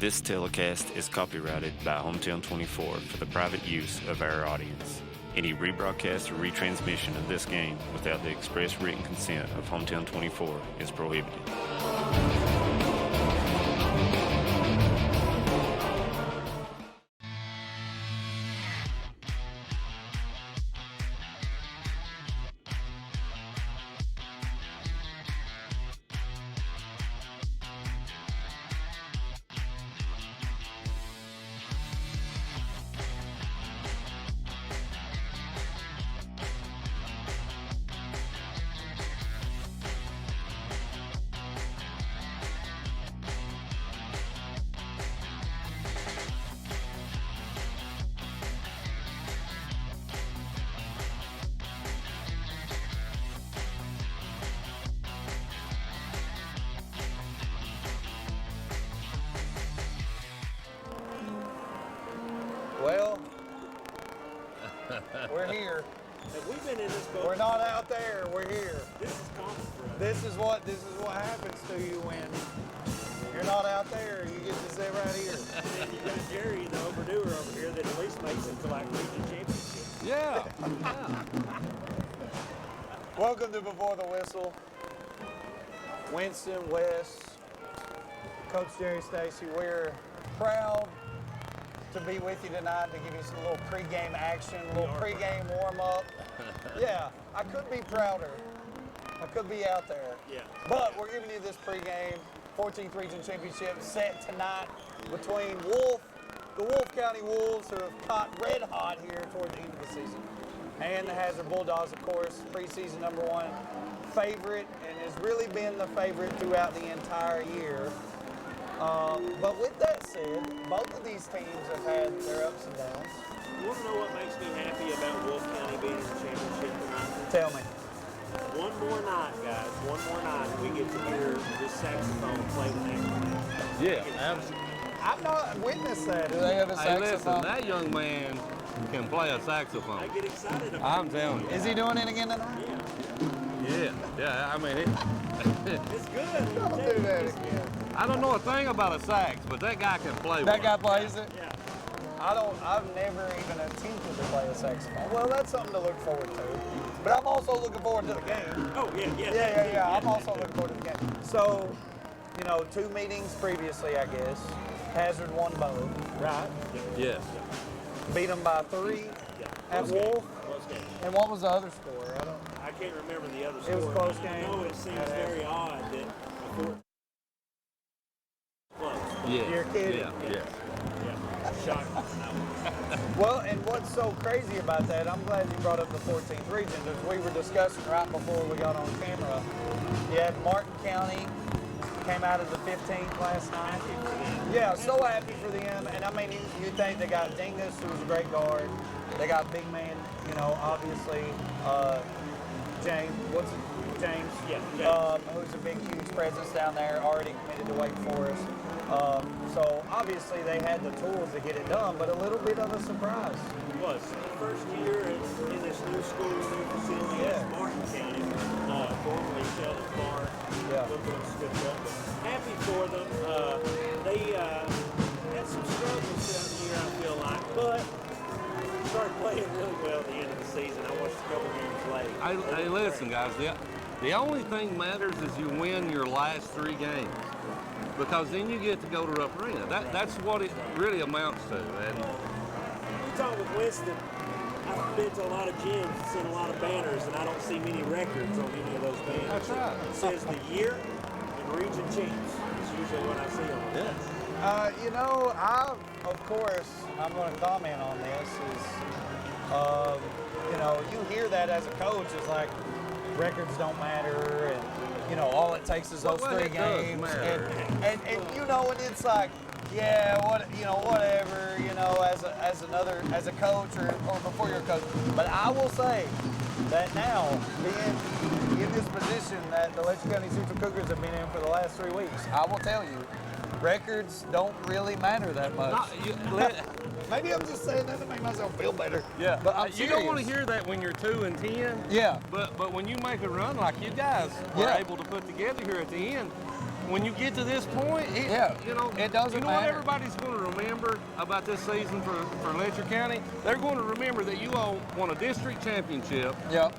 This telecast is copyrighted by Hometown 24 for the private use of our audience. Any rebroadcast or retransmission of this game without the express written consent of Hometown 24 is prohibited. Well, we're here. Have we been in this boat? We're not out there. We're here. This is common for us. This is what happens to you when you're not out there. You get to sit right here. And you got Jerry, the overdoer over here, that at least makes it to like region championship. Yeah. Welcome to Before the Whistle. Winston, Wes, Coach Jerry Stacy. We're proud to be with you tonight to give you some little pregame action, a little pregame warm-up. Yeah, I could be prouder. I could be out there. Yeah. But we're giving you this pregame 14th Region Championship set tonight between the Wolfe County Wolves, who have caught red hot here toward the end of the season, and the Hazard Bulldogs, of course, preseason #1 favorite, and has really been the favorite throughout the entire year. But with that said, both of these teams have had their ups and downs. You want to know what makes me happy about Wolfe County being in the championship tonight? Tell me. One more night, guys. One more night, we get to hear this saxophone play the national anthem. Yeah, absolutely. I've not witnessed that. Do they have a Hey, listen, saxophone? that young man can play a saxophone. I get excited about I'm telling you. Is he doing it again tonight? Yeah. I mean, It's good. Don't do that again. I don't know a thing about a sax, but that guy can play That one. guy plays it? Yeah. I've never even attempted to play a saxophone. Well, that's something to look forward to. But I'm also looking forward to the game. Oh, yeah. Yeah. I'm also looking forward to the game. So, 2 meetings previously, I guess. Hazard won both, right? Yes. Beat them by 3 at Close Wolfe. game. Close game. And what was the other score? I can't remember the other It score. was a close game. No, it seems very odd that before close. Yeah. You're kidding. Yeah. Yeah. Shocking. Well, and what's so crazy about that, I'm glad you brought up the 14th region, because we were discussing right before we got on camera. You had Martin County came out of the 15th last night. Yeah, so happy for them. And I mean, you think they got Dingus, who's a great guard. They got big man, obviously, James. James? Yeah, James. Who's a big, huge presence down there, already committed to Wake Forest. So obviously they had the tools to get it done, but a little bit of a surprise. It was. First year in this new school, new facility, Yeah. Martin County, formerly Sheldon Park. Yeah. Good stuff. But happy for them. They had some struggles down here, I feel like, but started playing really well at the end of the season. I watched a couple games play. Hey, listen, guys. The only thing matters is you win your last 3 games, because then you get to go to Rupp Arena. That's what it really amounts to. And You talk with Winston. I've been to a lot of gyms and seen a lot of banners, and I don't see many records on any of those banners. That's right. It says the year and region champs. It's usually what I see on it. yes. Of course, I'm going to comment on this. You hear that as a coach, it's like records don't matter, and all it takes is those Well, 3 it does games, matter. and and it's like, yeah, whatever, as a coach or before you're a coach. But I will say that now, being in this position that the Letcher County Central Cougars have been in for the last 3 weeks, I will tell you, records don't really matter that much. Maybe I'm just saying that to make myself feel better. Yeah, but I'm you don't want to serious. hear that when you're 2-10. Yeah. But when you make a run like you guys were able to put together here at the end, when you get to this point, you know, it doesn't you know what matter. everybody's going to remember about this season for Letcher County? They're going to remember that you all won a district championship. Yep.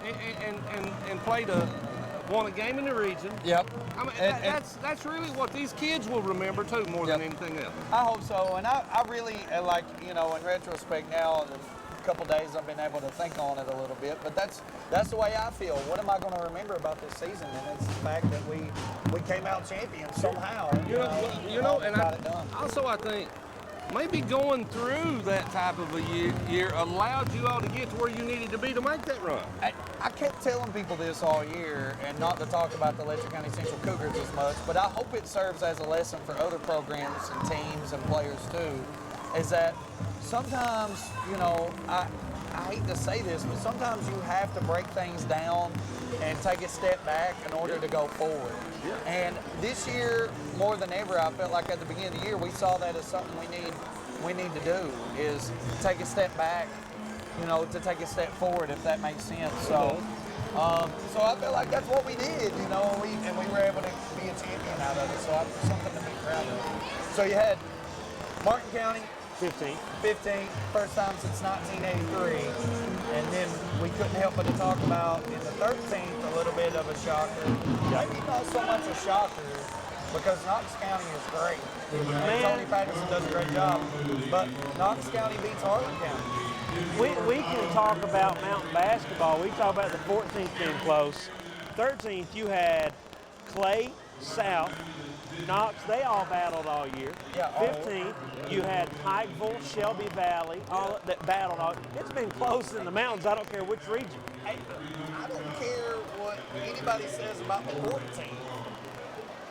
And played won a game in the region. Yep. I mean, that's really what these kids will remember too, more than anything else. I hope so, and I really like, you know, in retrospect now, a couple days I've been able to think on it a little bit, but that's the way I feel. What am I going to remember about this season? And it's the fact that we came out champions somehow. And got it done. Also, I think maybe going through that type of a year allowed you all to get to where you needed to be to make that run. I kept telling people this all year, and not to talk about the Letcher County Central Cougars as much, but I hope it serves as a lesson for other programs and teams and players too, is that sometimes, you know, I hate to say this, but sometimes you have to break things down and take a step back in order to go forward. Yeah. And this year, more than ever, I felt like at the beginning of the year, we saw that as something we need to do, is take a step back, you know, to take a step forward, if that makes sense. So, so I feel like that's what we did, you know, and we were able to be a champion out of it. So it's something to be proud of. So you had Martin County, 15. first time since 1983. And then we couldn't help but to talk about in the 13th a little bit of a shocker. Maybe not so much a shocker, because Knox County is great. And Tony Patterson does a great job. But Knox County beats Harlan County. We can talk about mountain basketball. We talk about the 14th being close. 13th, you had Clay, South, Knox, they all battled all year. Yeah, 15th, you had Pikeville, Shelby Valley, all that battled all. It's been close in the mountains. I don't care which region. I don't care what anybody says about the 14th.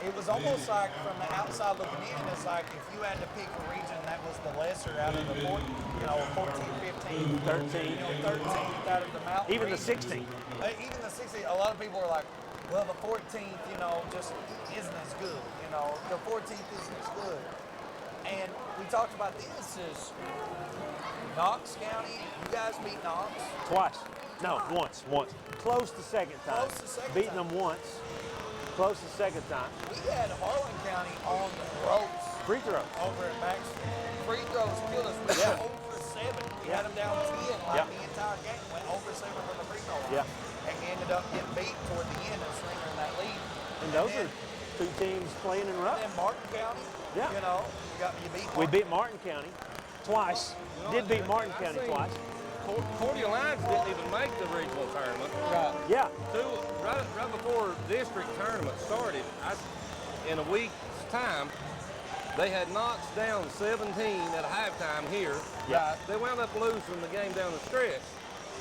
It was almost like, from the outside looking in, it's like if you had to pick a region that was the lesser out of the 14, you know, 14, 15, 13. You know, 13th out of the mountain Even the regions. 16th. Even the 16th, a lot of people are like, well, the 14th, you know, just isn't as good. You know, the 14th isn't as good. And we talked about this is Knox County. You guys beat Knox. Twice. No, once. Close the second time. Close the second Beating time. them once. Close the second time. We had Harlan County on the ropes. Free throw. Over at Baxter. Free throws killed us. We went over 7. We had them down 10 like the entire game. Went over 7 from the free throw line. Yeah. And we ended up getting beat toward the end and surrendering that lead. And those are two teams playing in rough. And then Martin County, you know, you beat Martin. We beat Martin County twice. Did beat Martin County twice. Cordy Alliance didn't even make the regional tournament. Right. Yeah. Right before district tournament started, in a week's time, they had Knox down 17 at halftime here. Yeah. They wound up losing the game down the stretch.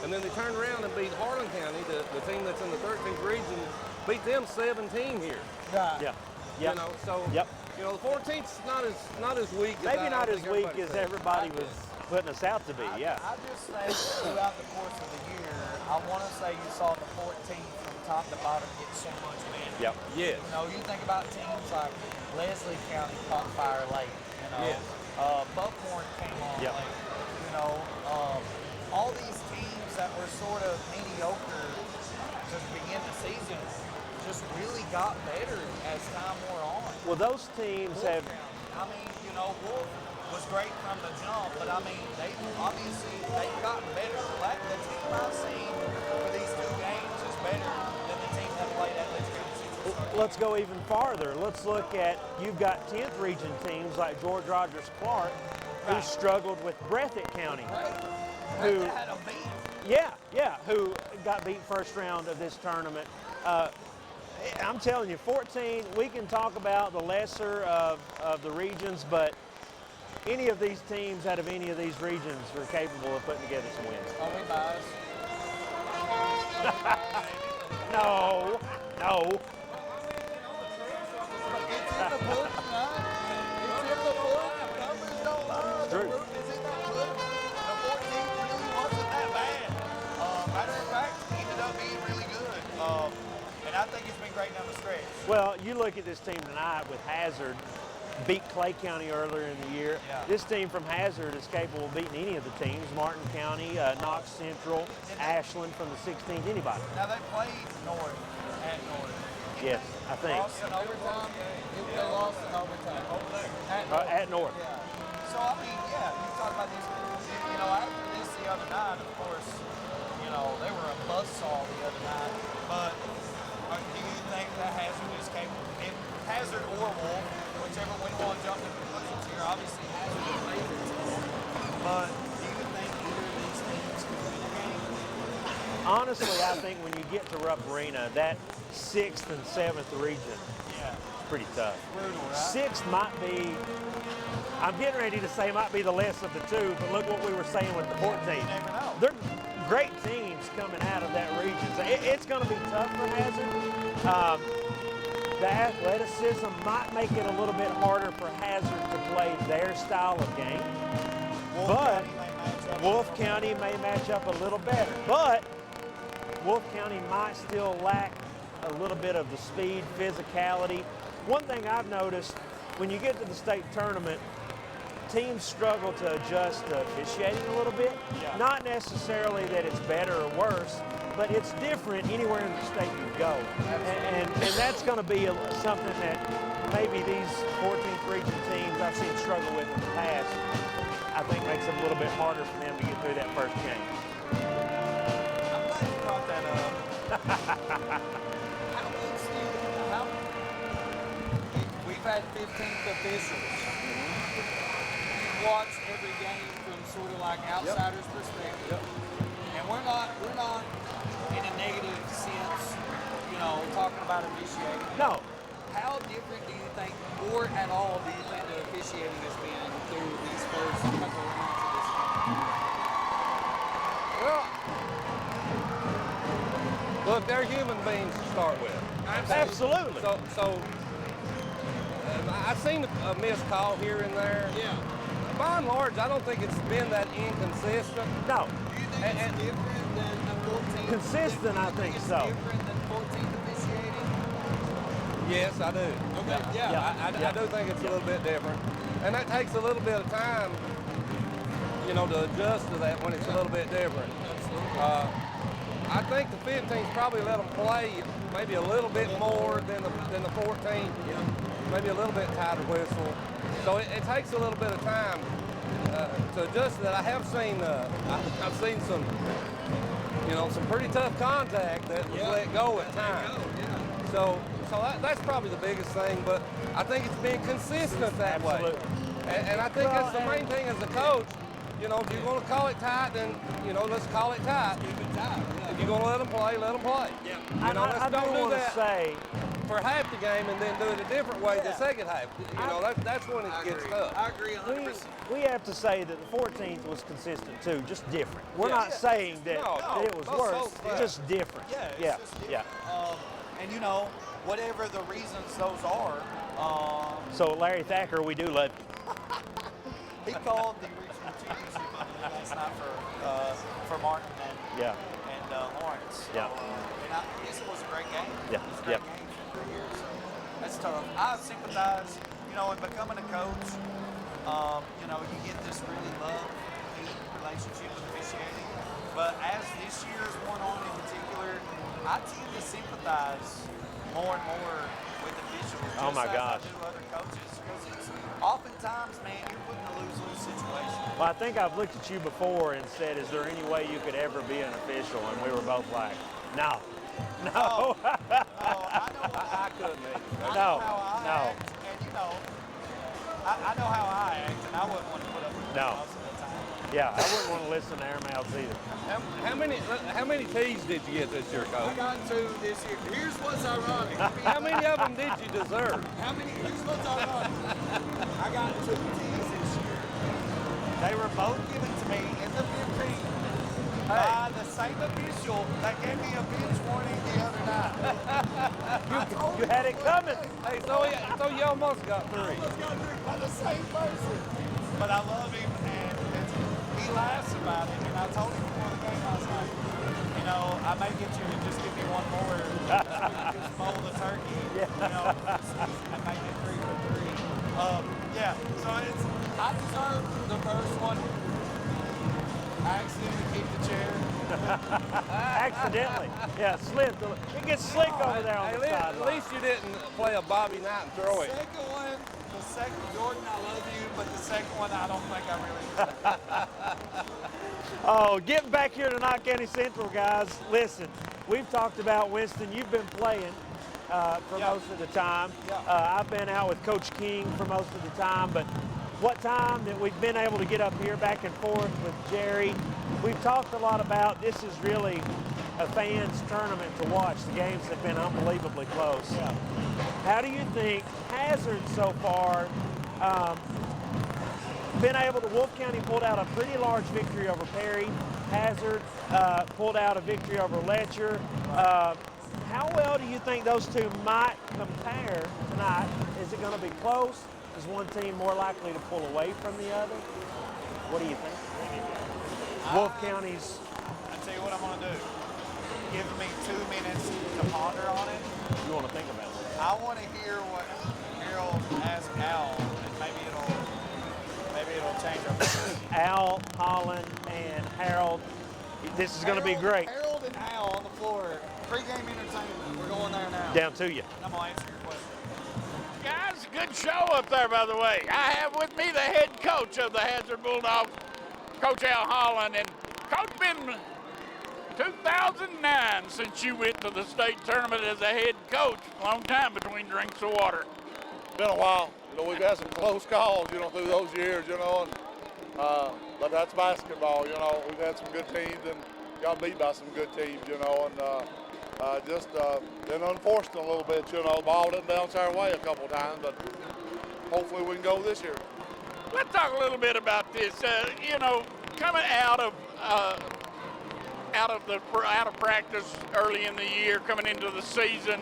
And then they turned around and beat Harlan County, the team that's in the 13th region, beat them 17 here. Right. Yeah. You know, so you know, the 14th's not as weak. Maybe not as weak as said. everybody was putting us out to be. Yeah. I just think throughout the course of the year, I want to say you saw the 14th from top to bottom get so much better. Yep. Yes. You know, you think about teams like Leslie County caught fire late. You know, Yes. Buckhorn came on Yep. late. You know, all these teams that were sort of mediocre to begin the season just really got better as time wore on. Well, those teams Wolfe have. County, I mean, you know, Wolf was great from the jump, but I mean, they've gotten better. The team I've seen for these 2 games is better than the team that played at Letcher County Central. Let's go even farther. Let's look at, you've got 10th region teams like George Rogers Clark, who struggled with Breathitt County. Who had a beat. Who got beat first round of this tournament. I'm telling you, 14, we can talk about the lesser of the regions, but any of these teams out of any of these regions are capable of putting together some wins. Are we biased? No. It's in the book, right? It's in the book. Numbers don't lie. The True. book is in that book. The 14th really wasn't that bad. Matter of fact, it ended up being really good. And I think it's been great down the stretch. Well, you look at this team tonight with Hazard, beat Clay County earlier in the year. Yeah. This team from Hazard is capable of beating any of the teams, Martin County, Knox Central, Ashland from the 16th, anybody. Now they played North at North. Yes. I think. Lost in overtime. They lost in overtime. At North. Yeah. So, I mean, yeah, you talk about these, after this the other night, of course, they were a buzzsaw the other night. But do you think that Hazard is capable, if Hazard or Wolf, whichever one you want to jump to conclusions here, obviously Hazard is favorites, but do you think either of these teams can win a game? Honestly, I think when you get to Rupp Arena, that 6th and 7th region Yeah. is pretty tough. Brutal, right? 6th might be, I'm getting ready to say might be the less of the two, but look what we were saying with the 14. You never know. They're great teams coming out of that region. So it's going to be tough for Hazard. The athleticism might make it a little bit harder for Hazard to play their style of game. But Wolfe County may match up a little better. But Wolfe County might still lack a little bit of the speed, physicality. One thing I've noticed, when you get to the state tournament, teams struggle to adjust to officiating a little bit. Yeah. Not necessarily that it's better or worse, but it's different anywhere in the state you go. And that's going to be something that maybe these 14th region teams I've seen struggle with in the past, I think makes it a little bit harder for them to get through that first game. I'm glad you brought that up. We've had 15th officials. You watch every game from sort of like outsider's perspective. And we're not in a negative sense, talking about officiating. No. How different do you think, or at all, do you think the officiating has been through these first couple of rounds of this game? Well, look, they're human beings to start with. Absolutely. So I've seen a missed call here and there. Yeah. By and large, I don't think it's been that inconsistent. No. Do you think it's different than the 14th? Consistent, I think so. Different than 14th officiating? Yes, I do. Okay. Yeah. I do think it's a little bit different. And that takes a little bit of time, to adjust to that when it's a little bit different. I think the 15th probably let them play maybe a little bit more than the 14th. Maybe a little bit tighter whistle. So it takes a little bit of time to adjust to that. I have seen I've seen some some pretty tough contact that was let go at times. So that's probably the biggest thing. But I think it's been consistent that way. And I think that's the main thing as a coach. If you're going to call it tight, then let's call it tight. Keep it tight. If you're going to let them play, let them play. Yeah. I don't want to say for half the game and then do it a different way the second half. That's when it gets tough. I agree 100%. we have to say that the 14th was consistent too, just different. We're not saying that it was worse, just different. Yeah, it's just different. And whatever the reasons those are. So Larry Thacker, we do love you. He called the regional championship last night for Martin and Lawrence. So, and I guess it was a great game. Yeah. It was a great game for here. So that's tough. I sympathize, in becoming a coach, you get this really love-hate relationship with officiating. But as this year's went on in particular, I tend to sympathize more and more with officials. Oh my gosh. I do other coaches, because it's oftentimes, man, you're put in a lose-lose situation. Well, I think I've looked at you before and said, is there any way you could ever be an official? And we were both like, no. No, I know I couldn't either. I know how I act, and I know how I act, and I wouldn't want to put up with it most of the time. Yeah, I wouldn't want to listen to air mouths either. How many tees did you get this year, I Coach? got 2 this year. Here's what's ironic. How many of them did you deserve? Here's what's ironic. I got 2 T's this year. They were both given to me in the 15th by the same official that gave me a bench warning the other night. You had it coming. Hey, so you almost got 3. I almost got 3 by the same person. But I love him, and he laughs about it. And I told him before the game last night, I may get you to just give me one more so we can just bowl the turkey. I may get 3 for 3. So I deserve the first one. I accidentally kicked the chair. Accidentally. Yeah, slipped. It gets slick over there on Hey, the at sideline. least you didn't play a Bobby Knight and throw it. The second, Jordan, I love you, but the second one, I don't think I really Oh, getting back here to Knott County Central, guys. Listen, we've talked about Winston. You've been playing for most of the time. I've been out with Coach King for most of the time, but what time that we've been able to get up here back and forth with Jerry. We've talked a lot about this is really a fans tournament to watch. The games have been unbelievably close. Yeah. How do you think Hazard so far been able to, Wolfe County pulled out a pretty large victory over Perry. Hazard pulled out a victory over Letcher. How well do you think those two might compare tonight? Is it going to be close? Is one team more likely to pull away from the other? What do you think? Wolfe County's. I'll tell you what I'm going to do. Give me 2 minutes to ponder on it. You want to think about it? I want to hear what Harold asked Al, and maybe it'll change our mind. Al, Holland, and Harold. This is going to be great. Harold and Al on the floor. Pre-game entertainment. We're going there now. Down to you. I'm going to answer your question. Guys, good show up there, by the way. I have with me the head coach of the Hazard Bulldogs, Coach Al Holland. And Coach, been 2009 since you went to the state tournament as a head coach. Long time between drinks of water. Been a while. You know, we've had some close calls, you know, through those years, you know, and but that's basketball, you know. We've had some good teams and got beat by some good teams, you know, and just been unfortunate a little bit, you know. The ball didn't bounce our way a couple of times, but hopefully we can go this year. Let's talk a little bit about this. You know, coming out of practice early in the year, coming into the season,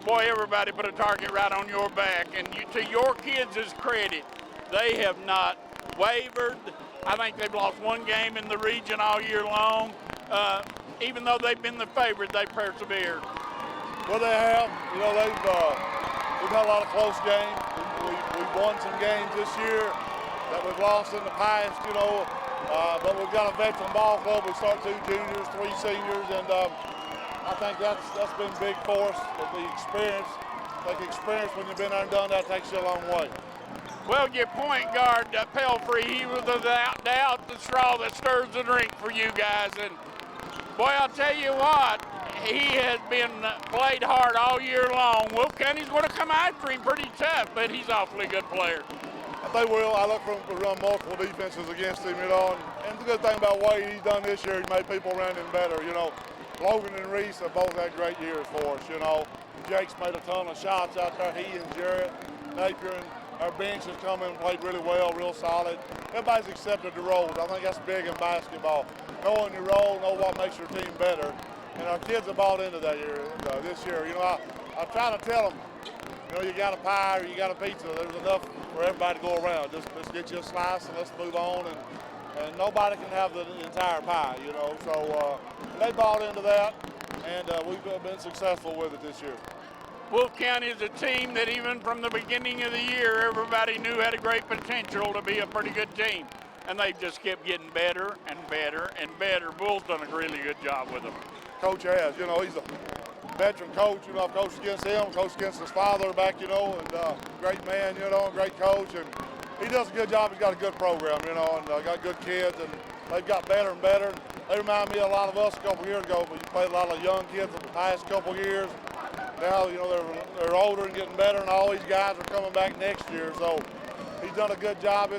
boy, everybody put a target right on your back. And to your kids' credit, they have not wavered. I think they've lost one game in the region all year long. Even though they've been the favorite, they persevered. Well, they have. You know, we've had a lot of close games. We've won some games this year that we've lost in the past, you know. But we've got a veteran ball club. We start 2 juniors, 3 seniors, and I think that's been big for us. The experience, when you've been there and done that, takes you a long way. Well, your point guard, Pelfrey, he was without doubt the straw that stirs the drink for you guys. And boy, I'll tell you what, he has been played hard all year long. Wolfe County's going to come after him pretty tough, but he's awfully good player. They will. I look for him to run multiple defenses against him, you know. And the good thing about Wade, he's done this year, he made people around him better, you know. Logan and Reese have both had great years for us, you know. Jake's made a ton of shots out there. He and Jarrett, Napier, and our bench has come in and played really well, real solid. Everybody's accepted the roles. I think that's big in basketball. Knowing your role, know what makes your team better. And our kids have bought into that this year. You know, I try to tell them, you know, you got a pie or you got a pizza. There's enough for everybody to go around. Just get you a slice and let's move on. And nobody can have the entire pie, you know. So they bought into that, and we've been successful with it this year. Wolfe County is a team that even from the beginning of the year, everybody knew had a great potential to be a pretty good team. And they've just kept getting better and better and better. Bull's done a really good job with them. Coach has, you know, he's a veteran coach. You know, I've coached against him, coached against his father back, you know, and great man, you know, great coach. And he does a good job. He's got a good program, you know, and got good kids. And they've got better and better. They remind me of a lot of us a couple years ago, but you played a lot of young kids the past couple years. Now, you know, they're older and getting better, and all these guys are coming back next year. So he's done a good job.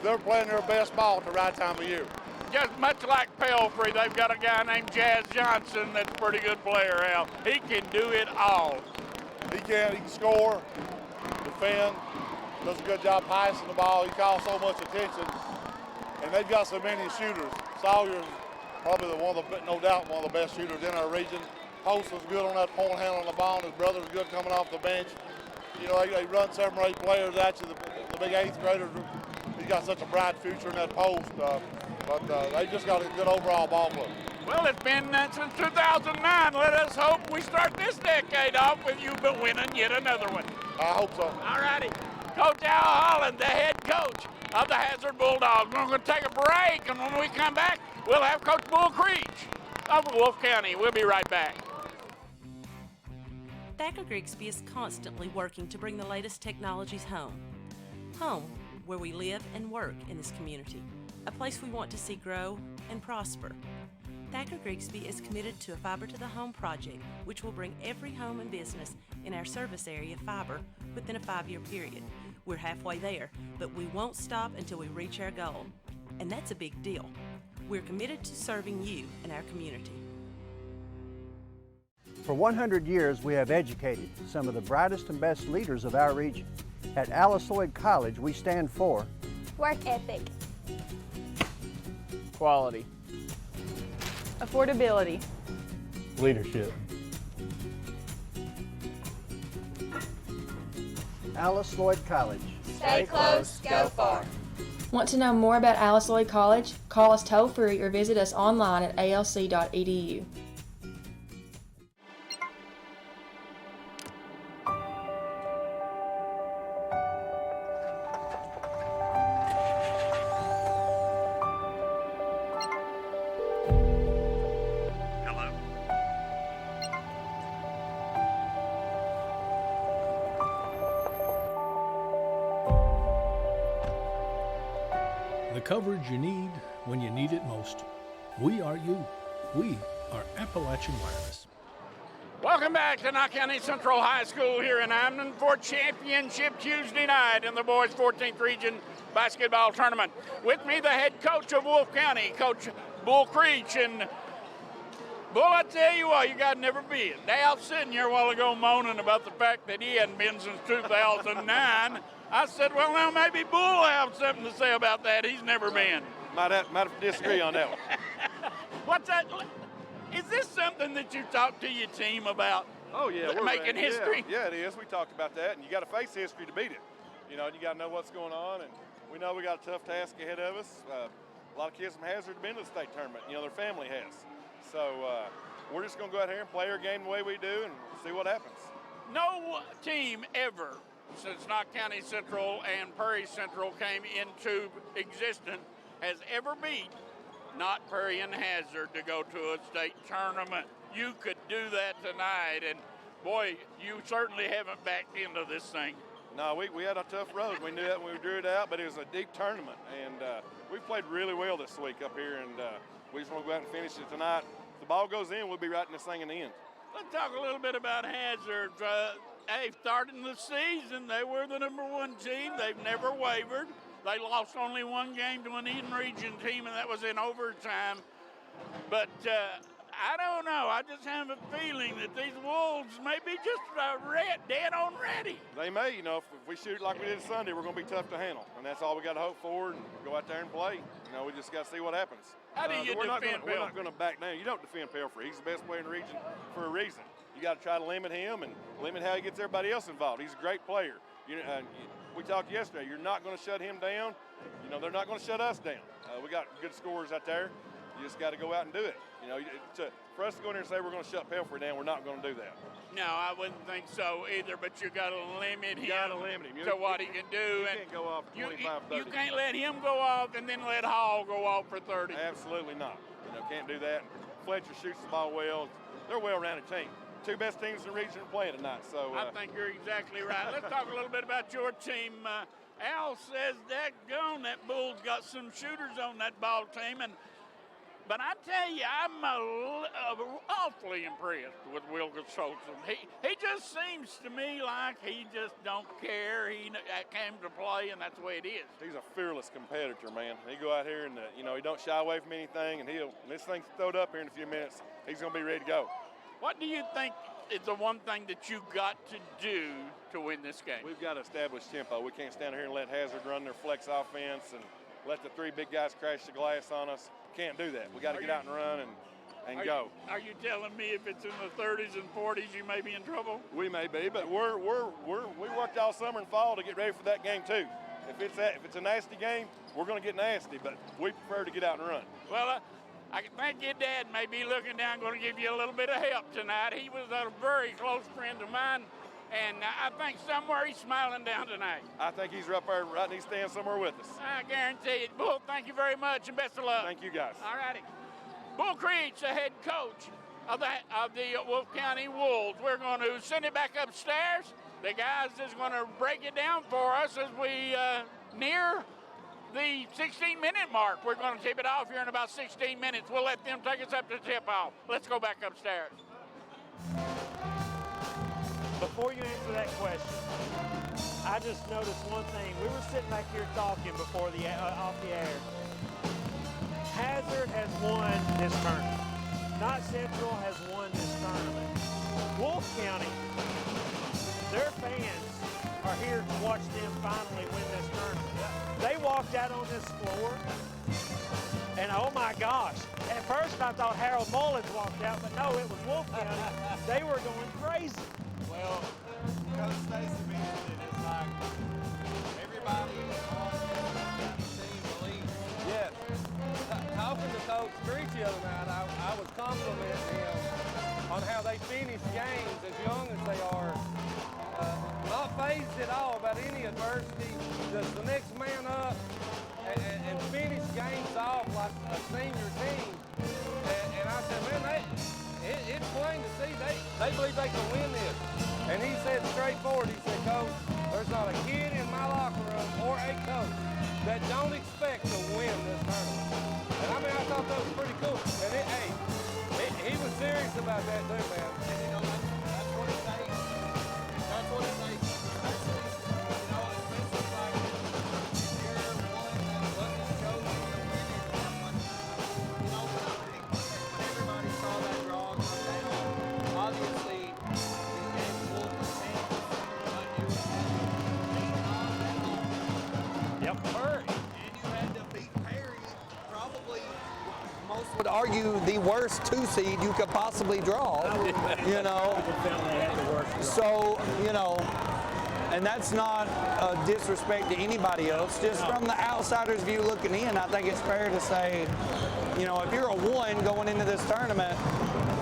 They're playing their best ball at the right time of year. Just much like Pelfrey, they've got a guy named Jazz Johnson that's a pretty good player, Al. He can do it all. He can score, defend, does a good job passing the ball. He calls so much attention, and they've got so many shooters. Sawyer's probably no doubt one of the best shooters in our region. Post was good on that point handling the ball, and his brother's good coming off the bench. You know, they run 7 or 8 players at you. The big 8th graders, he's got such a bright future in that post. But they just got a good overall ball club. Well, it's been since 2009. Let us hope we start this decade off with you winning yet another one. I hope so. All righty. Coach Al Holland, the head coach of the Hazard Bulldogs. We're going to take a break, and when we come back, we'll have Coach Bull Creech of Wolfe County. We'll be right back. Thacker Grigsby is constantly working to bring the latest technologies home. Home, where we live and work in this community, a place we want to see grow and prosper. Thacker Grigsby is committed to a Fiber to the Home project, which will bring every home and business in our service area fiber within a 5-year period. We're halfway there, but we won't stop until we reach our goal. And that's a big deal. We're committed to serving you and our community. For 100 years, we have educated some of the brightest and best leaders of our region. At Alice Lloyd College, we stand for work ethic, quality, affordability, leadership. Alice Lloyd College. stay close, go far. Want to know more about Alice Lloyd College? Call us toll-free or visit us online at alc.edu. The coverage you need when you need it most. We are you. We are Appalachian Wireless. Welcome back to Knott County Central High School here in Amnon for Championship Tuesday night in the boys 14th Region Basketball Tournament. With me, the head coach of Wolfe County, Coach Bull Creech. And Bull, I tell you what, you got to never been. Dal sitting here a while ago moaning about the fact that he hadn't been since 2009. I said, well, now maybe Bull will have something to say about that. He's never been. Might have to disagree on that one. What's that? Is this something that you talk to your team about? Oh, yeah. We're making history? Yeah, it is. We talked about that, and you got to face history to beat it. You know, you got to know what's going on, and we know we got a tough task ahead of us. A lot of kids from Hazard have been to the state tournament. You know, their family has. So we're just going to go out here and play our game the way we do and see what happens. No team ever, since Knott County Central and Prairie Central came into existence, has ever beat Knott, Prairie, and Hazard to go to a state tournament. You could do that tonight, and boy, you certainly haven't backed into this thing. No, we had a tough road. We knew that when we drew it out, but it was a deep tournament, and we played really well this week up here, and we just want to go out and finish it tonight. If the ball goes in, we'll be right in this thing in the end. Let's talk a little bit about Hazard. Hey, starting the season, they were the #1 team. They've never wavered. They lost only one game to an Eden Region team, and that was in overtime. But I don't know. I just have a feeling that these Wolves may be just dead on ready. They may. You know, if we shoot like we did Sunday, we're going to be tough to handle, and that's all we got to hope for, and go out there and play. You know, we just got to see what happens. How do you defend We're not going to back down. You don't defend Pelfrey. He's the best player in the region for a reason. You got to try to limit him and limit how he gets everybody else involved. He's a great player. We talked yesterday. You're not going to shut him down. You know, they're not going to shut us down. We got good scorers out there. You just got to go out and do it. You know, for us to go in there and say we're going to shut Pelfrey down, we're not going to do that. No, I wouldn't think so either, but you got to limit him. You got to limit him to what he can do. You can't go off 25, 30. You can't let him go off and then let Hall go off for 30. Absolutely not. You know, can't do that. Fletcher shoots the ball well. They're a well-rounded team. Two best teams in the region are playing tonight. So I think you're exactly right. Let's talk a little bit about your team. Al says that Bull's got some shooters on that ball team, but I tell you, I'm awfully impressed with Wilker Solson. He just seems to me like he just don't care. He came to play, and that's the way it is. He's a fearless competitor, man. He go out here and he don't shy away from anything, and when this thing's throwed up here in a few minutes, he's gonna be ready to go. What do you think is the one thing that you got to do to win this game? We've got to establish tempo. We can't stand here and let Hazard run their flex offense and let the three big guys crash the glass on us. Can't do that. We got to get out and run and go. Are you telling me if it's in the 30s and 40s, you may be in trouble? We may be, but we worked all summer and fall to get ready for that game too. If it's a nasty game, we're going to get nasty, but we prefer to get out and run. Well, I think your dad may be looking down, going to give you a little bit of help tonight. He was a very close friend of mine And I think somewhere he's smiling down tonight. I think he's right there, right in his stand somewhere with us. I guarantee it. Bull, thank you very much and best of luck. Thank you, guys. All righty. Bull Creech, the head coach of the Wolfe County Wolves. We're going to send it back upstairs. The guys is going to break it down for us as we near the 16-minute mark. We're going to tip it off here in about 16 minutes. We'll let them take us up to tip-off. Let's go back upstairs. Before you answer that question, I just noticed one thing. We were sitting back here talking before off the air. Hazard has won this tournament. Not Central has won this tournament. Wolfe County, their fans are here to watch them finally win this tournament. They walked out on this floor, and oh my gosh, at first I thought Harold Mullins walked out, but no, it was Wolfe County. They were going crazy. Well, Coach Stacy mentioned it. It's like everybody on the team believes. Yes. Talking to Coach Creech the other night, I was complimenting him on how they finish games as young as they are. Not phased at all about any adversity, just the next man up and finish games off like a senior team. And I said, man, it's plain to see they believe they can win this. And he said straightforward, he said, Coach, there's not a kid in my locker room or a coach that don't expect to win this tournament. And I mean, I thought that was pretty cool. And he was serious about that too, man. And you know, that's what it takes. That's what it takes. Especially, you know, especially like if you're one that wasn't chosen to win it. You know, when everybody saw that draw come down, obviously you gave Wolfe a chance, but you had on that long. Yep. Hurry. And you had to beat Perry, probably most would argue the worst 2 seed you could possibly draw. You know. So, you know, and that's not a disrespect to anybody else. Just from the outsider's view looking in, I think it's fair to say, you know, if you're a 1 going into this tournament,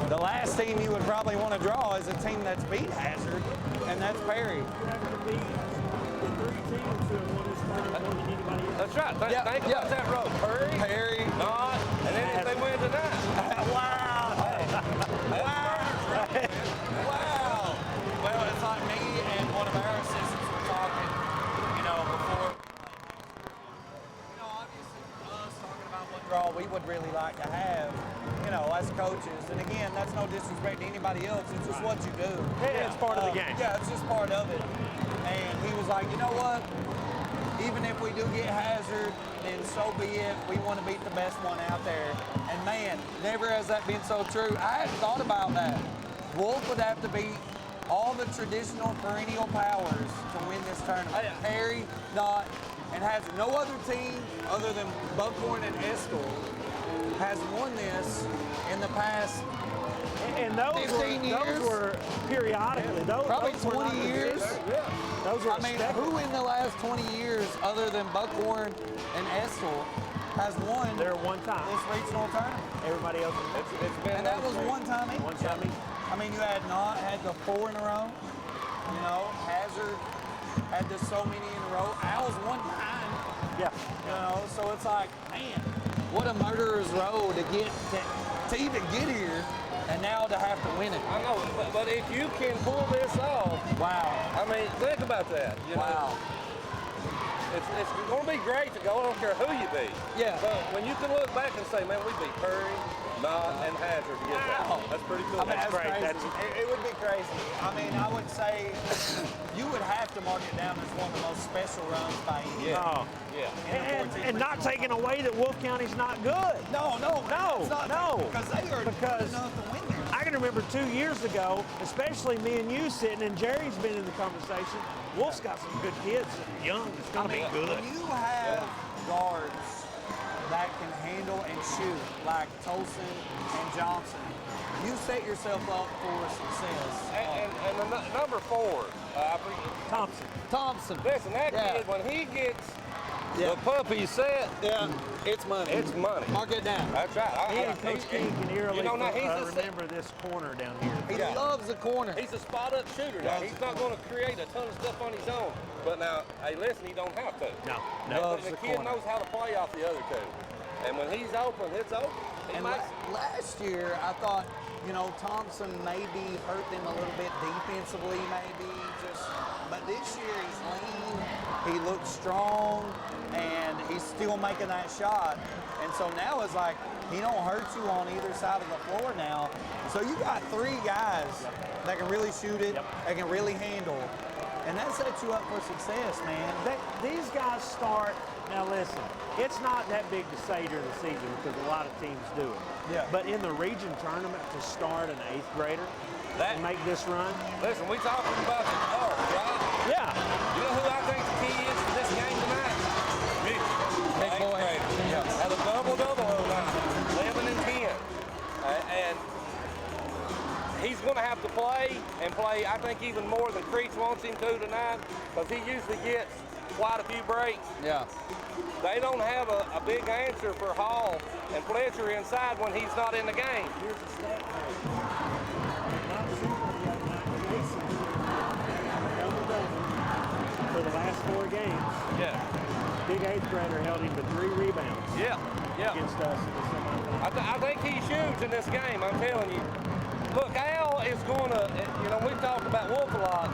the last team you would probably want to draw is a team that's beat Hazard, and that's Perry. That's right. Think about that road. Perry, Knott, and then if they win tonight. Wow. Wow. Well, it's like me and one of our assistants were talking, you know, before. You know, obviously for us talking about what draw we would really like to have, you know, as coaches. And again, that's no disrespect to anybody else. It's just what you do. Yeah, it's part of the game. Yeah, it's just part of it. And he was like, you know what? Even if we do get Hazard, then so be it. We want to beat the best one out there. And man, never has that been so true. I hadn't thought about that. Wolfe would have to beat all the traditional perennial powers to win this tournament. Perry, Knott, and Hazard. No other team other than Buckhorn and Estill has won this in the past And those 15 years. Those were periodically. Probably those were 20 not years. Those were I mean, who in the last 20 years, other than Buckhorn and Estill, has won There one time. this regional tournament? Everybody else. It's been And that was one time each. One time each. I mean, you had Knott had the 4 in a row. You know, Hazard had the so many in a row. Al's one time. Yeah. You know, so it's like, man, what a murderer's row to get to even get here, and now to have to win it. I know, but if you can pull this off, Wow. I mean, think about that. You Wow. know, it's going to be great to go. I don't care who you beat. Yeah. But when you can look back and say, man, we beat Perry, Knott, and Hazard to get Wow. that. That's pretty cool. I mean, that's great. crazy. It would be crazy. I mean, I would say you would have to mark it down as one of the most special runs by any. Yeah. Oh. Yeah. And not taking away that Wolfe County's not good. No. Because they are good Because enough to win there. I can remember 2 years ago, especially me and you sitting, and Jerry's been in the conversation. Wolfe's got some good kids, young. It's going to be good. When you have guards that can handle and shoot like Tolson and Johnson, you set yourself up for success. And the number 4, I forget. Thompson. Thompson. Listen, that Yeah. kid, when he gets Yeah. The puppy's set. Yeah, it's money. It's money. Mark it down. That's right. Me and Coach King can eerily now remember this corner down here. He loves the corner. He's a spot-up shooter now. He's not going to create a ton of stuff on his own. But now, hey, listen, he don't have to. No. The kid knows how to play off the other two. And when he's open, it's open. And last year, I thought, you know, Thompson maybe hurt them a little bit defensively, but this year he's lean, he looks strong, and he's still making that shot. And so now it's like, he don't hurt you on either side of the floor now. So you got three guys that can really shoot it, that can really handle, and that sets you up for success, man. These guys start, now listen, it's not that big to say during the season because a lot of teams do it. Yeah. But in the region tournament, to start an 8th grader and make this run. Listen, we talking about the arc, right? Yeah. You know who I think the key is to this game tonight? Big boy. Yeah. Had a double-double tonight, 11 and 10. And he's going to have to play, I think, even more than Creech wants him to tonight, because he usually gets quite a few breaks. Yeah. They don't have a big answer for Hall and Fletcher inside when he's not in the game. Here's the stat page. Not shooting the other night. Jason double-double for the last 4 games. Yeah. Big 8th grader held him to 3 rebounds. Yeah. Against us in the semifinals. I think he's huge in this game, I'm telling you. Look, Al is going to, you know, we've talked about Wolf a lot.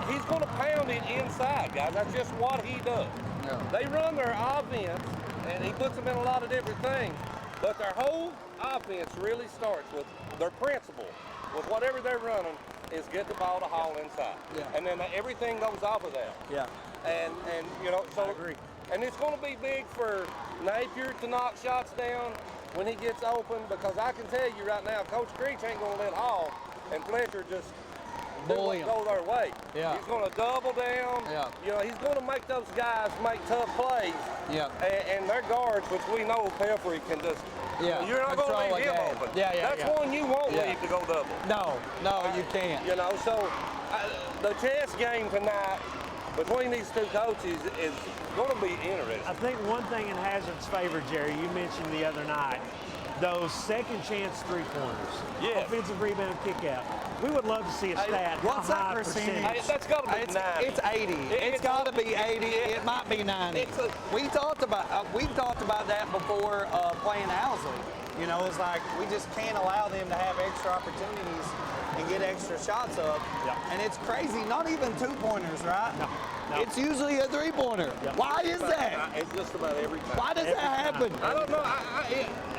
He's going to pound it inside, guys. That's just what he does. Yeah. They run their offense, and he puts them in a lot of different things, but their whole offense really starts with their principle, with whatever they're running, is get the ball to Hall inside. Yeah. And then everything goes off of that. Yeah. And you know, so I agree. And it's going to be big for Napier to knock shots down when he gets open, because I can tell you right now, Coach Creech ain't going to let Hall and Fletcher just bully him. Go their way. Yeah. He's going to double down. Yeah. You know, he's going to make those guys make tough plays. Yeah. And their guards, which we know Pelfrey can just. Yeah. You're not going to leave him open. Yeah. That's one you won't leave to go double. No, you can't. You know, so the chess game tonight between these two coaches is going to be interesting. I think one thing in Hazard's favor, Jerry, you mentioned the other night, those second chance 3-pointers. Yeah. Offensive rebound kick out. We would love to see a stat. What's that high percentage? Hey, that's got to be 90. It's 80. It's got to be 80. It might be 90. We've talked about that before playing Owsley. You know, it's like we just can't allow them to have extra opportunities and get extra shots up. Yeah. And it's crazy. Not even 2-pointers, right? No. It's usually a 3-pointer. Yeah. Why is that? It's just about every time. Why does that happen? I don't know.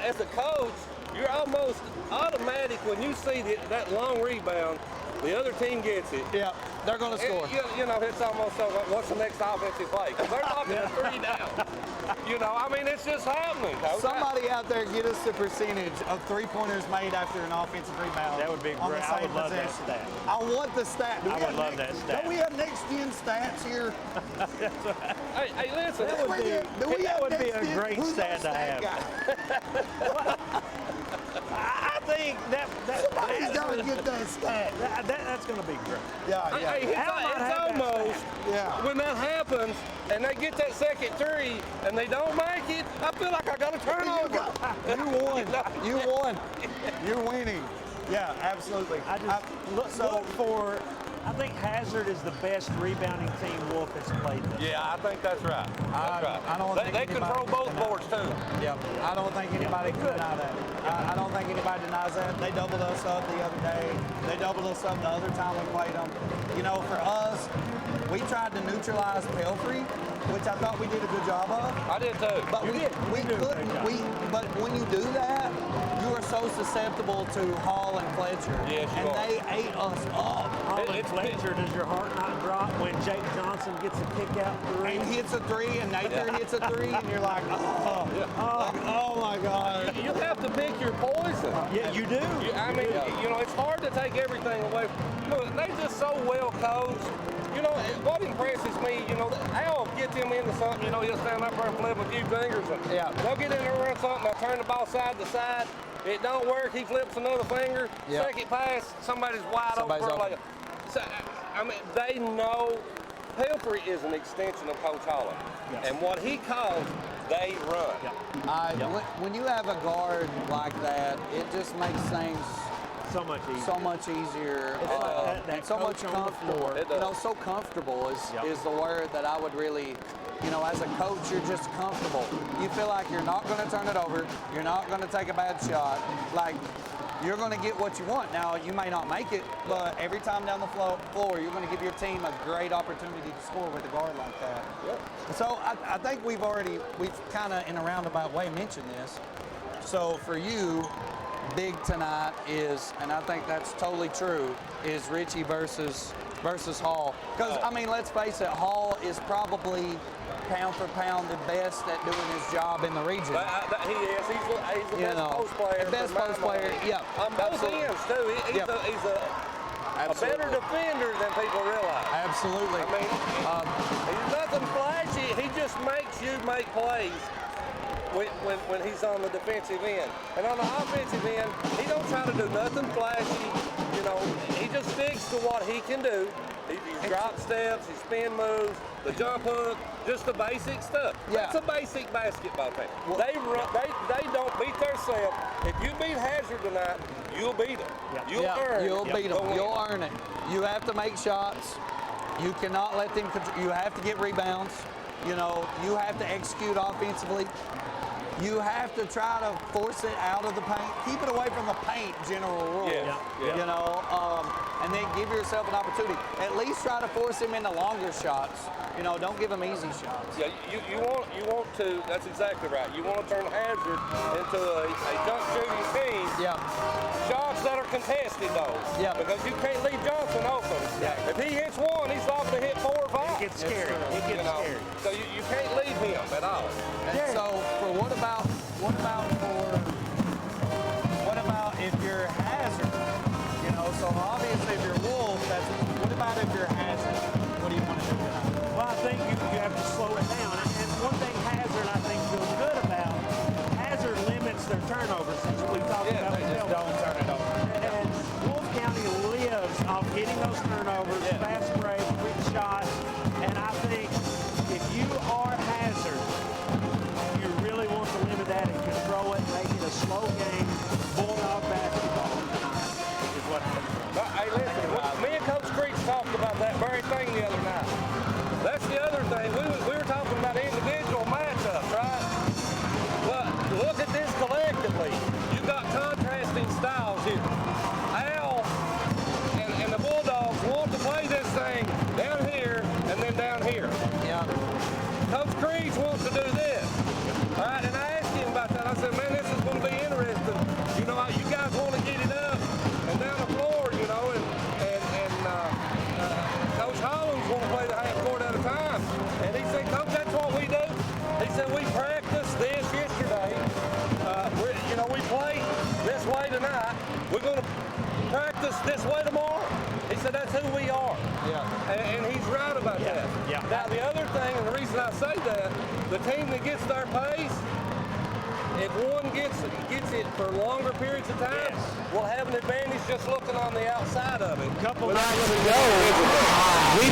As a coach, you're almost automatic when you see that long rebound, the other team gets it. Yeah, they're going to score. You know, it's almost so like, what's the next offensive play? Because they're knocking the 3 down. You know, I mean, it's just happening, Coach. Somebody out there get us the percentage of 3-pointers made after an offensive rebound. That would be on great. the I same would love that possession. stat. I want the stat. I would love that stat. Don't we have next-gen stats here? Hey, listen. That would be a great stat to have. I think somebody's got to get that stat. That's going to be great. Yeah. Hey, it's almost when that happens and they get that second 3 and they don't make it, I feel like I got a turnover. You won. You won. You're winning. Yeah, absolutely. I just look for. I think Hazard is the best rebounding team Wolf has played this. Yeah, I think that's right. I don't think they control both boards too. Yeah, I don't think anybody can deny that. I don't think anybody denies that. They doubled us up the other day. They doubled us up the other time we played them. You know, for us, we tried to neutralize Pelfrey, which I thought we did a good job of. I did too. But we couldn't. But when you do that, you are so susceptible to Hall and Fletcher. Yes, you and are. they ate us up. Hall and Fletcher, does your heart not drop when Jake Johnson gets a kick out 3? And hits a 3, and Napier hits a 3, and you're like, oh my God. You have to pick your poison. Yeah, you do. I mean, you know, it's hard to take everything away. Look, they're just so well coached. You know, what impresses me, you know, Al get them into something, you know, he'll stand up there and flip a few fingers. And they'll get in there and run something, they'll turn the ball side to side. It don't work, he flips another finger. Second pass, somebody's wide open for a layup. So, I mean, they know Pelfrey is an extension of Coach Holland. Yes. And what he calls, they run. When you have a guard like that, it just makes things so much easier. So much easier. It's like that so much comfortable. So comfortable is the word that I would really, as a coach, you're just comfortable. You feel like you're not going to turn it over. You're not going to take a bad shot. Like, you're going to get what you want. Now, you may not make it, but every time down the floor, you're going to give your team a great opportunity to score with a guard like that. So I think we've kind of in a roundabout way mentioned this. So for you, big tonight is, and I think that's totally true, is Richie versus Hall. Because, I mean, let's face it, Hall is probably pound for pound the best at doing his job in the region. He is. He's the best post player. Best post player, yeah. On both ends, too. He's a better defender than people realize. Absolutely. I mean, he's nothing flashy. He just makes you make plays when he's on the defensive end. And on the offensive end, he don't try to do nothing flashy. He just sticks to what he can do. His drop steps, his spin moves, the jump hook, just the basic stuff. That's a basic basketball team. They don't beat themselves. If you beat Hazard tonight, you'll beat them. You'll beat them. You'll earn it. You have to make shots. You cannot let them. You have to get rebounds. You have to execute offensively. You have to try to force it out of the paint. Keep it away from the paint, general rule. And then give yourself an opportunity. At least try to force him into longer shots. Don't give him easy shots. Yeah, you want to. That's exactly right. You want to turn Hazard into a jump shooting team. Yeah. Shots that are contested though. Yeah. Because you can't leave Johnson open. Yeah. If he hits one, he's off to hit 4 or 5. It gets scary. It gets scary. So you can't leave him at all. And so what about if you're Hazard? So obviously if you're Wolf, what about if you're Hazard? What do you want to do tonight? Well, I think you have to slow it down. And one thing Hazard, I think, feels good about, Hazard limits their turnovers, as we talked about. They just don't turn it over. And Wolfe County lives off getting those turnovers, fast break, quick shots. And I think if you are Hazard, you really want to limit that and control it, make it a slow game, bulldog basketball tonight is what I'm doing. Hey, listen, me and Coach Creech talked about that very thing the other night. That's the other thing. We were talking about individual matchups, right? But look at this collectively. You've got contrasting styles here. Al and the Bulldogs want to play this thing down here and then down here. Yeah. Coach Creech wants to do this. All right, and I asked him about that. I said, man, this is going to be interesting. You guys want to get it up and down the floor, Coach Hollins want to play the half court at a time. And he said, Coach, that's what we do. He said, we practiced this yesterday. We play this way tonight. We're going to practice this way tomorrow. He said, that's who we are. Yeah. And he's right about that. Yeah. Now, the other thing, and the reason I say that, the team that gets their pace, if one gets it for longer periods of time, will have an advantage just looking on the outside of it. Couple nights ago, we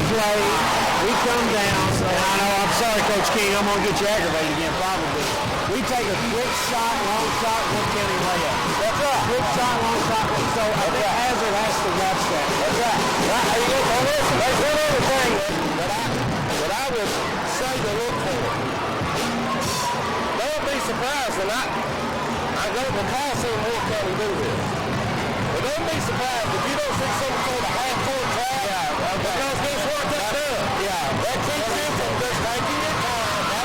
come down, and I know, I'm sorry, Coach King, I'm going to get you aggravated again, probably. We take a quick shot, long shot, Wolfe County layup. That's right. Quick shot, long shot. So I think Hazard has to watch that. That's right. Well, listen, there's one other thing that I would say to look for. Don't be surprised, and I go to Coliseum Wolfe County do this. But don't be surprised if you don't see some sort of half-court try. Because guess what that does? That keeps you from just taking your time,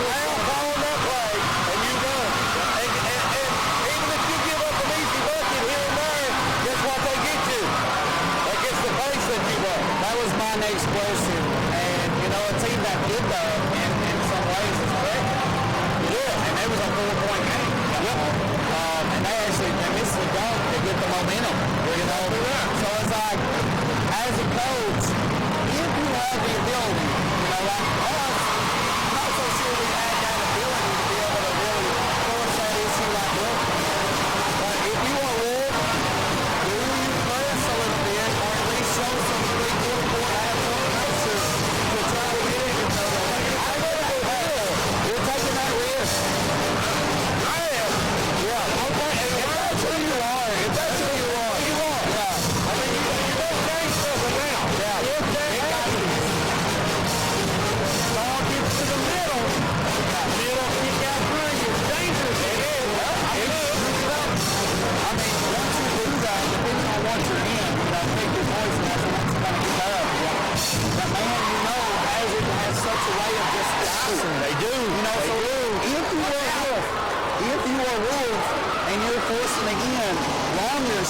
calling that play, and you run. And even if you give up an easy bucket here and there, guess what they get you? They get the pace that you want. That was my next question. And, a team that did that in some ways is correct. And it was a 4-point game. And they missed the dunk to get the momentum. So it's like, as a coach, if you have the ability, like us, I'm not so sure we had that ability to be able to really force that issue like that. But if you want to live, do you press a little bit, or at least show some 3-4 half-court pressure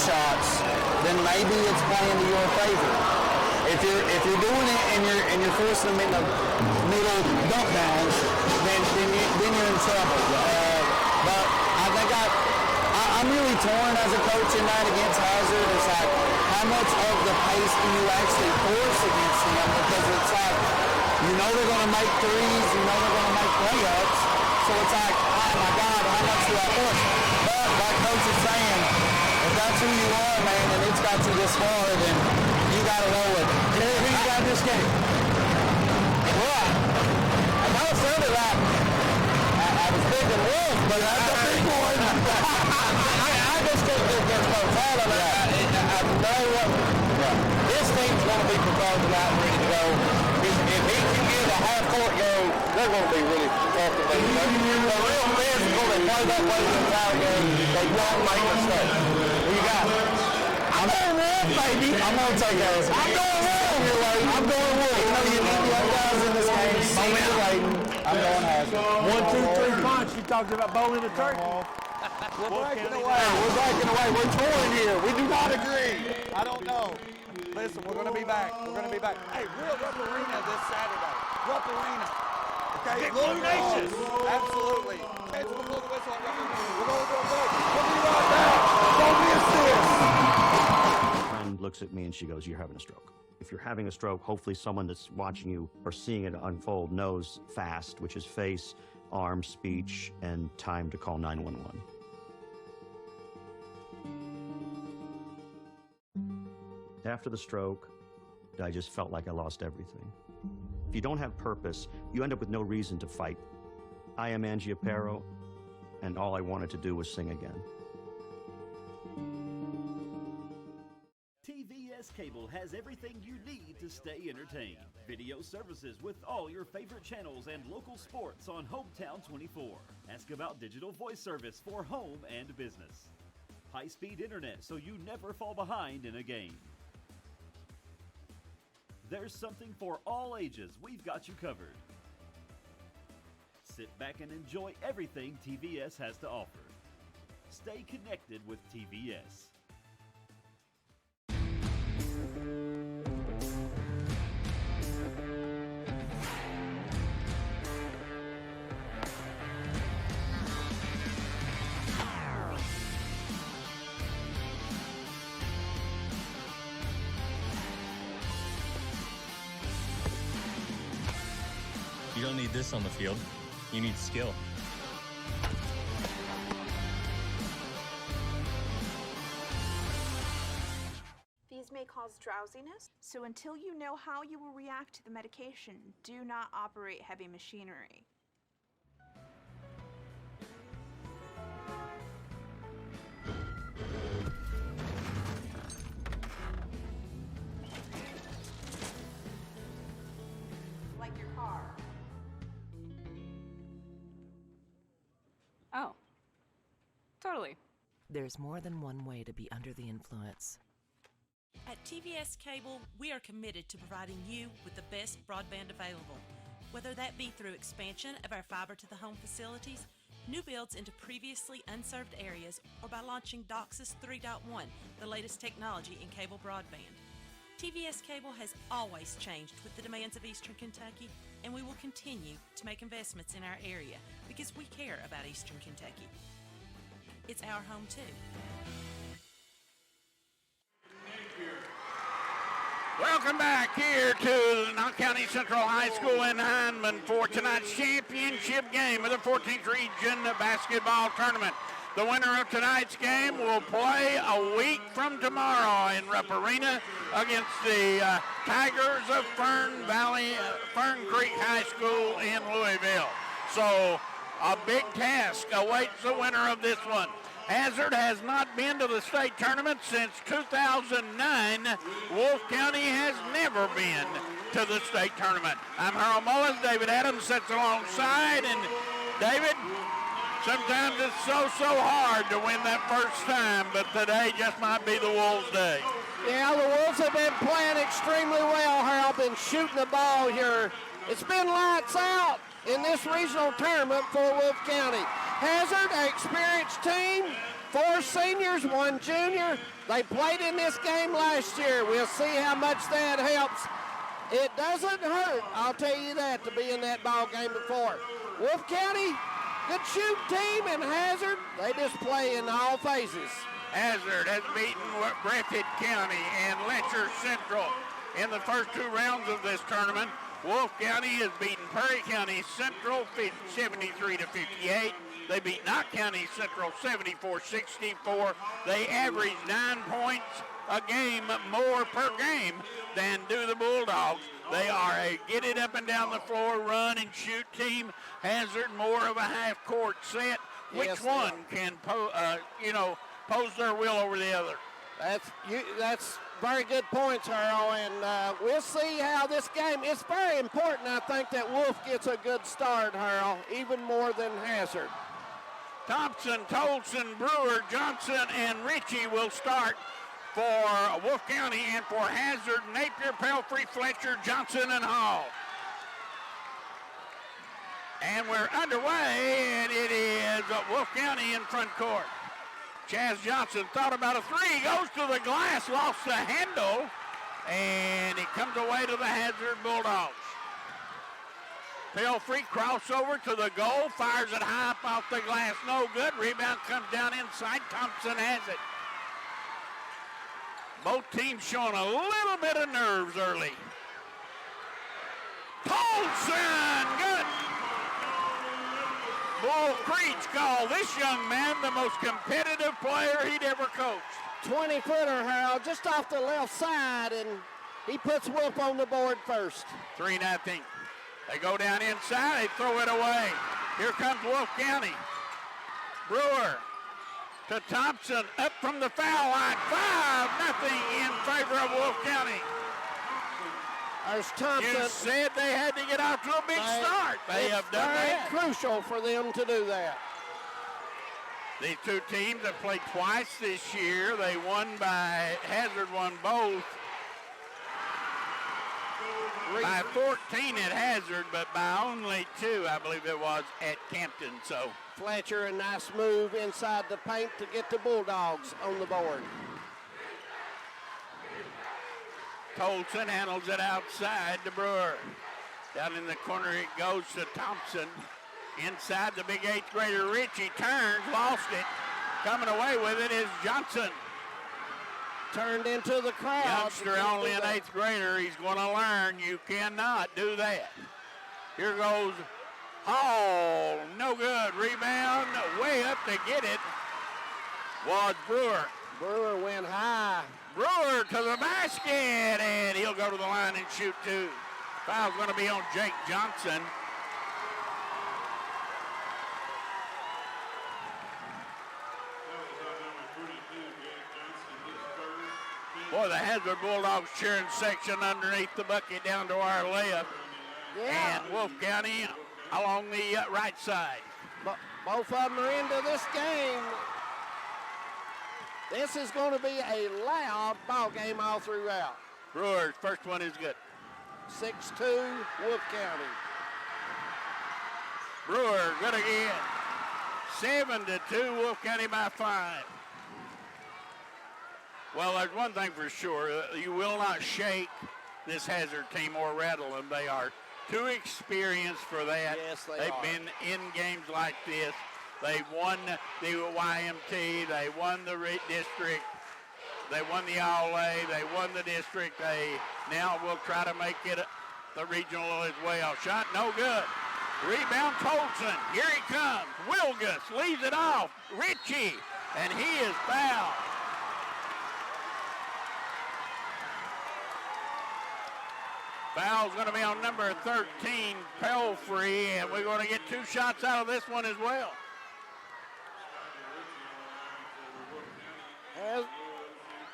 shots, then maybe it's playing to your favor. If you're doing it and you're forcing them in the middle dunk downs, then you're in trouble. But I think I'm really torn as a coach in that against Hazard. It's like, how much of the pace do you actually force against them? Because it's like, you know they're going to make threes, you know they're going to make layups. So it's like, oh my God, how much do I force? But like Coach is saying, if that's who you are, man, and it's got you this far, then you got to roll it. Who you got this game? Well, I know it sounded like I was thinking Wolf, but that's a big one. I just think against Coach Allen. I know what this team's going to be prepared tonight and ready to go. If he can get a half-court game, they're going to be really comfortable. They're real physical. They play that way the entire game. They don't make mistakes. Who you got? I'm going Wolf, baby. I'm going to take that. I'm going Wolf. I'm going Wolf. You know you need young guys in this game. Senior Layton. I'm going Hazard. 1, 2, 3 punch. You talked about bowling the turkey. We're breaking away. We're breaking away. We're torn here. We do not agree. I don't know. Listen, we're going to be back. We're going to be back. Hey, we're at Rupp Arena this Saturday. Rupp Arena. Okay? Blue Nation. Absolutely. Catch the blow the whistle at Rupp Arena. We're going to go break. We'll be right back. Don't miss this. My friend looks at me and she goes, "You're having a stroke." If you're having a stroke, hopefully someone that's watching you or seeing it unfold knows FAST, which is face, arm, speech, and time to call 911. After the stroke, I just felt like I lost everything. If you don't have purpose, you end up with no reason to fight. I am Angie Aparo, and all I wanted to do was sing again. TVS Cable has everything you need to stay entertained. Video services with all your favorite channels and local sports on Hometown 24. Ask about digital voice service for home and business. High-speed internet so you never fall behind in a game. There's something for all ages. We've got you covered. Sit back and enjoy everything TVS has to offer. Stay connected with TVS. You don't need this on the field. You need skill. These may cause drowsiness, so until you know how you will react to the medication, do not operate heavy machinery. Like your car. Oh, totally. There's more than one way to be under the influence. At TVS Cable, we are committed to providing you with the best broadband available, whether that be through expansion of our fiber-to-the-home facilities, new builds into previously unserved areas, or by launching DOCSIS 3.1, the latest technology in cable broadband. TVS Cable has always changed with the demands of Eastern Kentucky, and we will continue to make investments in our area because we care about Eastern Kentucky. It's our home too. Welcome back here to the Knott County Central High School in Hindman for tonight's championship game of the 14th Region Basketball Tournament. The winner of tonight's game will play a week from tomorrow in Rupp Arena against the Tigers of Fern Creek High School in Louisville. So a big task awaits the winner of this one. Hazard has not been to the state tournament since 2009. Wolfe County has never been to the state tournament. I'm Harold Mullins. David Adams sits alongside. And David, sometimes it's so hard to win that first time, but today just might be the Wolves' day. Yeah, the Wolves have been playing extremely well, Harold. Been shooting the ball here. It's been lights out in this regional tournament for Wolfe County. Hazard, an experienced team, 4 seniors, 1 junior. They played in this game last year. We'll see how much that helps. It doesn't hurt, I'll tell you that, to be in that ball game before. Wolfe County, good shoot team, and Hazard, they just play in all phases. Hazard has beaten Griffith County and Letcher Central in the first 2 rounds of this tournament. Wolfe County has beaten Perry County Central 73-58. They beat Knott County Central 74-64. They average 9 points a game more per game than do the Bulldogs. They are a get it up and down the floor, run and shoot team. Hazard more of a half-court set. Which one can pose their will over the other? That's very good points, Earl, and we'll see how this game, it's very important, I think, that Wolfe gets a good start, Earl, even more than Hazard. Thompson, Tolson, Brewer, Johnson, and Ritchie will start for Wolfe County, and for Hazard, Napier, Pelfrey, Fletcher, Johnson, and Hall. And we're underway, and it is Wolfe County in front court. Chaz Johnson thought about a 3, goes to the glass, lost the handle, and it comes away to the Hazard Bulldogs. Pelfrey crossover to the goal, fires it high up off the glass, no good. Rebound comes down inside, Thompson has it. Both teams showing a little bit of nerves early. Tolson, good. Bull Creech called this young man the most competitive player he'd ever coached. 20-footer, Harold, just off the left side, and he puts Wolfe on the board first. 3-0. They go down inside, they throw it away. Here comes Wolfe County. Brewer to Thompson, up from the foul line. 5-0 in favor of Wolfe County. There's Thompson. You said they had to get out to a big start. They have done that. It's crucial for them to do that. These 2 teams have played twice this year. Hazard won both. By 14 at Hazard, but by only 2, I believe it was, at Campton. So Fletcher, a nice move inside the paint to get the Bulldogs on the board. Tolson handles it outside to Brewer. Down in the corner it goes to Thompson. Inside the big 8th grader Ritchie turns, lost it. Coming away with it is Johnson. Turned into the crowd. Youngster, only an 8th grader. He's going to learn you cannot do that. Here goes Hall. No good. Rebound way up to get it was Brewer. Brewer went high. Brewer to the basket, and he'll go to the line and shoot 2. Foul's going to be on Jake Johnson. Boy, the Hazard Bulldogs cheering section underneath the bucket down to our left. Yeah. And Wolfe County along the right side. Both of them are into this game. This is going to be a loud ball game all throughout. Brewer's first one is good. 6-2, Wolfe County. Brewer, good again. 7-2, Wolfe County by 5. Well, there's one thing for sure. You will not shake this Hazard team or rattle them. They are too experienced for that. Yes, They've been in games like this. They won the YMT. They won the district. They won the All-A. They won the district. They now will try to make it the regional as well. Shot no good. Rebound Tolson. Here he comes. Wilgus leaves it off. Ritchie. And he is fouled. Foul's going to be on number 13, Pelfrey, and we're going to get 2 shots out of this one as well.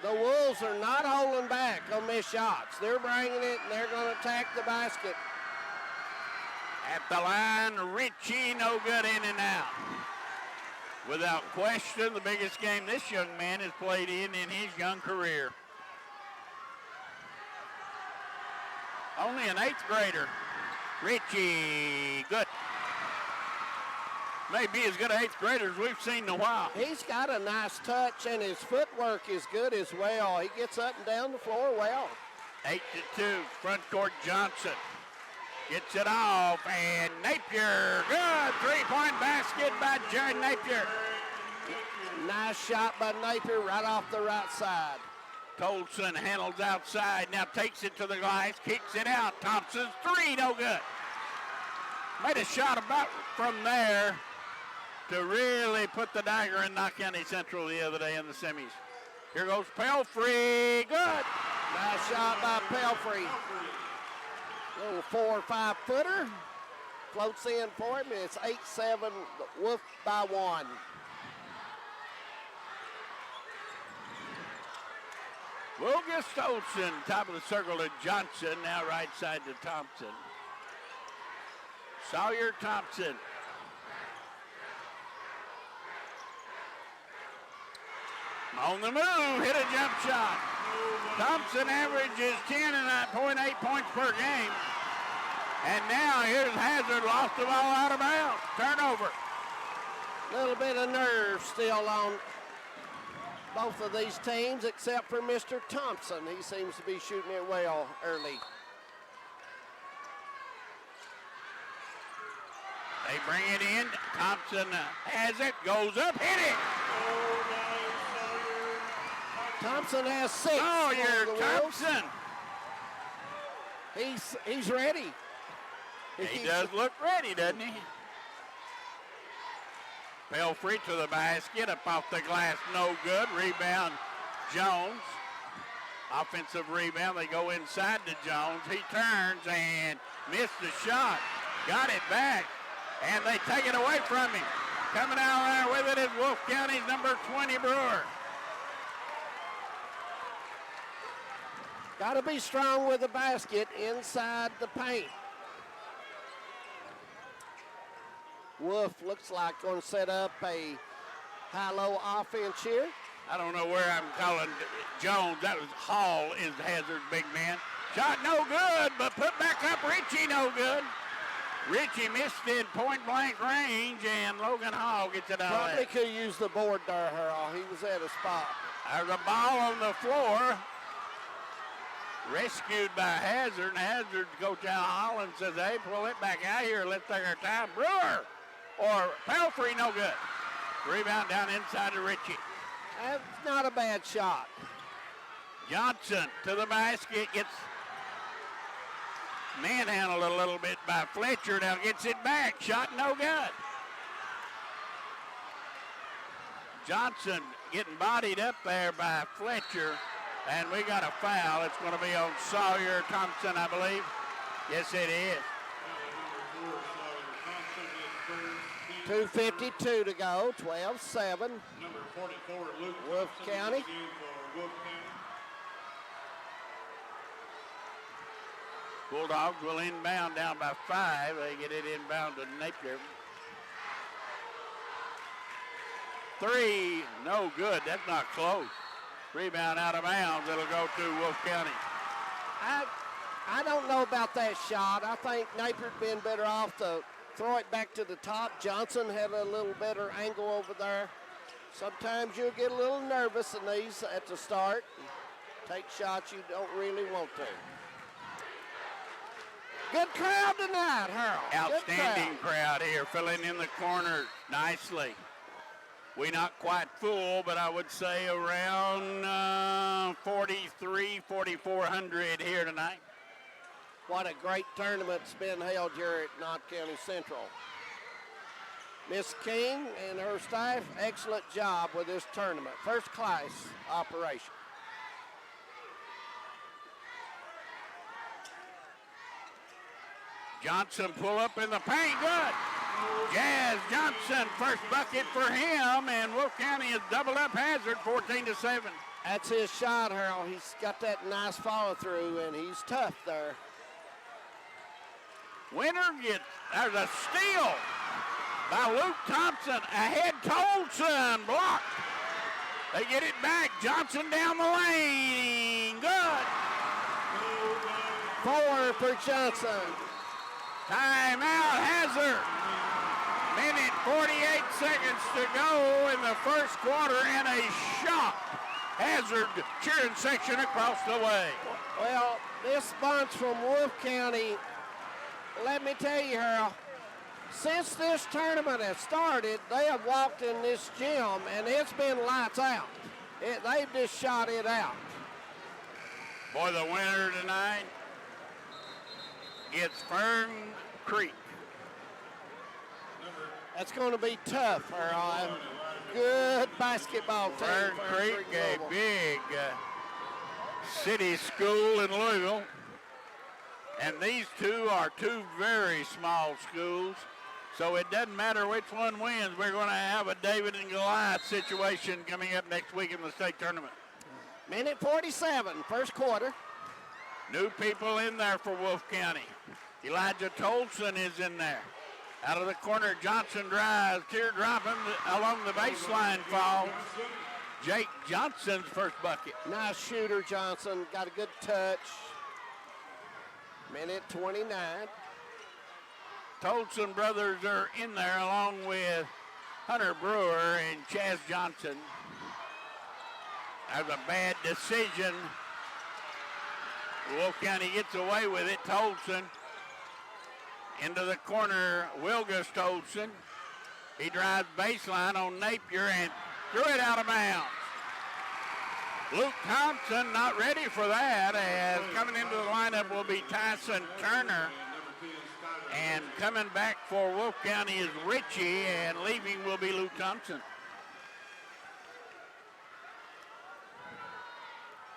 The Wolves are not holding back on missed shots. They're bringing it, and they're going to attack the basket. At the line, Ritchie, no good, in and out. Without question, the biggest game this young man has played in his young career. Only an 8th grader. Ritchie, good. may be as good an 8th grader as we've seen in a while. He's got a nice touch, and his footwork is good as well. He gets up and down the floor well. 8-2, front court Johnson. Gets it off, and Napier, good 3-point basket by Jared Napier. Nice shot by Napier right off the right side. Colson handles outside, now takes it to the glass, kicks it out. Thompson's 3, no good. Made a shot about from there to really put the dagger in Knott County Central the other day in the semis. Here goes Pelfrey, good. Nice shot by Pelfrey. Little 4 or 5 footer. Floats in for him. It's 8-7, Wolf by 1. Wilgust Olsen, top of the circle to Johnson, now right side to Thompson. Sawyer Thompson. On the move, hit a jump shot. Thompson averages 10.8 points per game. And now here's Hazard, lost the ball out of bounds. Turnover. A little bit of nerve still on both of these teams, except for Mr. Thompson. He seems to be shooting it well early. They bring it in. Thompson has it, goes up, hit it. Thompson has 6. Oh, you're Thompson. He's ready. He does look ready, doesn't he? Pelfrey to the basket, up off the glass, no good. Rebound, Jones. Offensive rebound, they go inside to Jones. He turns and missed the shot. Got it back, and they take it away from him. Coming out there with it is Wolfe County's number 20 Brewer. Got to be strong with the basket inside the paint. Wolf looks like going to set up a high-low offense here. I don't know where I'm calling Jones. That was Hall is Hazard's big man. Shot no good, but put back up Ritchie no good. Ritchie missed it point-blank range, and Logan Hall gets it out of Probably could use the board there, Harold. He was at a spot. There's a ball on the floor. Rescued by Hazard, and Hazard, Coach Al Holland says, hey, pull it back out here. Let's take our time. Brewer or Pelfrey, no good. Rebound down inside to Ritchie. That's not a bad shot. Johnson to the basket, gets manhandled a little bit by Fletcher. Now gets it back. Shot no good. Johnson getting bodied up there by Fletcher. And we got a foul. It's going to be on Sawyer Thompson, I believe. Yes, it is. 2:52 to go, 12-7. Number 44, Luke Wolfe County. Bulldogs will inbound down by 5. They get it inbound to Napier. 3, no good. That's not close. Rebound out of bounds. It'll go to Wolfe County. I don't know about that shot. I think Napier'd been better off to throw it back to the top. Johnson had a little better angle over there. Sometimes you'll get a little nervous in these at the start. Take shots you don't really want to. Good crowd tonight, Harold. Outstanding crowd here, filling in the corners nicely. We're not quite full, but I would say around 4,400 here tonight. What a great tournament's been held here at Knott County Central. Miss King and her staff, excellent job with this tournament. First class operation. Johnson pull up in the paint, good. Jazz Johnson, first bucket for him, and Wolfe County has doubled up Hazard, 14-7. That's his shot, Harold. He's got that nice follow through, and he's tough there. Winner there's a steal by Luke Thompson, ahead Tolson, blocked. They get it back, Johnson down the lane, good. 4 for Johnson. Timeout, Hazard. Minute 48 seconds to go in the first quarter, and a shot. Hazard cheering section across the way. Well, this bunch from Wolfe County, let me tell you, Harold, since this tournament has started, they have walked in this gym, and it's been lights out. They've just shot it out. Boy, the winner tonight, it's Fern Creek. That's going to be tough, Harold. Good basketball team. Fern Creek, a big city school in Louisville. And these two are two very small schools. So it doesn't matter which one wins. We're going to have a David and Goliath situation coming up next week in the state tournament. Minute 47, first quarter. New people in there for Wolfe County. Elijah Tolson is in there. Out of the corner, Johnson drives, teardropping along the baseline falls. Jake Johnson's first bucket. Nice shooter, Johnson. Got a good touch. Minute 29. Tolson brothers are in there along with Hunter Brewer and Chaz Johnson. That was a bad decision. Wolfe County gets away with it. Tolson into the corner, Wilgus Tolson. He drives baseline on Napier and threw it out of bounds. Luke Thompson not ready for that, as coming into the lineup will be Tyson Turner. And coming back for Wolfe County is Ritchie, and leaving will be Luke Thompson.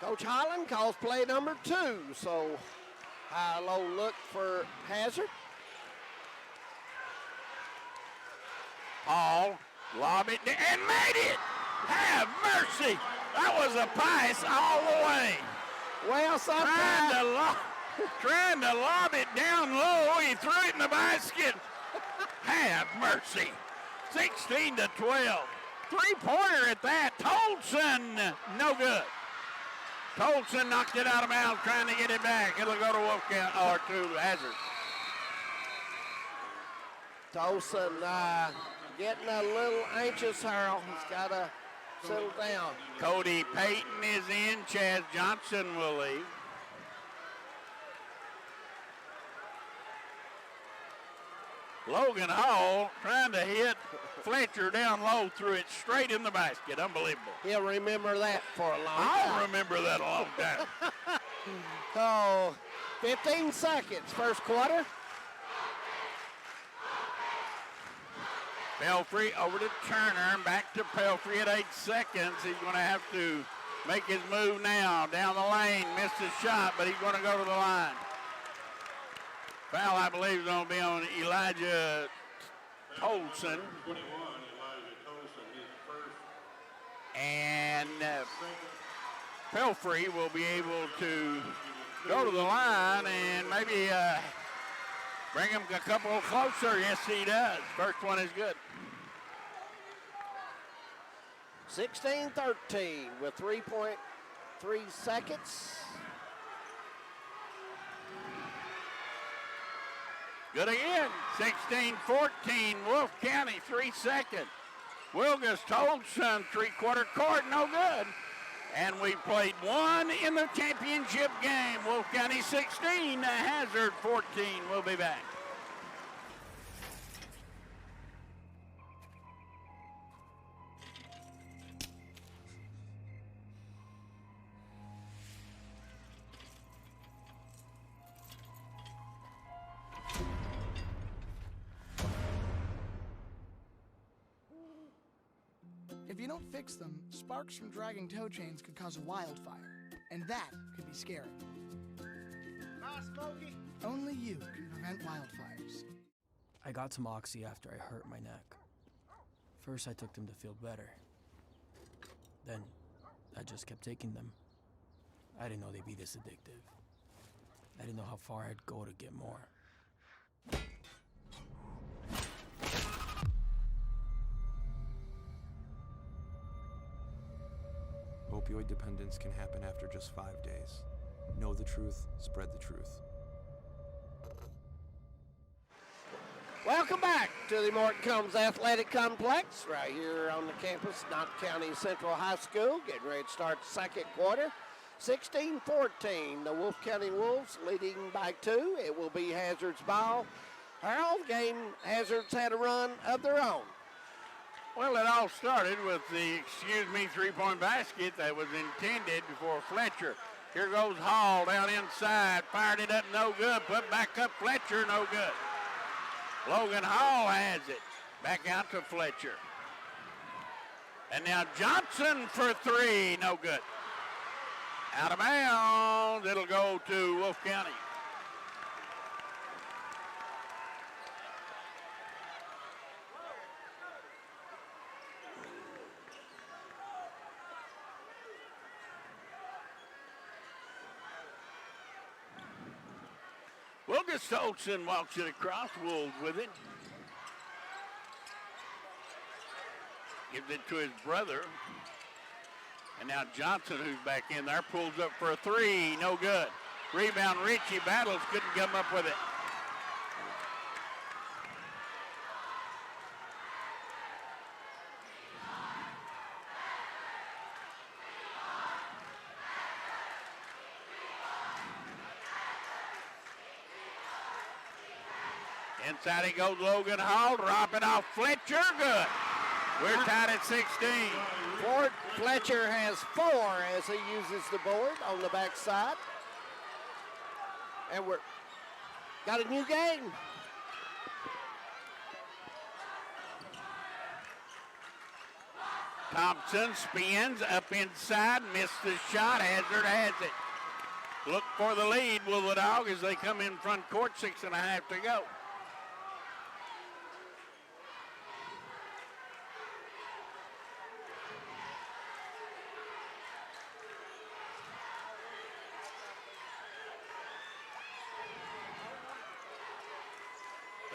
Coach Holland calls play number 2, so high-low look for Hazard. Paul lob it and made it. Have mercy. That was a pass all the way. Well, sometimes trying to lob it down low. He threw it in the basket. Have mercy. 16 to 12. Three-pointer at that. Tolson, no good. Tolson knocked it out of bounds, trying to get it back. It'll go to Wolfe County or to Hazard. Tolson getting a little anxious, Harold. He's got to settle down. Cody Payton is in. Chaz Johnson will leave. Logan Hall trying to hit Fletcher down low, threw it straight in the basket. Unbelievable. He'll remember that for a long time. I'll remember that a long time. So, 15 seconds, first quarter. Pelfrey over to Turner, back to Pelfrey at 8 seconds. He's going to have to make his move now. Down the lane, missed his shot, but he's going to go to the line. Foul, I believe, is going to be on Elijah Tolson. 21, Elijah Tolson, his first. And Pelfrey will be able to go to the line and maybe bring him a couple closer. Yes, he does. First one is good. 16-13 with 3.3 seconds. Good again. 16-14. Wolfe County, 3 seconds. Wilgus Tolson, three-quarter court, no good. And we played one in the championship game. Wolfe County 16, Hazard 14. We'll be back. If you don't fix them, sparks from dragging tow chains could cause a wildfire, and that could be scary. Hi, Smokey. Only you can prevent wildfires. I got some Oxy after I hurt my neck. First, I took them to feel better. Then, I just kept taking them. I didn't know they'd be this addictive. I didn't know how far I'd go to get more. Opioid dependence can happen after just 5 days. Know the truth, spread the truth. Welcome back. back to the Morton Combs Athletic Complex right here on the campus, Knox County Central High School. Getting ready to start the second quarter. 16-14, the Wolfe County Wolves leading by 2. It will be Hazard's ball. Harold, game Hazard's had a run of their own. Well, it all started with the, three-point basket that was intended for Fletcher. Here goes Hall down inside, fired it up, no good. Put back up Fletcher, no good. Logan Hall has it. Back out to Fletcher. And now Johnson for 3, no good. Out of bounds, it'll go to Wolfe County. Wilgus Olsen walks it across, Wolves with it. Gives it to his brother. And now Johnson, who's back in there, pulls up for a 3, no good. Rebound, Richie Battles couldn't come up with it. Inside he goes, Logan Hall, drop it off Fletcher, good. We're tied at 16. Ford Fletcher has 4 as he uses the board on the backside. And we're got a new game. Thompson spins up inside, missed the shot, Hazard has it. Look for the lead, will the Dog, as they come in front court, 6.5 to go.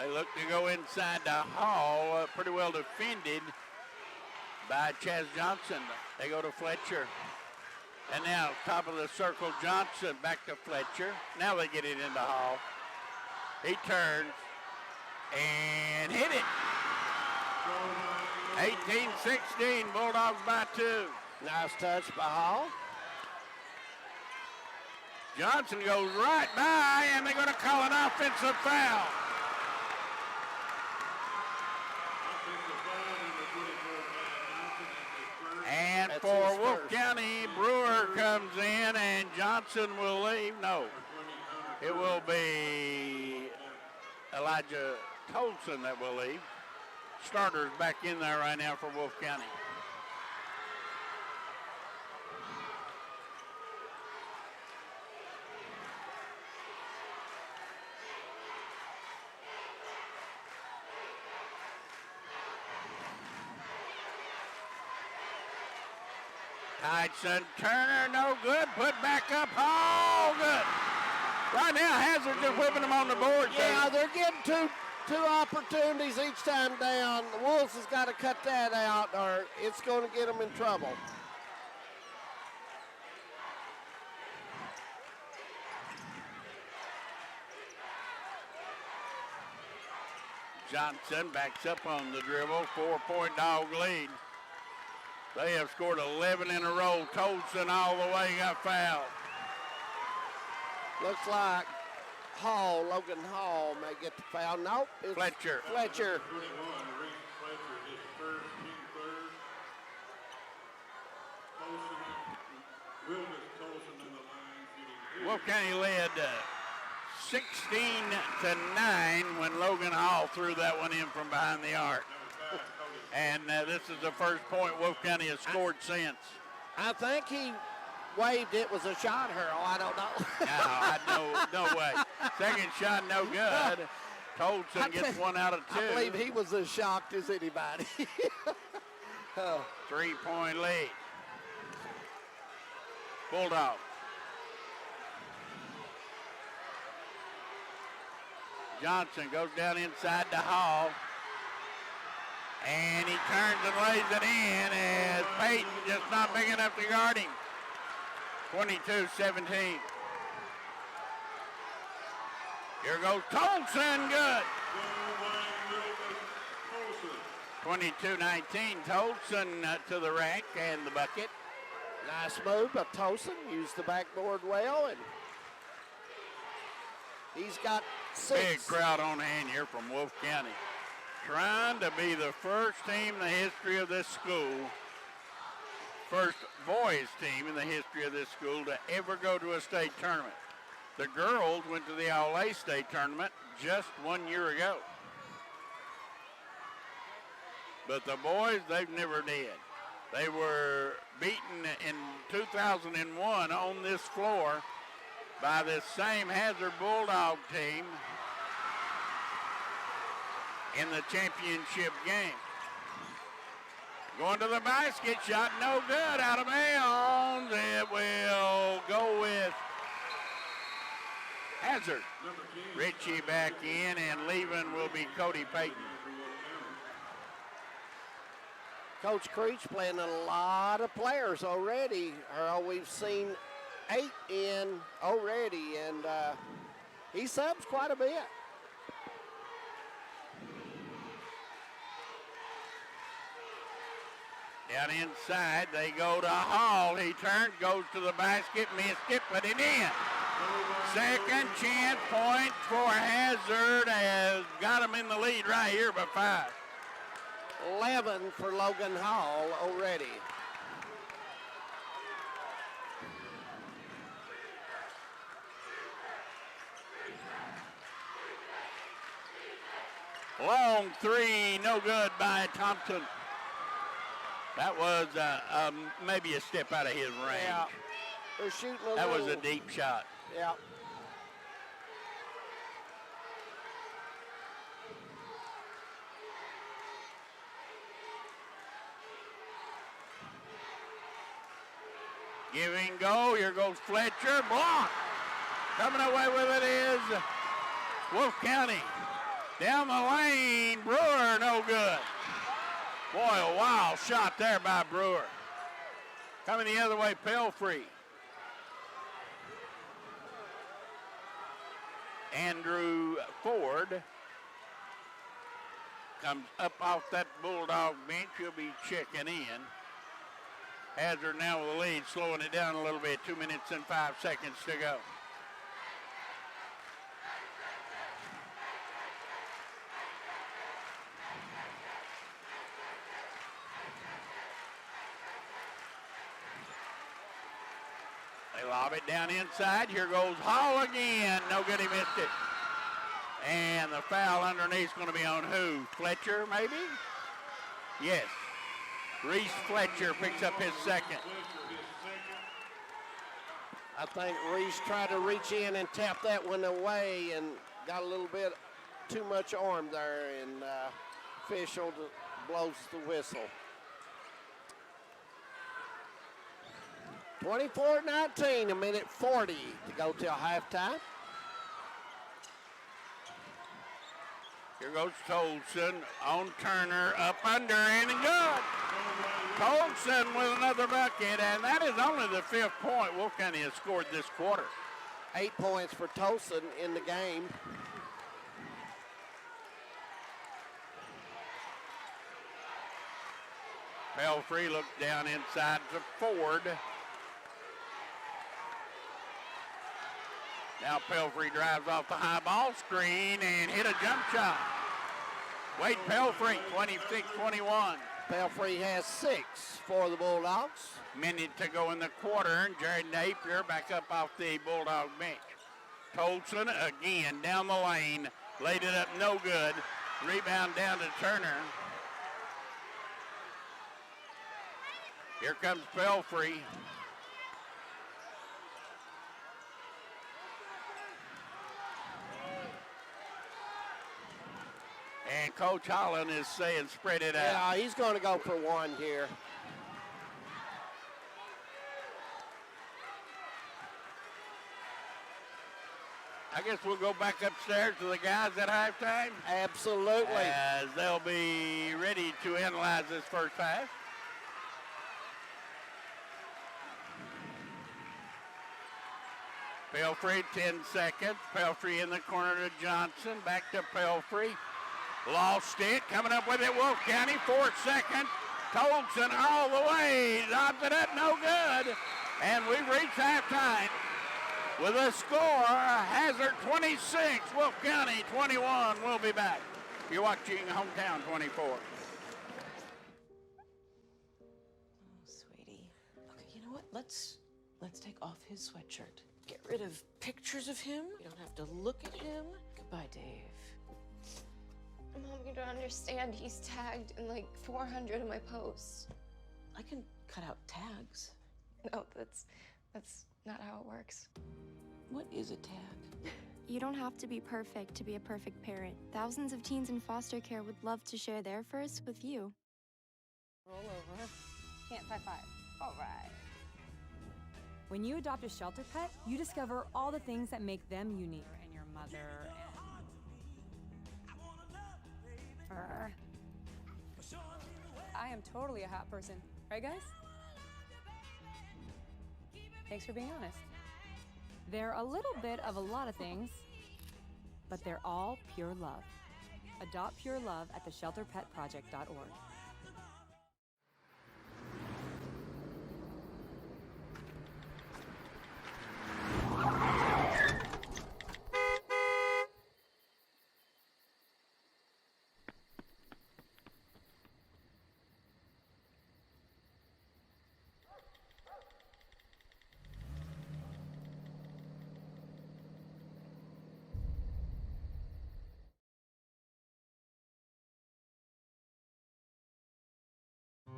They look to go inside the Hall, pretty well defended by Chaz Johnson. They go to Fletcher. And now top of the circle, Johnson back to Fletcher. Now they get it into Hall. He turns and hit it. 18-16, Bulldogs by 2. Nice touch by Hall. Johnson goes right by, and they're going to call an offensive foul. And That's for Wolfe County, Brewer comes in, and Johnson will leave. No, it will be Elijah Tolson that will leave. Starters back in there right now for Wolfe County. Hudson, Turner, no good. Put back up, Hall, good. Right now, Hazard just whipping them on the board. Yeah, they're getting two opportunities each time down. The Wolves has got to cut that out, or it's going to get them in trouble. Johnson backs up on the dribble, 4-point Dog lead. They have scored 11 in a row. Tolson all the way got fouled. Looks like Logan Hall may get the foul. Nope, it's Fletcher. Wolfe County led 16-9 when Logan Hall threw that one in from behind the arc. And this is the first point Wolfe County has scored since. I think he waved it was a shot, Harold. I don't know. No way. Second shot, no good. Tolson gets 1 out of 2. I believe he was as shocked as anybody. 3-point lead. Bulldog. Johnson goes down inside the Hall. And he turns and lays it in as Peyton just not big enough to guard him. 22-17. Here goes Tolson, good. 22-19, Tolson to the rack and the bucket. Nice move by Tolson. Used the backboard well, and he's got 6. Big crowd on hand here from Wolfe County. Trying to be the first team in the history of this school, first boys team in the history of this school to ever go to a state tournament. The girls went to the All-A state tournament just 1 year ago. But the boys, they've never did. They were beaten in 2001 on this floor by this same Hazard Bulldog team in the championship game. Going to the basket, shot no good, out of bounds. It will go with Hazard. Richie back in, and leaving will be Cody Payton. Coach Creech playing a lot of players already. We've seen 8 in already, and he subs quite a bit. Down inside, they go to Hall. He turns, goes to the basket, missed it, put it in. Second chance point for Hazard has got him in the lead right here by 5. 11 for Logan Hall already. Long 3, no good by Thompson. That was maybe a step out of his range. Yeah, they're shooting a that little. Was a deep shot. Yeah. Give and go. Here goes Fletcher. Block. Coming away with it is Wolfe County. Down the lane. Brewer, no good. Boy, a wild shot there by Brewer. Coming the other way, Pelfrey. Andrew Ford comes up off that Bulldog bench. He'll be checking in. Hazard now with the lead, slowing it down a little bit. 2 minutes and 5 seconds to go. They lob it down inside. Here goes Hall again. No good, he missed it. And the foul underneath is going to be on who? Fletcher, maybe? Yes. Reese Fletcher picks up his second. I think Reese tried to reach in and tap that one away and got a little bit too much arm there, and official blows the whistle. 24-19, a minute 40 to go till halftime. Here goes Tolson on Turner, up under, and good. Tolson with another bucket, and that is only the 5th point Wolfe County has scored this quarter. 8 points for Tolson in the game. Pelfrey looks down inside to Ford. Now Pelfrey drives off the high ball screen and hit a jump shot. Wade Pelfrey, 26-21. Pelfrey has 6 for the Bulldogs. Minute to go in the quarter, and Jared Napier back up off the Bulldog bench. Tolson again down the lane, laid it up no good. Rebound down to Turner. Here comes Pelfrey. And Coach Holland is saying spread it out. Yeah, he's going to go for one here. I guess we'll go back upstairs to the guys at halftime. Absolutely. As they'll be ready to analyze this first half. Pelfrey, 10 seconds. Pelfrey in the corner to Johnson. Back to Pelfrey. Lost it, coming up with it, Wolfe County, 4th second. Tolson all the way, drops it up, no good. And we've reached halftime with a score, Hazard 26, Wolfe County 21. We'll be back. You're watching Hometown 24. Oh, sweetie. Okay, you know what? Let's take off his sweatshirt. Get rid of pictures of him. You don't have to look at him. Goodbye, Dave. Mom, you don't understand. He's tagged in like 400 of my posts. I can cut out tags. No, that's not how it works. What is a tag? You don't have to be perfect to be a perfect parent. Thousands of teens in foster care would love to share their first with you. Roll over. Can't high five. All right. When you adopt a shelter pet, you discover all the things that make them unique. And your mother and... I am totally a hot person. Right, guys? Thanks for being honest. They're a little bit of a lot of things, but they're all pure love. Adopt pure love at theshelterpetproject.org.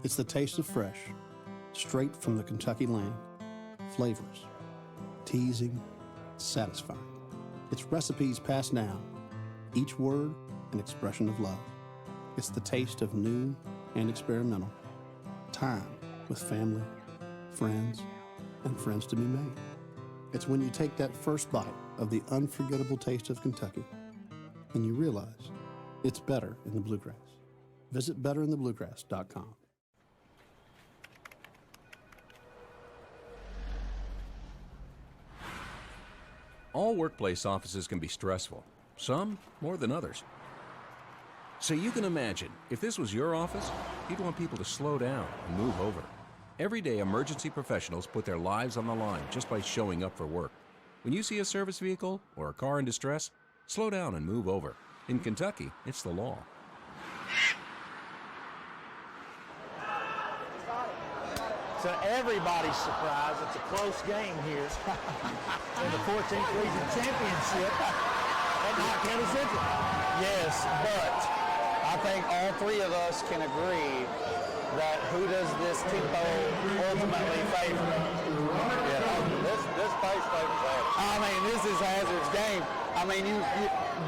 It's the taste of fresh, straight from the Kentucky land. Flavors, teasing, satisfying. It's recipes passed down, each word an expression of love. It's the taste of new and experimental. Time with family, friends, and friends to be made. It's when you take that first bite of the unforgettable taste of Kentucky and you realize it's better in the bluegrass. Visit betterinthebluegrass.com. All workplace offices can be stressful, some more than others. So you can imagine, if this was your office, you'd want people to slow down and move over. Every day, emergency professionals put their lives on the line just by showing up for work. When you see a service vehicle or a car in distress, slow down and move over. In Kentucky, it's the law. To everybody's surprise, it's a close game here in the 14th Region Championship at Knott County Central. Yes, but I think all three of us can agree that who does this tempo ultimately favor? Yeah, this pace favors Hazard. I mean, this is Hazard's game. I mean, you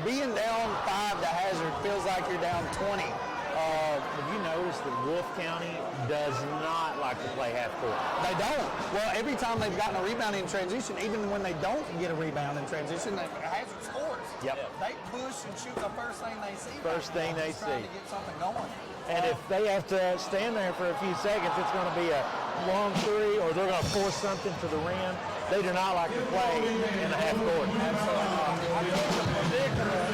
being down 5 to Hazard feels like you're down 20. Have you noticed that Wolfe County does not like to play half court? They don't. Well, every time they've gotten a rebound in transition, even when they don't get a rebound in transition, Hazard scores. Yep. They push and shoot the first thing they see. First thing they see. Trying to get something going. And if they have to stand there for a few seconds, it's going to be a long three, or they're going to force something to the rim. They do not like to play in the half court. Absolutely. I think the predicament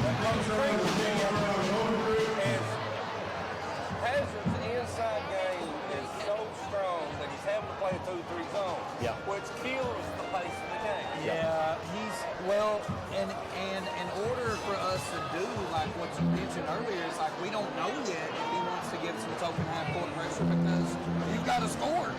that Coach Pregame is Hazard's inside game is so strong that he's having to play a 2-3 zone, which kills the pace of the game. Yeah, he's and in order for us to do like what you mentioned earlier, it's like we don't know yet if he wants to get some token half court pressure because you've got to score.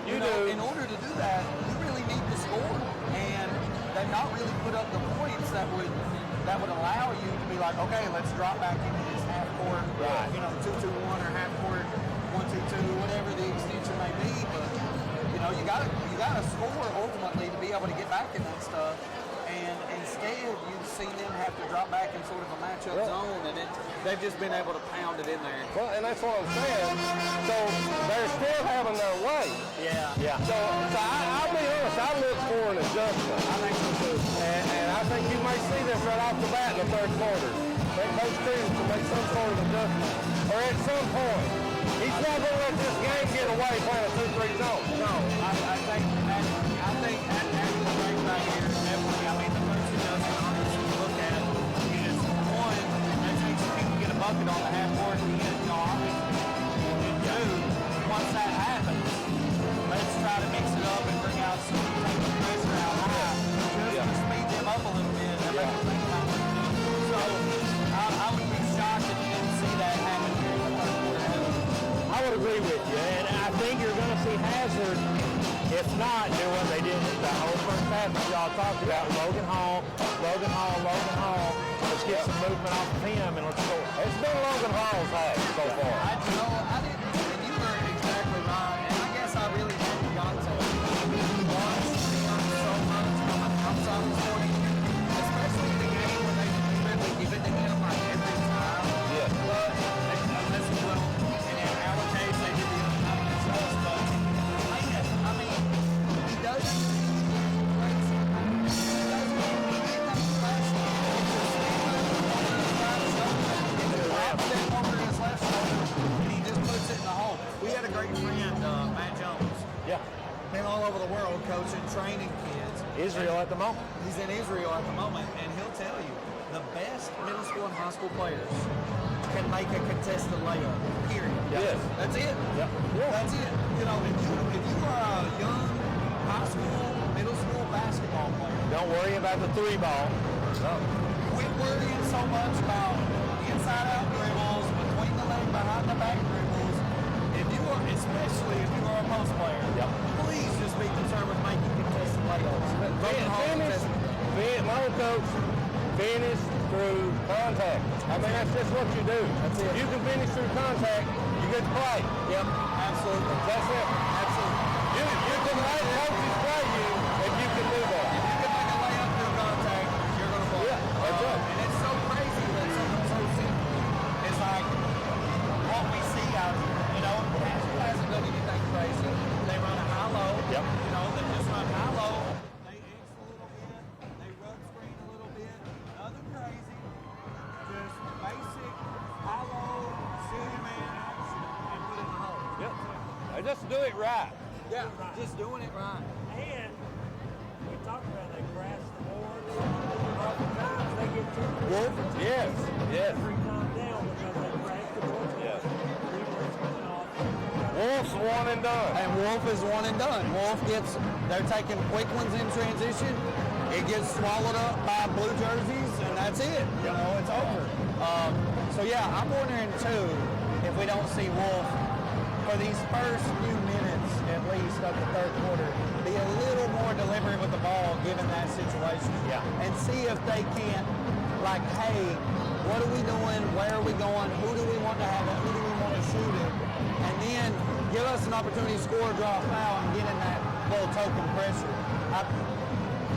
You know, in order to do that, you really need to score, and they've not really put up the points that would allow you to be like, okay, let's drop back into this half court, you know, 2-2-1 or half court 1-2-2, whatever the extension may be. But you know, you gotta score ultimately to be able to get back in that stuff. And instead, you've seen them have to drop back in sort of a matchup zone, and they've just been able to pound it in there. Well, and that's what I'm saying. So they're still having their way. Yeah. So I'll be honest, I look for an adjustment. I think so too. And I think you may see this right off the bat in the third quarter. That Coach Stevens to make some sort of adjustment. Or at some point. He's not going to let this game get away playing a 2-3 zone. No, I think actually right back here, definitely. I mean, the first adjustment, obviously, you look at is one, that takes people it on the half court at the end. You know, obviously, in June, once that happens, let's try to mix it up and bring out some take the pressure out high, just to speed them up a little bit and make them think about what to do. So I would be shocked if you didn't see that happen here in the third quarter. I would agree with you, and I think you're going to see Hazard, if not do what they did the whole first half that y'all talked about, Logan Hall. Let's get some movement off of him and let's go. It's been Logan Hall's half so far. I didn't, and you were exactly right, and I guess I really haven't got to watch him so much coming outside the 40, especially in the game when they really give it to him like every time. Yeah. But unless you will, and in our case, they did the other night against us, but man, I mean, he does it. We had a great friend, Matt Jones. Yeah. Been all over the world coaching, training kids. Israel at the moment. He's in Israel at the moment, and he'll tell you the best middle school and high school players can make a contested layup. Period. Yes. That's it. Yeah. That's it. You know, if you are a young high school, middle school basketball player, Don't worry about the three ball. no. Quit worrying so much about inside out dribbles, between the leg, behind the back dribbles. If you are, especially if you are a post player, please just be concerned with making contested layups. My old coach, finish through contact. I mean, that's just what you do. That's it. If you can finish through contact, you get to play. Yep, absolutely. That's it. Absolutely. You can make coaches play you if you can do that. If you can make a layup through contact, you're going to play. Yeah, that's it. And it's so crazy that something so simple is like what we see out here. You know, Nashville hasn't done anything crazy. They run a high-low. Yep. You know, they just run high-low. They X a little bit. They rub screen a little bit. Nothing crazy. Just basic high-low, silly man action, and put it in the hole. Yep. They just do it right. Yeah, just doing it right. And we talked about they crash the boards. Oftentimes they get too Wolf? Yes. Yes. every time down because they crash the boards. Yes. Rebounds coming off. Wolf's one and done. And Wolf is one and done. Wolf they're taking quick ones in transition. It gets swallowed up by blue jerseys, and that's it. You know, it's over. So yeah, I'm wondering too if we don't see Wolf for these first few minutes, at least of the third quarter, be a little more deliberate with the ball given that situation. Yeah. And see if they can't, like, hey, what are we doing? Where are we going? Who do we want to have it? Who do we want to shoot it? And then give us an opportunity to score, draw a foul, and get in that little token pressure.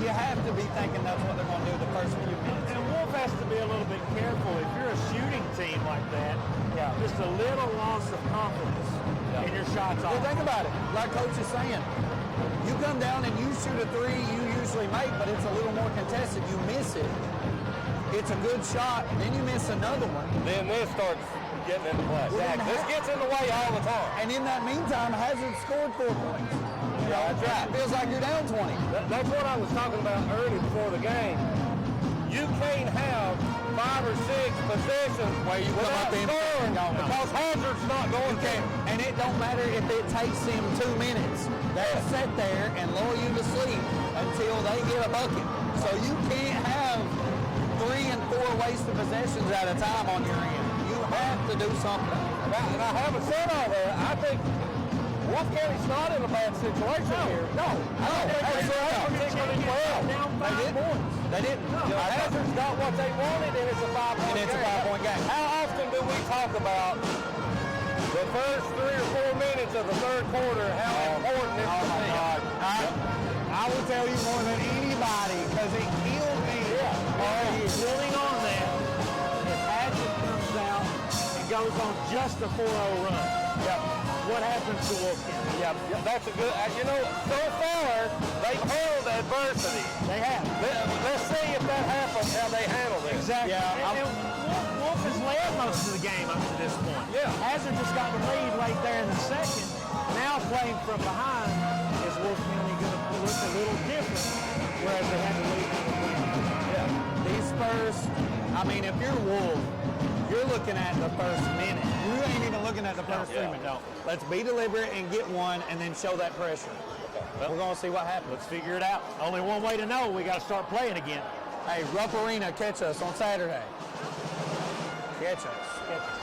You have to be thinking that's what they're going to do the first few minutes. And Wolf has to be a little bit careful. If you're a shooting team like that, just a little loss of confidence in your shots off. Well, think about it. Like Coach is saying, you come down and you shoot a three you usually make, but it's a little more contested. You miss it. It's a good shot. Then you miss another one. Then this starts getting into play. Well, This gets in the way all the time. And in that meantime, Hazard scored 4 points. Yeah, that's right. It feels like you're down 20. That's what I was talking about early before the game. You can't have 5 or 6 possessions where you come without up in scoring because Hazard's not going to. And it don't matter if it takes him 2 minutes. They'll sit there and lull you to sleep until they get a bucket. So you can't have 3 and 4 wasted possessions at a time on your end. You have to do something. And I haven't said all that. I think Wolf County's not in a bad situation here. No, particularly well. They didn't. Hazard's got what they wanted, and it's a 5-point game. It's a 5-point game. How often do we talk about the first 3 or 4 minutes of the third quarter, how important it is? Oh, my God. I will tell you more than anybody, because it killed me. Building on that, if Hazard comes out and goes on just a 4-0 run, what happens to Wolf County? That's a good, so far, they've handled adversity. They have. Let's see if that happens, how they handle this. Exactly. Yeah, and Wolf has led most of the game up to this point. Yeah. Hazard just got the lead right there in the second. Now playing from behind, is Wolf County going to look a little different, whereas they had the lead from the beginning? These first, I mean, if you're Wolf, you're looking at the first minute. You ain't even looking at the first 3 minutes. No. Let's be deliberate and get one and then show that pressure. Well, we're going to see what happens. Let's figure it out. Only one way to know. We got to start playing again. Hey, Rupp Arena, catch us on Saturday. Catch us. Catch us.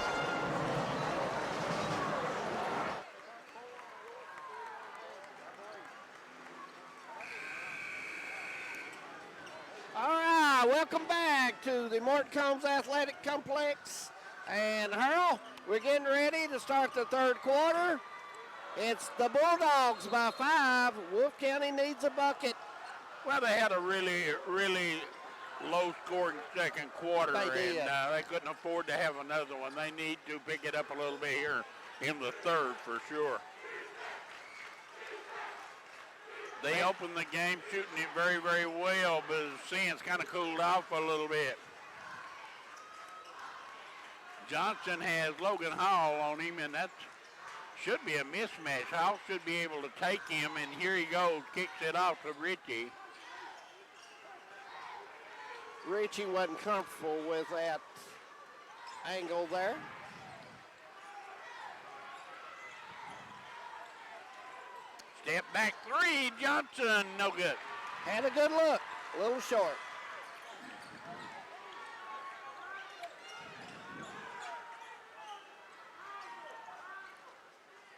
All right, welcome back to the Morton Combs Athletic Complex. And Harold, we're getting ready to start the third quarter. It's the Bulldogs by 5. Wolfe County needs a bucket. Well, they had a really, really low-scoring second quarter, They did. and they couldn't afford to have another one. They need to pick it up a little bit here in the third for sure. They opened the game shooting it very, very well, but since kind of cooled off a little bit. Johnson has Logan Hall on him, and that should be a mismatch. Hall should be able to take him, and here he goes, kicks it off to Richie. Richie wasn't comfortable with that angle there. Step back three, Johnson, no good. Had a good look, a little short.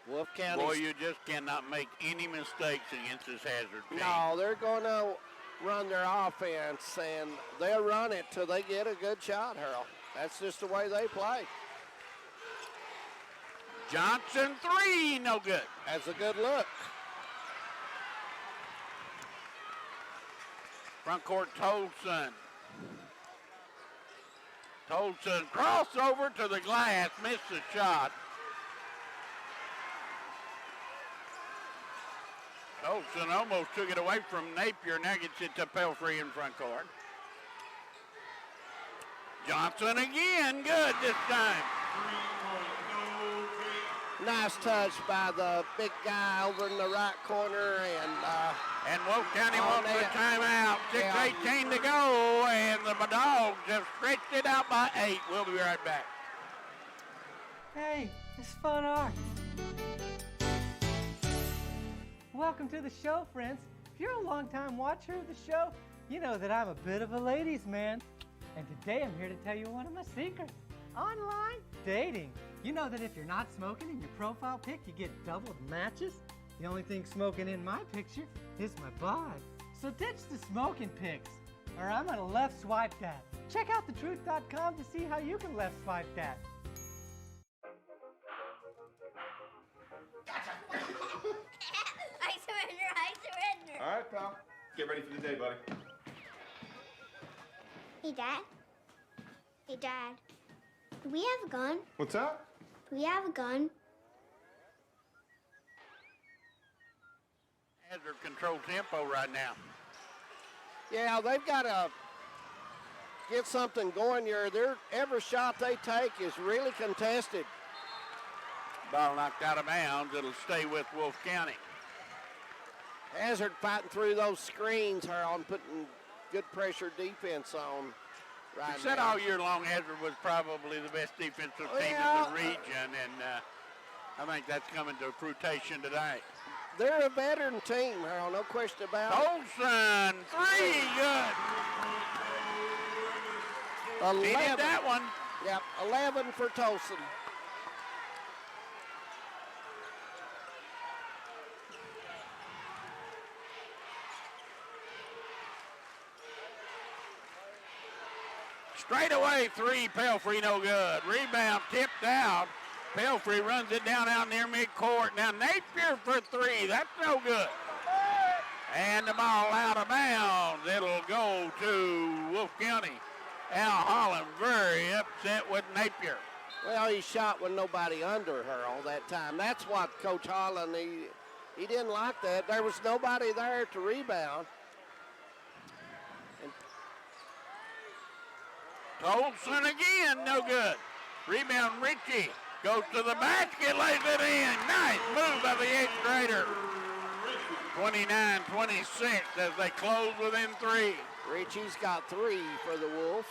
Wolfe County. Boy, you just cannot make any mistakes against this Hazard team. No, they're going to run their offense, and they'll run it till they get a good shot, Harold. That's just the way they play. Johnson, three, no good. That's a good look. Front court, Tolson. Tolson, crossover to the glass, missed the shot. Tolson almost took it away from Napier. Now gets it to Pelfrey in front court. Johnson again, good this time. Nice touch by the big guy over in the right corner, and Wolfe County wants the timeout. 6:18 to go, and the Dogs have stretched it out by 8. We'll be right back. Hey, it's Fun Art. Welcome to the show, friends. If you're a longtime watcher of the show, you know that I'm a bit of a ladies' man. And today I'm here to tell you one of my secrets. Online dating. You know that if you're not smoking in your profile pic, you get doubled matches? The only thing smoking in my picture is my bod. So ditch the smoking pics, or I'm gonna left swipe that. Check out thetruth.com to see how you can left swipe that. I surrender. All right, pal. Get ready for the day, buddy. Hey, Dad. Hey, Dad. Do we have a gun? What's up? Do we have a gun? Hazard control tempo right now. Yeah, they've got to get something going here. Every shot they take is really contested. Ball knocked out of bounds. It'll stay with Wolfe County. Hazard fighting through those screens, Harold, putting good pressure defense on right now. You said all year long Hazard was probably the best defensive team in the region, and I think that's coming to fruition today. They're a veteran team, Harold, no question about it. Olsen, three, good. 11. He did that one. Yep, 11 for Tolson. Straight away, three, Pelfrey, no good. Rebound tipped out. Pelfrey runs it down out near midcourt. Now Napier for three, that's no good. And the ball out of bounds. It'll go to Wolfe County. Al Holland very upset with Napier. Well, he shot with nobody under her all that time. That's what Coach Holland, he didn't like that. There was nobody there to rebound. Tolson again, no good. Rebound, Richie. Goes to the basket, lays it in. Nice move by the 8th grader. 29-26 as they close within 3. Richie's got 3 for the Wolves.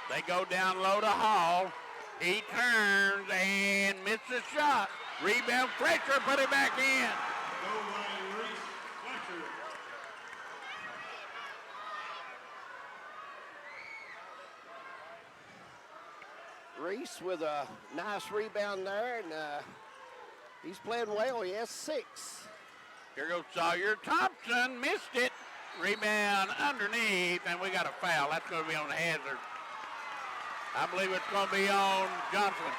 They go down low to Hall. He turns and missed the shot. Rebound, Fletcher put it back in. Reese with a nice rebound there, and he's playing well. He has 6. Here goes Sawyer Thompson, missed it. Rebound underneath, and we got a foul. That's going to be on Hazard. I believe it's going to be on Johnson.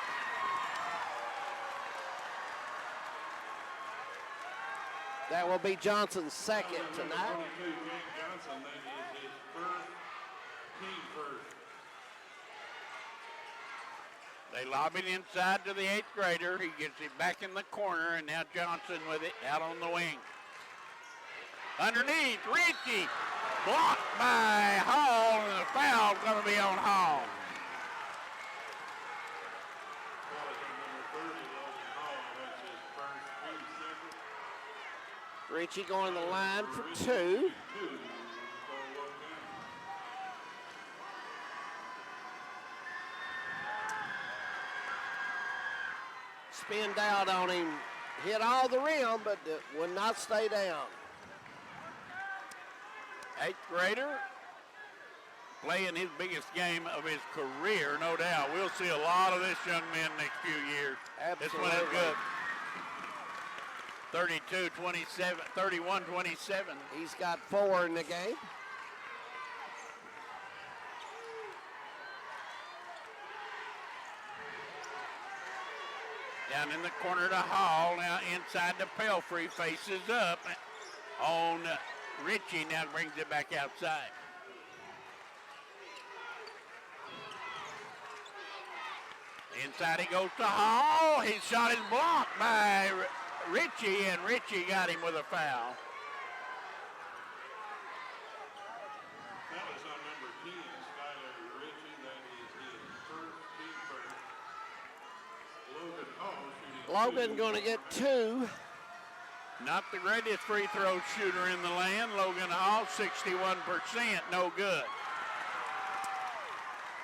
That will be Johnson's second tonight. Johnson, that is his first, team first. They lob it inside to the 8th grader. He gets it back in the corner, and now Johnson with it out on the wing. Underneath, Richie. Blocked by Hall, and the foul's going to be on Hall. Richie going to the line for 2. Spinned out on him, hit all the rim, but would not stay down. 8th grader playing his biggest game of his career, no doubt. We'll see a lot of this young man next few years. Absolutely. This one is good. 32-27, 31-27. He's got 4 in the game. Down in the corner to Hall, now inside the Pelfrey, faces up on Richie, now brings it back outside. Inside he goes to Hall. His shot is blocked by Richie, and Richie got him with a foul. That was on number 10, Skylar Richie. That is his first, team first. Logan Hall shooting. Logan going to get 2. Not the greatest free throw shooter in the land. Logan Hall, 61%, no good.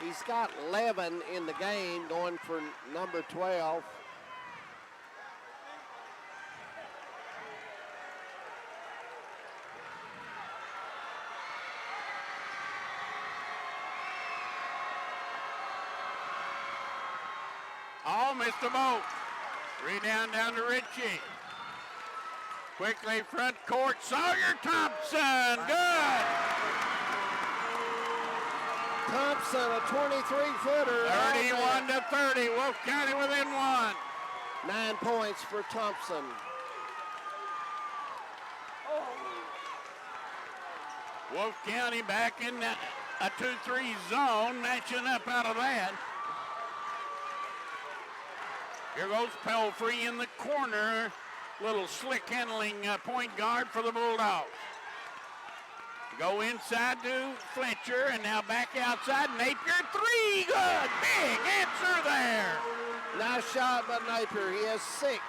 He's got 11 in the game, going for number 12. All missed the boat. Rebound down to Richie. Quickly front court, Sawyer Thompson, good. Thompson, a 23-footer. 31-30, Wolfe County within 1. 9 points for Thompson. Wolfe County back in a 2-3 zone, matching up out of that. Here goes Pelfrey in the corner. Little slick handling point guard for the Bulldogs. Go inside to Fletcher, and now back outside. Napier, 3, good. Big answer there. Nice shot by Napier. He has 6.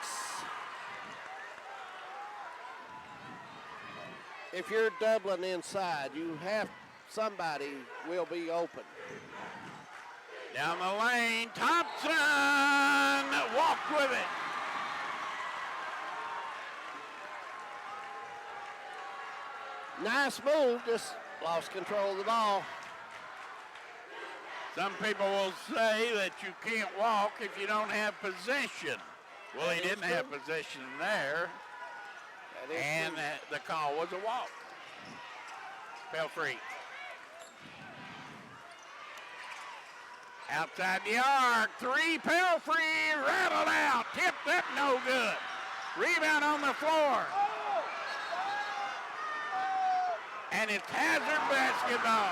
If you're doubling inside, you have somebody will be open. Down the lane, Thompson walked with it. Nice move, just lost control of the ball. Some people will say that you can't walk if you don't have possession. Well, he didn't have possession there, and the call was a walk. Pelfrey. Outside the arc, 3, Pelfrey, rattled out, tipped up, no good. Rebound on the floor. And it's Hazard basketball.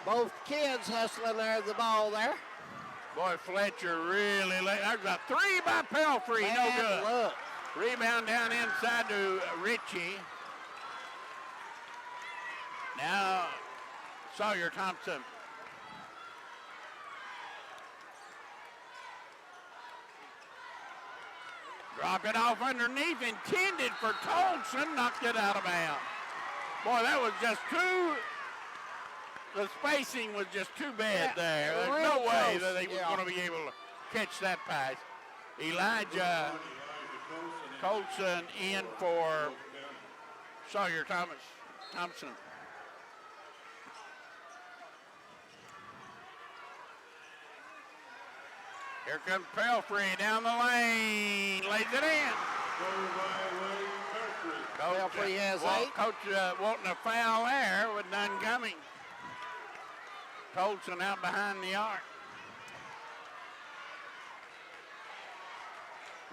Both kids hustling there the ball there. Boy, Fletcher really late. There's a three by Pelfrey, no good. Look. Rebound down inside to Ritchie. Now Sawyer Thompson. Drop it off underneath, intended for Tolson, knocked it out of bounds. Boy, that was just the spacing was just too bad there. There's no way that they were going to be able to catch that pass. Elijah Colson in for Sawyer Thompson. Here comes Pelfrey down the lane, lays it in. Pelfrey has 8. Coach wanting a foul there with none coming. Colson out behind the arc.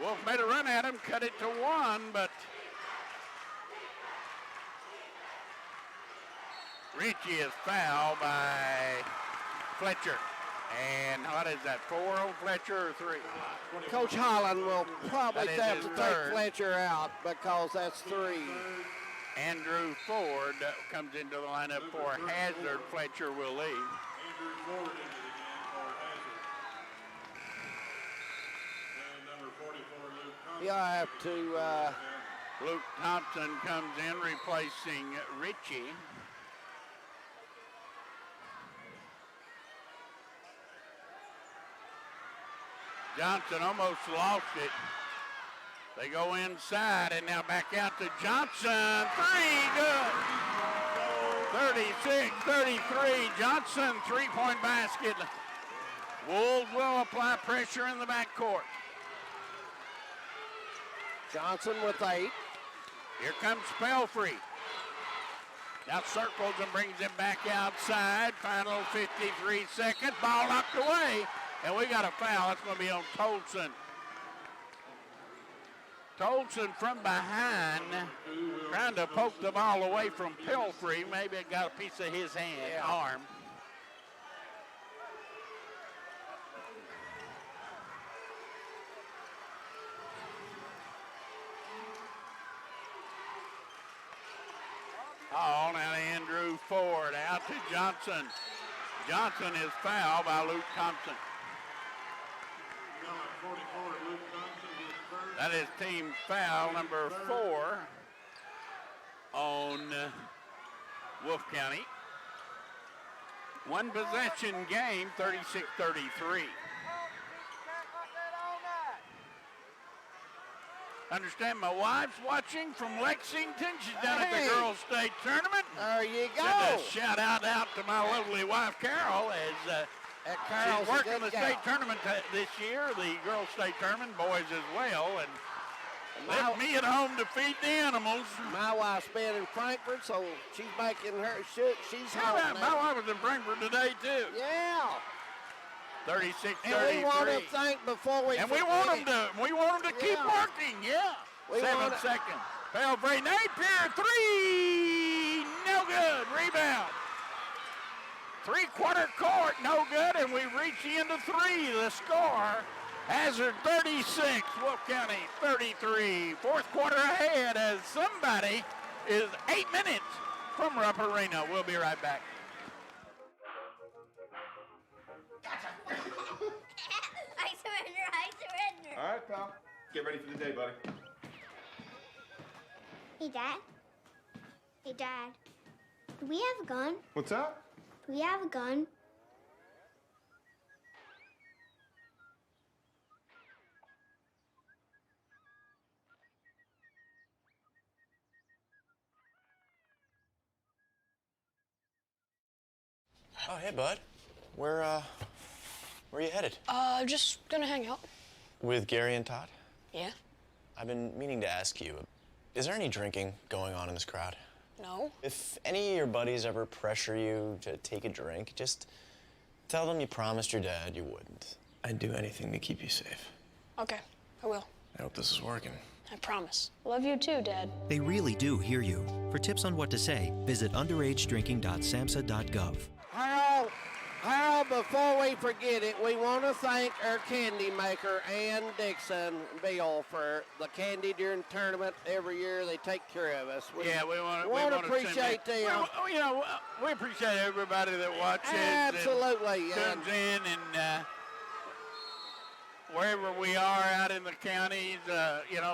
Wolf made a run at him, cut it to 1, but Ritchie is fouled by Fletcher. And what is that, 4 on Fletcher or 3? Coach Holland will probably have to take third. Fletcher out because that's 3. Andrew Ford comes into the lineup for Hazard. Fletcher will leave. Andrew Ford into the game for Hazard. And number 44, Luke Thompson. He'll have to... Luke Thompson comes in replacing Ritchie. Johnson almost lost it. They go inside and now back out to Johnson. 3, good. 36-33. Johnson, 3-point basket. Wolves will apply pressure in the backcourt. Johnson with 8. Here comes Pelfrey. Now circles and brings him back outside. Final 53 seconds. Ball knocked away. And we got a foul. It's going to be on Tolson. Tolson from behind, trying to poke the ball away from Pelfrey. Maybe it got a piece of his arm. Oh, now Andrew Ford out to Johnson. Johnson is fouled by Luke Thompson. That is team foul number 4 on Wolfe County. One possession game, 36-33. Understand my wife's watching from Lexington. She's down at the Girls State Tournament. There you go. Send a shout out to my lovely wife, Carol, as she's working the state tournament this year, the Girls State Tournament, boys as well, and left me at home to feed the animals. My wife's been in Frankfurt, so she's making her, she's home My wife was in Frankfurt today, too. Yeah. 36-33. And we want to think before we... And we want them to keep working, yeah. 7 seconds. Pelfrey, Napier, 3, no good, rebound. 3-quarter court, no good, and we reach the end of 3. The score, Hazard 36, Wolfe County 33. Fourth quarter ahead as somebody is 8 minutes from Rupp Arena. We'll be right back. I surrender. All right, pal. Get ready for the day, buddy. Hey, Dad. Hey, Dad. Do we have a gun? What's up? Do we have a gun? Oh, hey, bud. Where are you headed? Just gonna hang out. With Gary and Todd? Yeah? I've been meaning to ask you, is there any drinking going on in this crowd? No. If any of your buddies ever pressure you to take a drink, just tell them you promised your dad you wouldn't. I'd do anything to keep you safe. Okay, I will. I hope this is working. I promise. Love you too, Dad. They really do hear you. For tips on what to say, visit underagedrinking.samhsa.gov. Harold Hall, before we forget it, we want to thank our candy maker, Ann Dixon Bill, for the candy during the tournament. Every year they take care of us. We want to appreciate them. We appreciate everybody that watches. Absolutely. And tunes in and wherever we are out in the counties,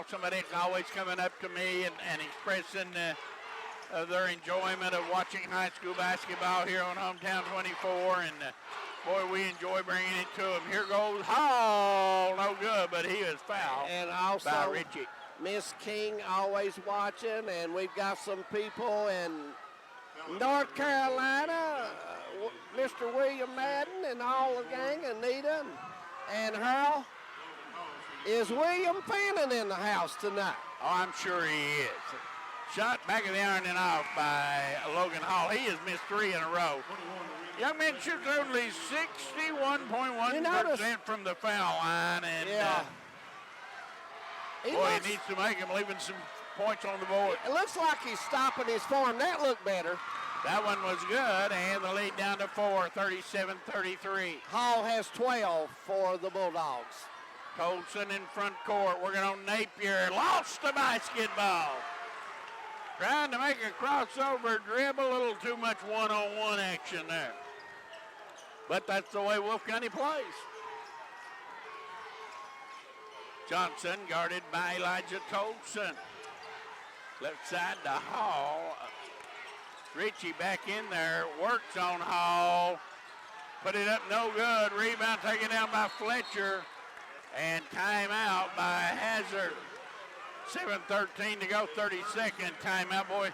somebody's always coming up to me and expressing their enjoyment of watching high school basketball here on Hometown 24, and boy, we enjoy bringing it to them. Here goes Hall, no good, but he is fouled. And also, by Richie. Miss King always watching, and we've got some people in North Carolina, Mr. William Madden and all the gang, Anita and Harold. Is William Fannin in the house tonight? Oh, I'm sure he is. Shot back of the iron and off by Logan Hall. He has missed 3 in a row. Young man shoots only 61.1% from the foul line, and he needs to make him, leaving some points on the board. It looks like he's stopping his form. That looked better. That one was good, and the lead down to 4, 37-33. Hall has 12 for the Bulldogs. Colson in front court, working on Napier, lost the basketball. Trying to make a crossover dribble, a little too much one-on-one action there. But that's the way Wolfe County plays. Johnson guarded by Elijah Colson. Left side to Hall. Richie back in there, works on Hall. Put it up, no good. Rebound taken down by Fletcher. And timeout by Hazard. 7:13 to go, 32nd timeout, boy.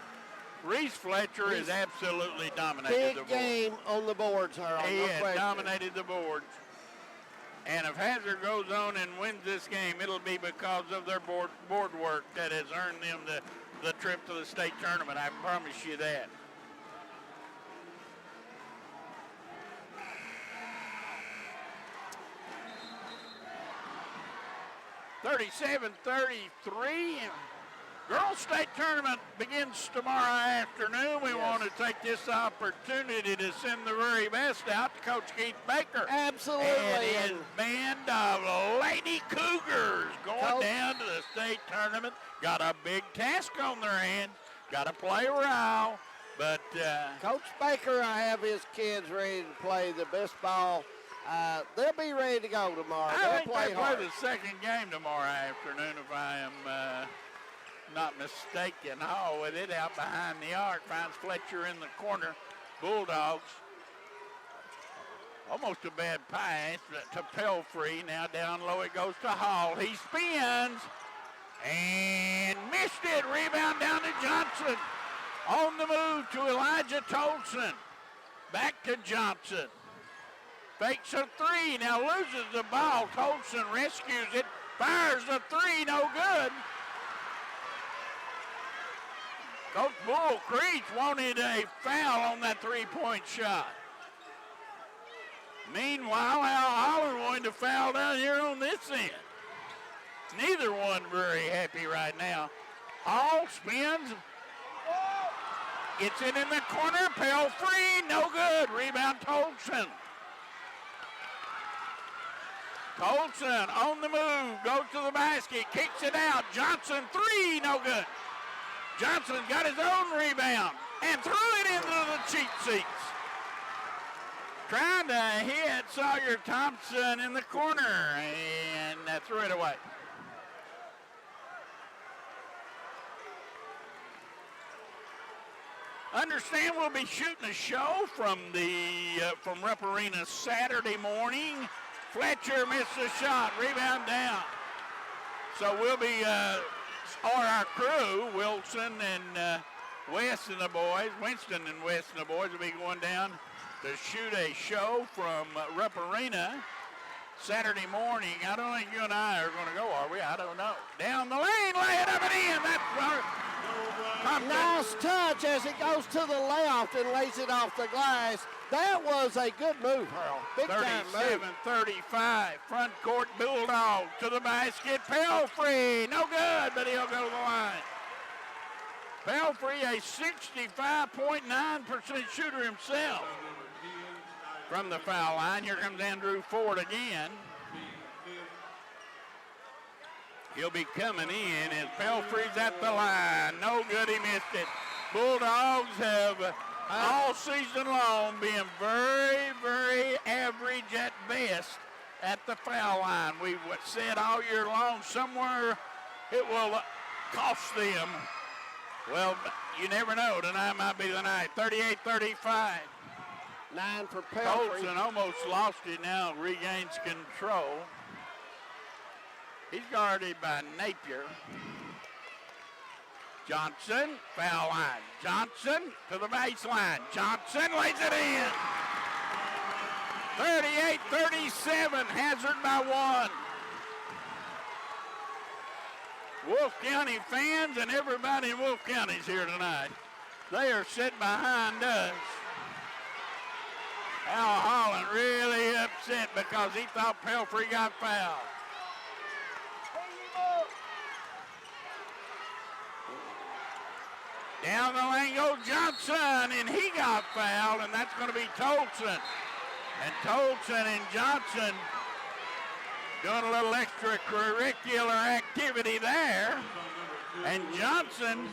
Reese Fletcher has absolutely dominated the board. Big game on the boards, Harold. He has dominated the boards. And if Hazard goes on and wins this game, it'll be because of their board work that has earned them the trip to the state tournament. I promise you that. (37-33). Girls State Tournament begins tomorrow afternoon. We want to take this opportunity to send the very best out to Coach Keith Baker. Absolutely. And his band of Lady Cougars going down to the state tournament. Got a big task on their hands. Got to play Ryle. But Coach Baker, I have his kids ready to play the best ball. They'll be ready to go tomorrow. I think play they hard. play the second game tomorrow afternoon, if I am not mistaken. Hall with it out behind the arc, finds Fletcher in the corner. Bulldogs. Almost a bad pass to Pelfrey. Now down low it goes to Hall. He spins and missed it. Rebound down to Johnson. On the move to Elijah Tolson. Back to Johnson. Fakes a 3, now loses the ball. Tolson rescues it, fires a 3, no good. Coach Bull Creech wanted a foul on that 3-point shot. Meanwhile, Al Holler wanted to foul down here on this end. Neither one very happy right now. Hall spins. Gets it in the corner. Pelfrey, no good. Rebound Tolson. Tolson on the move, goes to the basket, kicks it out. Johnson, 3, no good. Johnson got his own rebound and threw it into the cheap seats. Trying to hit Sawyer Thompson in the corner and threw it away. Understand we'll be shooting a show from Rupp Arena Saturday morning. Fletcher missed the shot, rebound down. So we'll be, or our crew, Wilson and West and the boys, Winston and West and the boys will be going down to shoot a show from Rupp Arena Saturday morning. I don't think you and I are going to go, are we? I don't know. Down the lane, lay it up and in. That's our nice touch as it goes to the left and lays it off the glass. That was a good move, Harold. Big time move. 37-35. Front court Bulldogs to the basket. Pelfrey, no good, but he'll go to the line. Pelfrey, a 65.9% shooter himself. from the foul line. Here comes Andrew Ford again. He'll be coming in as Pelfrey's at the line. No good, he missed it. Bulldogs have all season long been very, very average at best at the foul line. We've said all year long somewhere it will cost them. Well, you never know. Tonight might be the night. 38-35. 9 for Pelfrey. Colson almost lost it now, regains control. He's guarded by Napier. Johnson, foul line. Johnson to the baseline. Johnson lays it in. 38-37, Hazard by 1. Wolfe County fans and everybody in Wolfe County is here tonight. They are sitting behind us. Al Holland really upset because he thought Pelfrey got fouled. Down the lane goes Johnson, and he got fouled, and that's going to be Tolson. And Tolson and Johnson doing a little extracurricular activity there. And Johnson,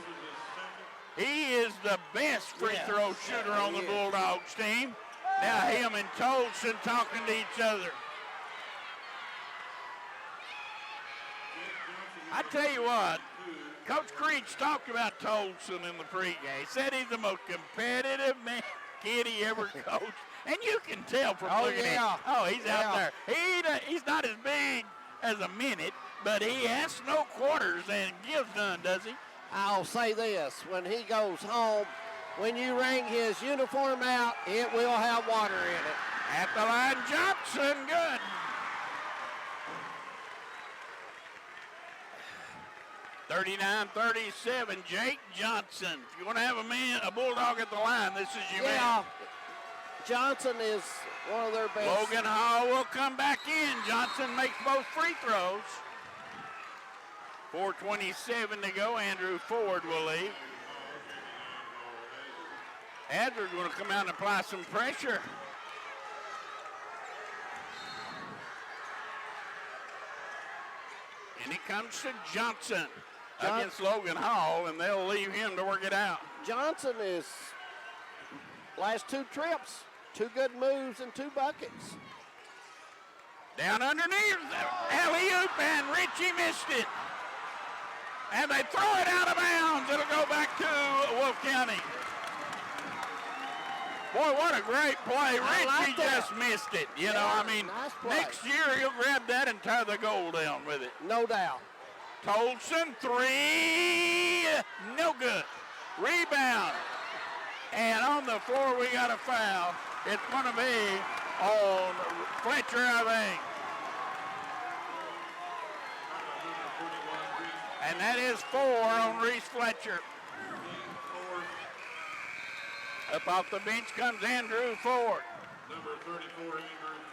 he is the best free throw shooter on the Bulldogs team. Now him and Tolson talking to each other. I tell you what, Coach Creech talked about Tolson in the pregame. He said he's the most competitive kid he ever coached. And you can tell from looking at him. Oh, he's out there. He's not as big as a minute, but he asks no quarters and gives none, does he? I'll say this, when he goes home, when you wring his uniform out, it will have water in it. At the line, Johnson, good. (39-37), Jake Johnson. If you want to have a Bulldog at the line, this is your man. Johnson is one of their best. Logan Hall will come back in. Johnson makes both free throws. 4:27 to go. Andrew Ford will leave. Hazard's going to come out and apply some pressure. And it comes to Johnson against Logan Hall, and they'll leave him to work it out. Johnson is last 2 trips, 2 good moves and 2 buckets. Down underneath, alley-oop, and Richie missed it. And they throw it out of bounds. It'll go back to Wolfe County. Boy, what a great play. Richie just missed it. You know, I mean, next year he'll grab that and tie the goal down with it. No doubt. Tolson, 3, no good. Rebound. And on the floor, we got a foul. It's going to be on Fletcher, I think. And that is 4 on Reese Fletcher. Up off the bench comes Andrew Ford. Number 34, Andrew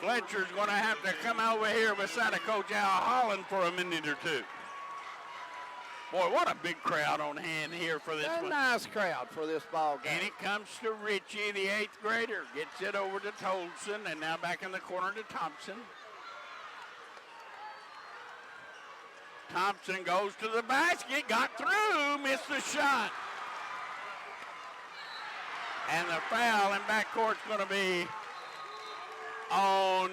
Fletcher's going to have to come over here beside of Coach Al Holland for a minute or two. Boy, what a big crowd on hand here for this one. A nice crowd for this ball game. And it comes to Richie, the 8th grader. Gets it over to Tolson, and now back in the corner to Thompson. Thompson goes to the basket, got through, missed the shot. And the foul in backcourt's going to be on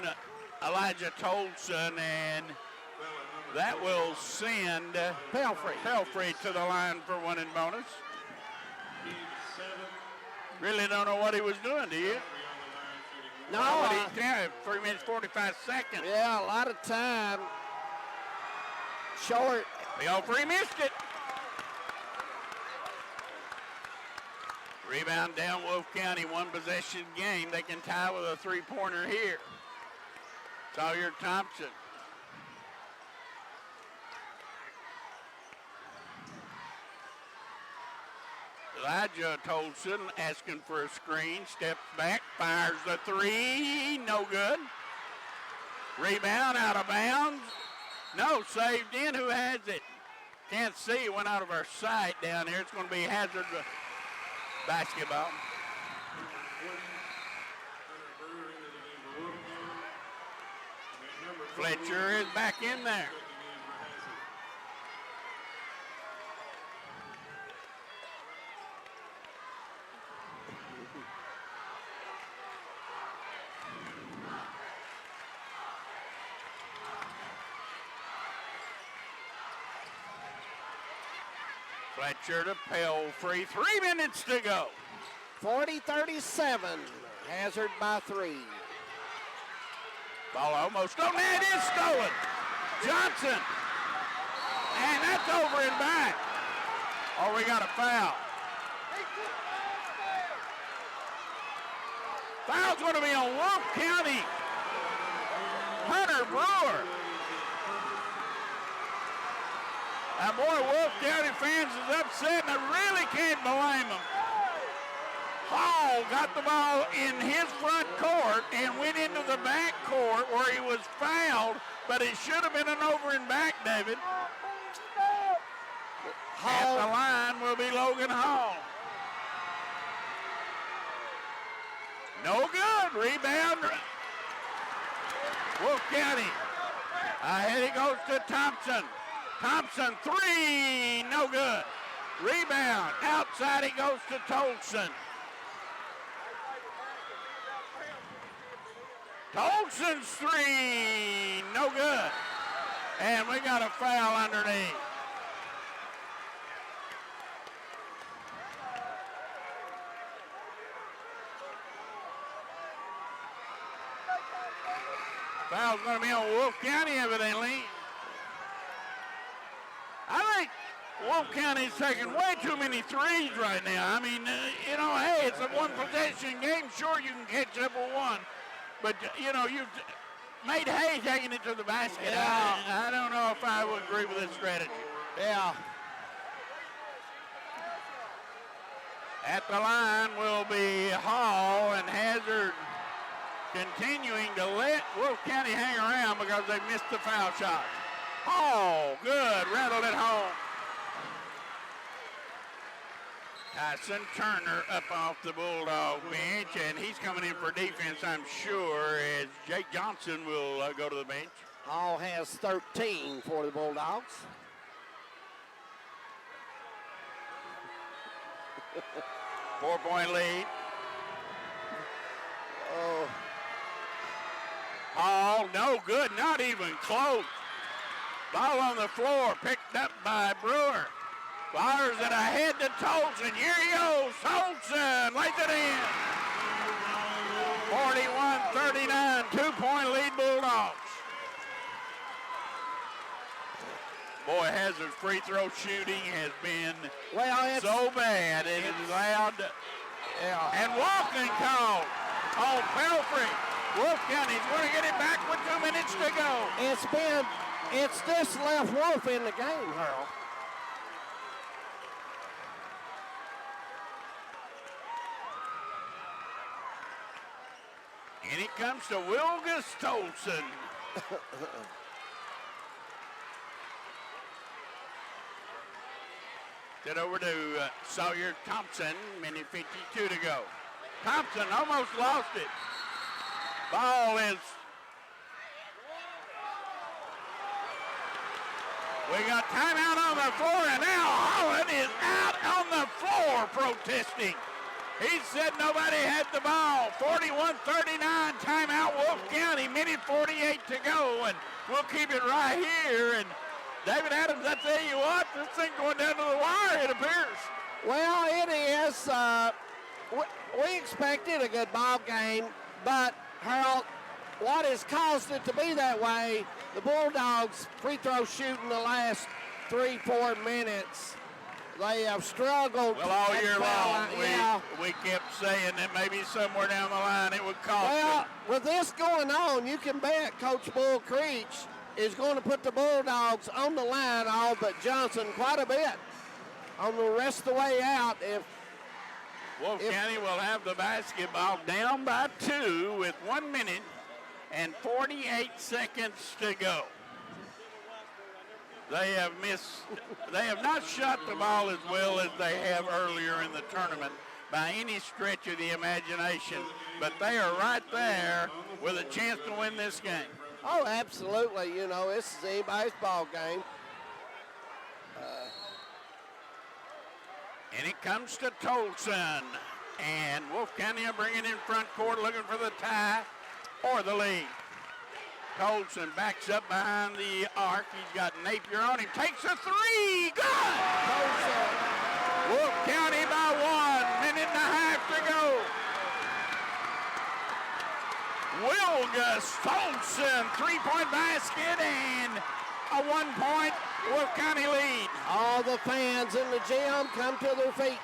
Elijah Tolson, and that will send Pelfrey to the line for 1 in bonus. Really don't know what he was doing, do you? No. 3 minutes, 45 seconds. Yeah, a lot of time. Short. Pelfrey missed it. Rebound down Wolfe County, 1 possession game. They can tie with a 3-pointer here. Sawyer Thompson. Elijah Tolson asking for a screen, steps back, fires the 3, no good. Rebound out of bounds. No, saved in. Who has it? Can't see. It went out of our sight down here. It's going to be Hazard basketball. Fletcher is back in there. Fletcher to Pelfrey. 3 minutes to go. 40-37. Hazard by 3. Ball almost on net. It is stolen. Johnson. And that's over and back. Oh, we got a foul. Foul's going to be on Wolfe County. Hunter Brewer. And boy, Wolfe County fans is upset, and I really can't blame them. Hall got the ball in his front court and went into the back court where he was fouled, but it should have been an over and back, David. At the line will be Logan Hall. No good. Rebound. Wolfe County. Ahead he goes to Thompson. Thompson, 3, no good. Rebound, outside he goes to Tolson. Tolson's 3, no good. And we got a foul underneath. Foul's going to be on Wolfe County, evidently. I think Wolfe County's taking way too many threes right now. I mean, hey, it's a one-possession game. Sure, you can catch up with one. But, you've made hay taking it to the basket. Yeah. I don't know if I would agree with this strategy. Yeah. At the line will be Hall and Hazard continuing to let Wolfe County hang around because they missed the foul shot. Oh, good. Rattled it home. Tyson Turner up off the Bulldog bench, and he's coming in for defense, I'm sure, as Jake Johnson will go to the bench. Hall has 13 for the Bulldogs. Four-point lead. Oh. Hall, no good, not even close. Ball on the floor, picked up by Brewer. Fires it ahead to Tolson. Here he goes. Tolson lays it in. 41-39, 2-point lead Bulldogs. Boy, Hazard's free throw shooting has been so bad. It is allowed. And walking call on Pelfrey. Wolfe County's going to get it back with 2 minutes to go. It's this left Wolfe in the game, Harold. And it comes to Wilgus Tolson. Get over to Sawyer Thompson, minute 52 to go. Thompson almost lost it. Ball is... We got timeout on the floor, and now Holland is out on the floor protesting. He said nobody had the ball. 41-39, timeout Wolfe County, minute 48 to go, and we'll keep it right here. And David Adams, I tell you what, this thing going down to the wire, it appears. Well, it is. We expected a good ball game, but Harold, what has caused it to be that way, the Bulldogs free throw shooting the last 3-4 minutes. They have struggled. Well, all year long, we kept saying that maybe somewhere down the line it would cost them. With this going on, you can bet Coach Bull Creech is going to put the Bulldogs on the line, all but Johnson, quite a bit on the rest of the way out. Wolfe County will have the basketball down by 2 with 1 minute and 48 seconds to go. They have not shot the ball as well as they have earlier in the tournament by any stretch of the imagination, but they are right there with a chance to win this game. Oh, absolutely. You know, this is anybody's ball game. And it comes to Tolson. And Wolfe County are bringing in front court, looking for the tie or the lead. Tolson backs up behind the arc. He's got Napier on him. Takes a three. Good! Tolson. Wolfe County by 1 minute and a half to go. Wilgus Tolson, three-point basket and a 1-point Wolfe County lead. All the fans in the gym come to their feet.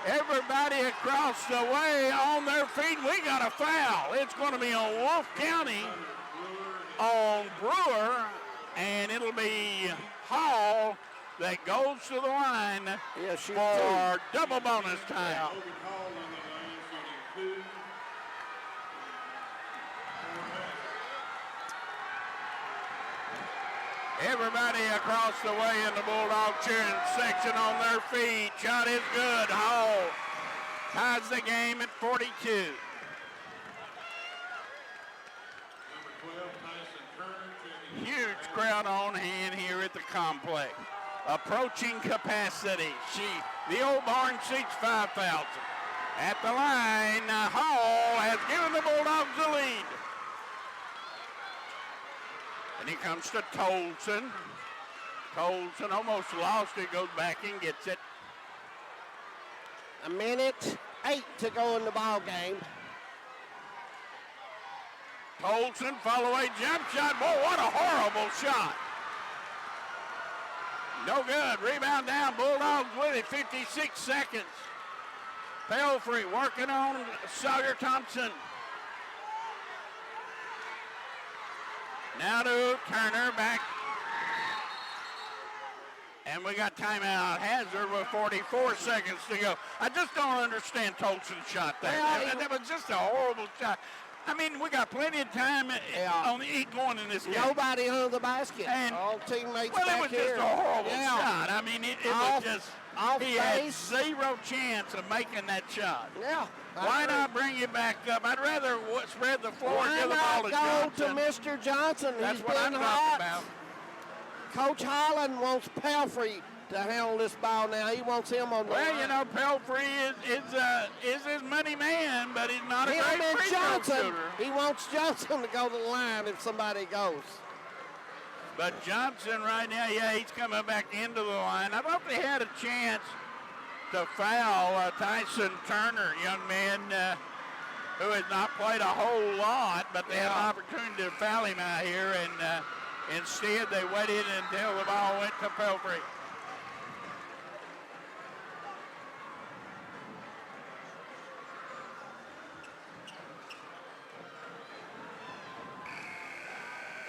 Everybody across the way on their feet. We got a foul. It's going to be on Wolfe County, on Brewer, and it'll be Hall that goes to the line for double bonus time. Everybody across the way in the Bulldog cheering section on their feet. Shot is good. Hall ties the game at 42. Huge crowd on hand here at the complex. Approaching capacity. The old barn seats 5,000. At the line, Hall has given the Bulldogs the lead. And he comes to Tolson. Tolson almost lost it, goes back and gets it. 1:08 to go in the ball game. Tolson, follow away jump shot. Boy, what a horrible shot. No good. Rebound down. Bulldogs with it. 56 seconds. Pelfrey working on Sawyer Thompson. Now to Turner back. And we got timeout. Hazard with 44 seconds to go. I just don't understand Tolson's shot there. That was just a horrible shot. I mean, we got plenty of time on going in this game. Nobody under the basket. And, all teammates well, back it was here. just a horrible shot. I mean, it was just, he had face. zero chance of making that shot. Yeah. Why not bring it back up? I'd rather spread the floor and give the ball to Johnson. Go to Mr. Johnson. That's He's what I'm been talking hot. about. Coach Holland wants Pelfrey to handle this ball now. He wants him on the line. Well, you know, Pelfrey is his money man, but he's not a Him great and free throw Johnson. shooter. He wants Johnson to go to the line if somebody goes. But Johnson right now, he's coming back into the line. I thought they had a chance to foul Tyson Turner, young man who has not played a whole lot, but they had an opportunity to foul him out here, and instead they waited until the ball went to Pelfrey.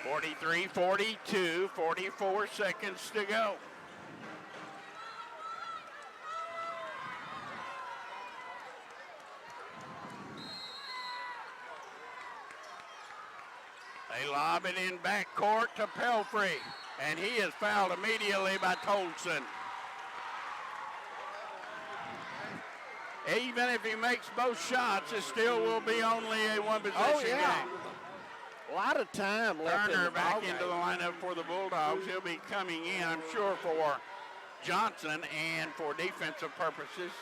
(43-42), 44 seconds to go. They lob it in backcourt to Pelfrey, and he is fouled immediately by Tolson. Even if he makes both shots, it still will be only a one-possession game. A lot of time left in Turner the back ball into the game. lineup for the Bulldogs. He'll be coming in, I'm sure, for Johnson and for defensive purposes.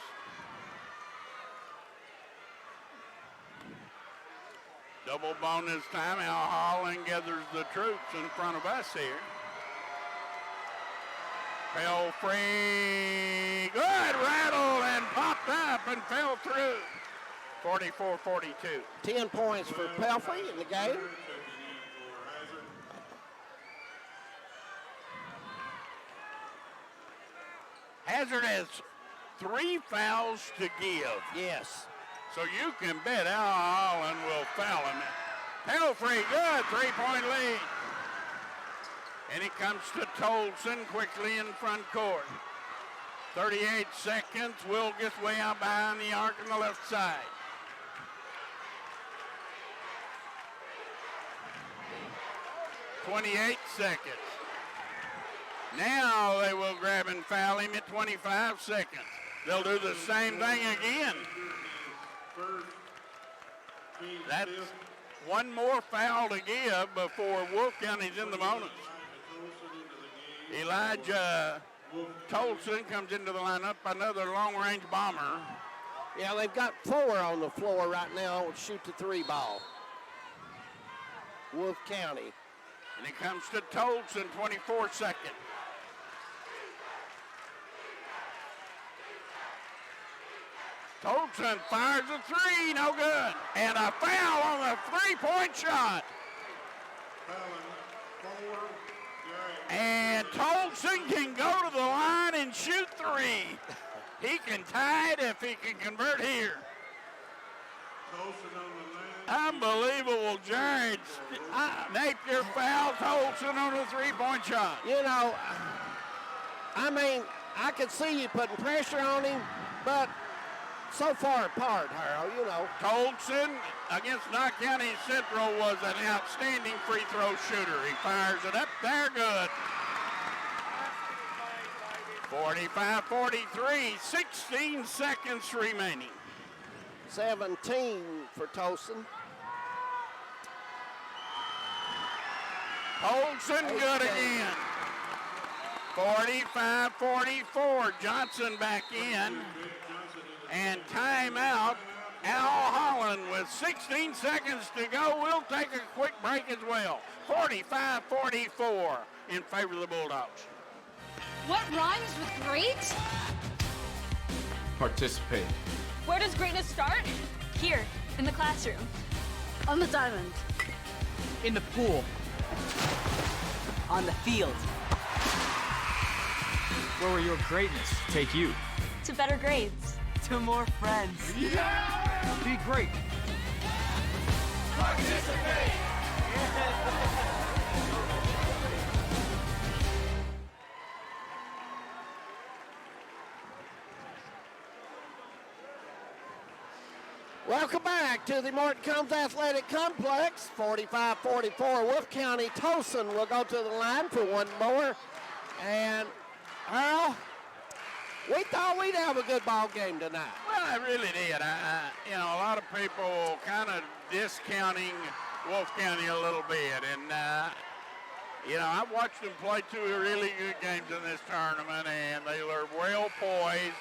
Double bonus time. Al Holland gathers the troops in front of us here. Pelfrey, good rattle and popped up and fell through. 44-42. 10 points for Pelfrey in the game. Hazard has 3 fouls to give. Yes. So you can bet Al Holland will foul him. Pelfrey, good 3-point lead. And it comes to Tolson quickly in front court. 38 seconds. Will gets way out behind the arc on the left side. (28 seconds). Now they will grab and foul him at 25 seconds. They'll do the same thing again. That's one more foul to give before Wolfe County's in the bonus. Elijah Tolson comes into the lineup, another long-range bomber. Yeah, they've got 4 on the floor right now. Shoot the 3 ball. Wolfe County. And it comes to Tolson, 24 seconds. Tolson fires a 3, no good. And a foul on the 3-point shot. And Tolson can go to the line and shoot 3. He can tie it if he can convert here. Unbelievable, Jared. Napier fouled Tolson on a 3-point shot. You know, I mean, I could see you putting pressure on him, but so far apart, Harold, you know. Tolson against Knox County Central was an outstanding free throw shooter. He fires it up there, good. 45-43, 16 seconds remaining. 17 for Tolson. Tolson good again. 45-44, Johnson back in. And timeout, Al Holland with 16 seconds to go. We'll take a quick break as well. 45-44 in favor of the Bulldogs. What rhymes with great? Participate. Where does greatness start? Here, in the classroom. On the diamond. In the pool. On the field. Where will your greatness take you? To better grades. To more friends. Yeah! Be great. Participate. Welcome back to the Morton Combs Athletic Complex. 45-44, Wolfe County. Tolson will go to the line for one more. And, Earl, we thought we'd have a good ball game tonight. Well, I really did. You know, a lot of people kind of discounting Wolfe County a little bit. And, you know, I've watched them play 2 really good games in this tournament, and they were well poised.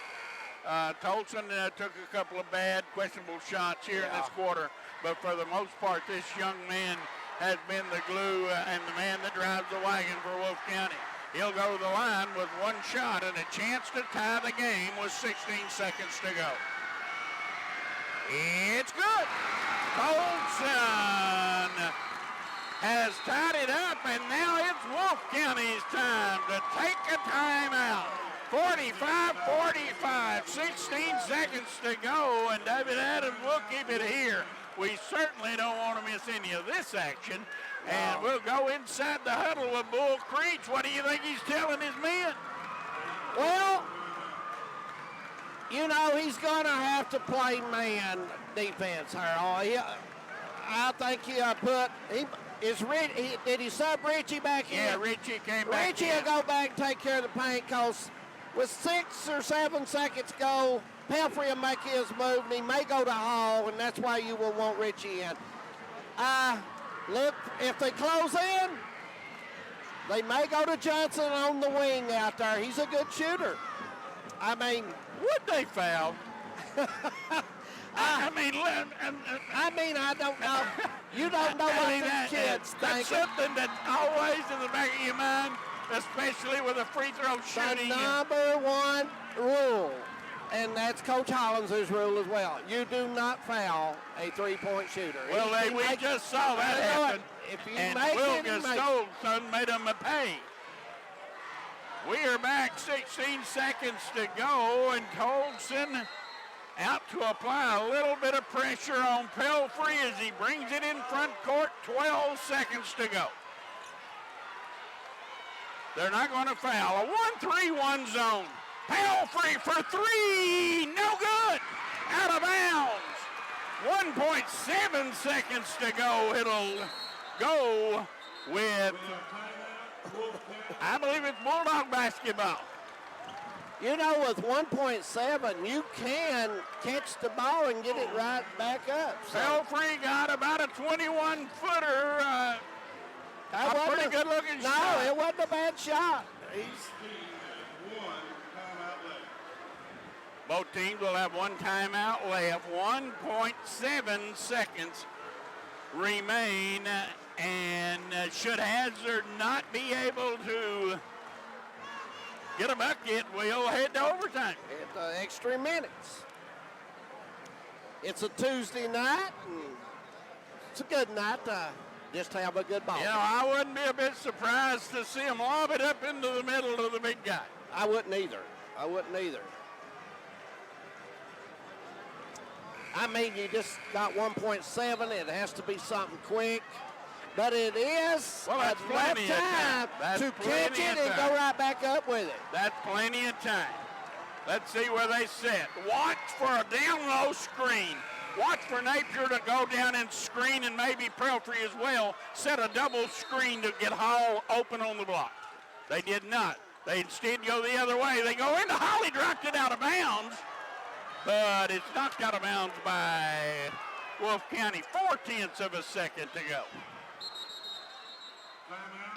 Tolson took a couple of bad, questionable shots here in this quarter, but for the most part, this young man has been the glue and the man that drives the wagon for Wolfe County. He'll go to the line with one shot and a chance to tie the game with 16 seconds to go. It's good. Tolson has tied it up, and now it's Wolfe County's time to take a timeout. 45-45, 16 seconds to go, and David Adams will keep it here. We certainly don't want to miss any of this action, and we'll go inside the huddle with Bull Creech. What do you think he's telling his men? Well, you know, he's going to have to play man defense, Harold. I think he did he sub Richie back in? Yeah, Richie came back Richie in. will go back and take care of the paint, because with 6 or 7 seconds go, Pelfrey will make his move, and he may go to Hall, and that's why you will want Richie in. Look, if they close in, they may go to Johnson on the wing out there. He's a good shooter. I mean, would they foul? I don't know. You don't know what these kids think. That's something that's always in the back of your mind, especially with a free throw shooting. The number 1 rule, and that's Coach Hollins's rule as well. You do not foul a 3-point shooter. Well, we just saw that happen. If you and make Will it, you make it. Gustolson made them pay. We are back, 16 seconds to go, and Tolson out to apply a little bit of pressure on Pelfrey as he brings it in front court, 12 seconds to go. They're not going to foul. A 1-3-1 zone. Pelfrey for 3, no good. Out of bounds. 1.7 seconds to go. It'll go with, I believe it's Bulldog basketball. You know, with 1.7, you can catch the ball and get it right back up. So. Pelfrey got about a 21-footer. A pretty good-looking shot. No, it wasn't a bad shot. Both teams will have one timeout left. 1.7 seconds remain, and should Hazard not be able to get a bucket, we'll head to overtime. Extra minutes. It's a Tuesday night, and it's a good night to just have a good ball. You know, I wouldn't be a bit surprised to see him lob it up into the middle of the big guy. I wouldn't either. I mean, you just got 1.7. It has to be something quick. But it is that's plenty of time to catch it and go right back up with it. That's plenty of time. Let's see where they sit. Watch for a down low screen. Watch for Napier to go down and screen, and maybe Pelfrey as well. Set a double screen to get Hall open on the block. They did not. They instead go the other way. They go into Holly, dropped it out of bounds, but it's knocked out of bounds by Wolfe County. 0.4 of a second to go.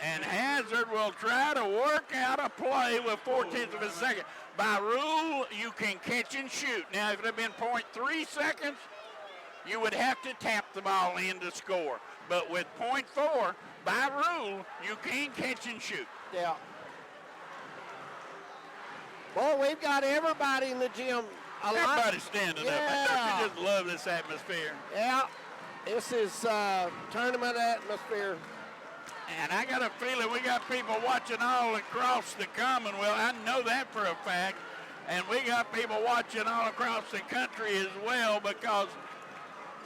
And Hazard will try to work out a play with 0.4 of a second. By rule, you can catch and shoot. Now, if it had been 0.3 seconds, you would have to tap the ball in to score. But with 0.4, by rule, you can catch and shoot. Yeah. Boy, we've got everybody in the gym. Everybody's standing up. Don't you just love this atmosphere? Yeah. This is tournament atmosphere. And I got a feeling we got people watching all across the Commonwealth. I know that for a fact. And we got people watching all across the country as well, because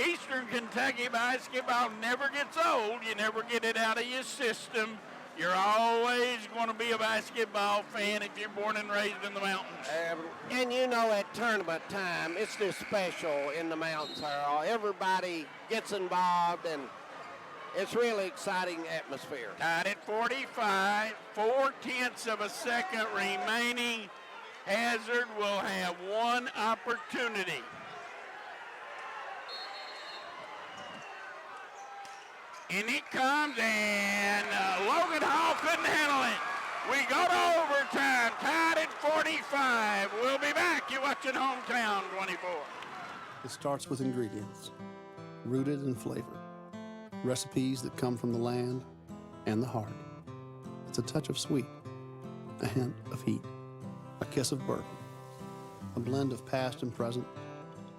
Eastern Kentucky basketball never gets old. You never get it out of your system. You're always going to be a basketball fan if you're born and raised in the mountains. And you know, at tournament time, it's just special in the mountains, Harold. Everybody gets involved, and it's really exciting atmosphere. Tied at 45, 0.4 of a second remaining. Hazard will have one opportunity. And it comes, and Logan Hall couldn't handle it. We go to overtime, tied at 45. We'll be back. You're watching Hometown 24. It starts with ingredients, rooted in flavor. Recipes that come from the land and the heart. It's a touch of sweet, a hint of heat, a kiss of bourbon, a blend of past and present,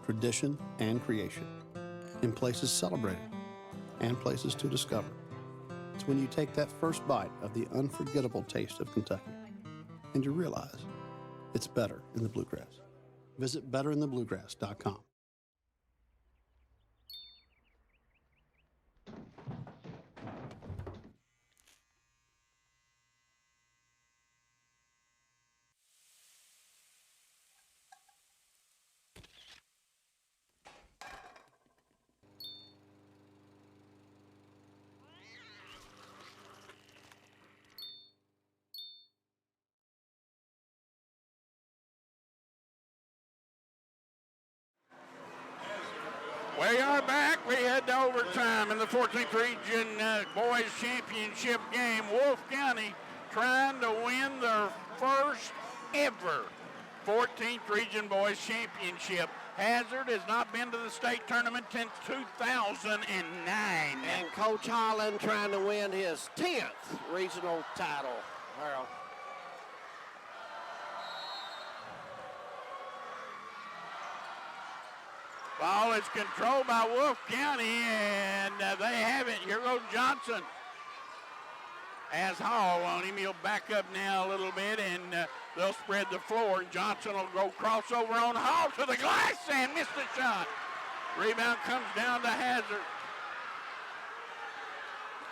tradition and creation, in places celebrated and places to discover. It's when you take that first bite of the unforgettable taste of Kentucky and you realize it's better in the bluegrass. Visit betterinthebluegrass.com. We are back. We head to overtime in the 14th Region Boys Championship game. Wolfe County trying to win their first ever 14th Region Boys Championship. Hazard has not been to the state tournament since 2009. And Coach Holland trying to win his 10th regional title, Harold. Ball is controlled by Wolfe County, and they have it. Here goes Johnson. As Hall on him, he'll back up now a little bit, and they'll spread the floor. Johnson will go crossover on Hall to the glass and missed the shot. Rebound comes down to Hazard.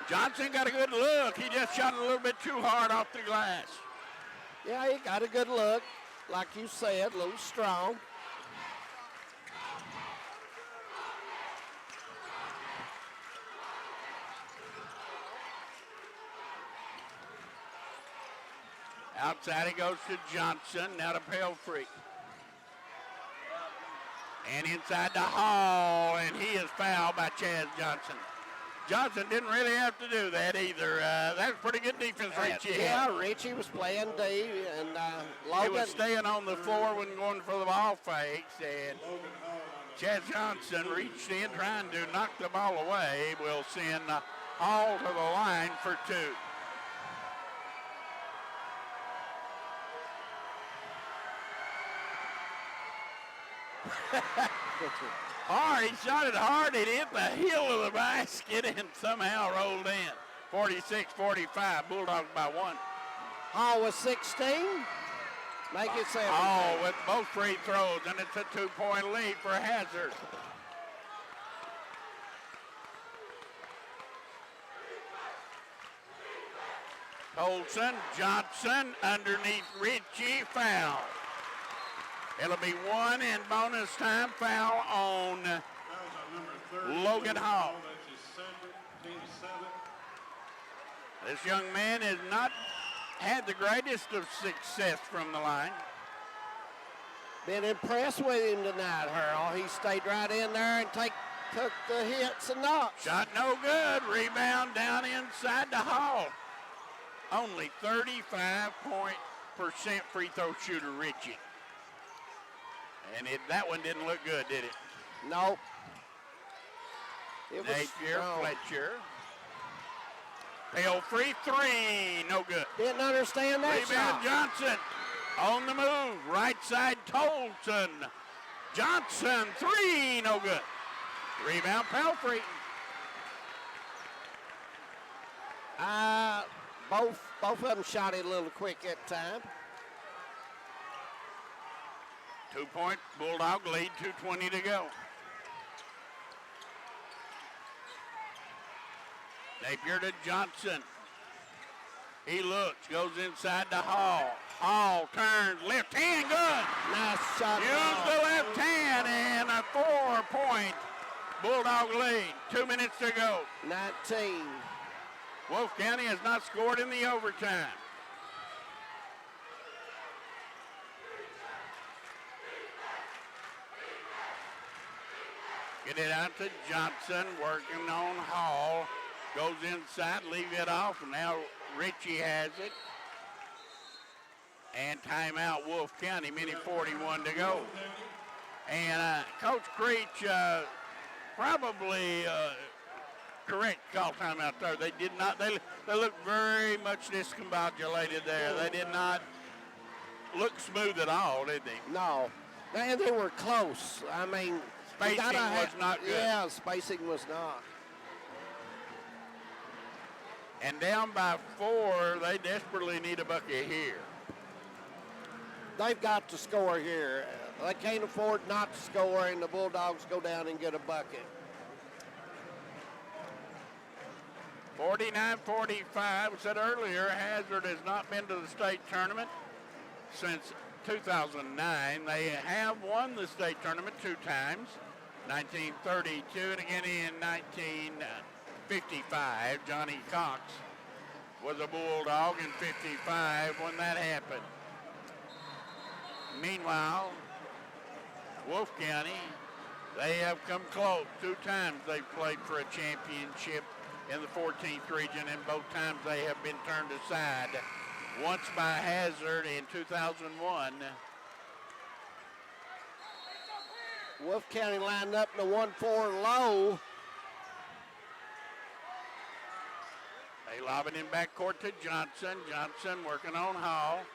Johnson got a good look. He just shot a little bit too hard off the glass. Yeah, he got a good look. Like you said, a little strong. Outside it goes to Johnson, now to Pelfrey. And inside the Hall, and he is fouled by Chaz Johnson. Johnson didn't really have to do that either. That was pretty good defense, Richie. Yeah, Richie was playing D, and Logan. He was staying on the floor when going for the ball fakes, and Chaz Johnson reached in trying to knock the ball away. Will send Hall to the line for two. Hard, he shot it hard, it hit the heel of the basket and somehow rolled in. 46-45, Bulldogs by one. Hall was 16, make it 17. Hall with both free throws, and it's a 2-point lead for Hazard. Colson, Johnson, underneath Richie, foul. It'll be one and bonus time foul on Logan Hall. This young man has not had the greatest of success from the line. Been impressed with him tonight, Harold. He stayed right in there and took the hits and knocks. Shot no good. Rebound down inside the Hall. Only 35% free throw shooter, Richie. And that one didn't look good, did it? Nope. Napier, Fletcher. Pelfrey, three, no good. Didn't understand that Rebound, shot. Johnson on the move. Right side, Tolson. Johnson, three, no good. Rebound, Pelfrey. Both of them shot it a little quick at time. 2-point Bulldog lead, 2:20 to go. Napier to Johnson. He looks, goes inside the Hall. Hall turns, left hand, good. Nice shot. Use the left hand and a 4-point Bulldog lead. 2 minutes to go. 19. Wolfe County has not scored in the overtime. Get it out to Johnson, working on Hall. Goes inside, leave it off, and now Richie has it. And timeout, Wolfe County, minute 41 to go. And Coach Creech probably correct call timeout there. They did not, they looked very much discombobulated there. They did not look smooth at all, did they? No, they were close. I mean, spacing was not good. Yeah, spacing was not. And down by 4, they desperately need a bucket here. They've got to score here. They can't afford not to score, and the Bulldogs go down and get a bucket. 49-45. I said earlier, Hazard has not been to the state tournament since 2009. They have won the state tournament 2 times, 1932 and again in 1955. Johnny Cox was a Bulldog in 55 when that happened. Meanwhile, Wolfe County, they have come close. 2 times they've played for a championship in the 14th region, and both times they have been turned aside. Once by Hazard in 2001. Wolfe County lined up in the 1-4 low. They lob it in backcourt to Johnson. Johnson working on Hall.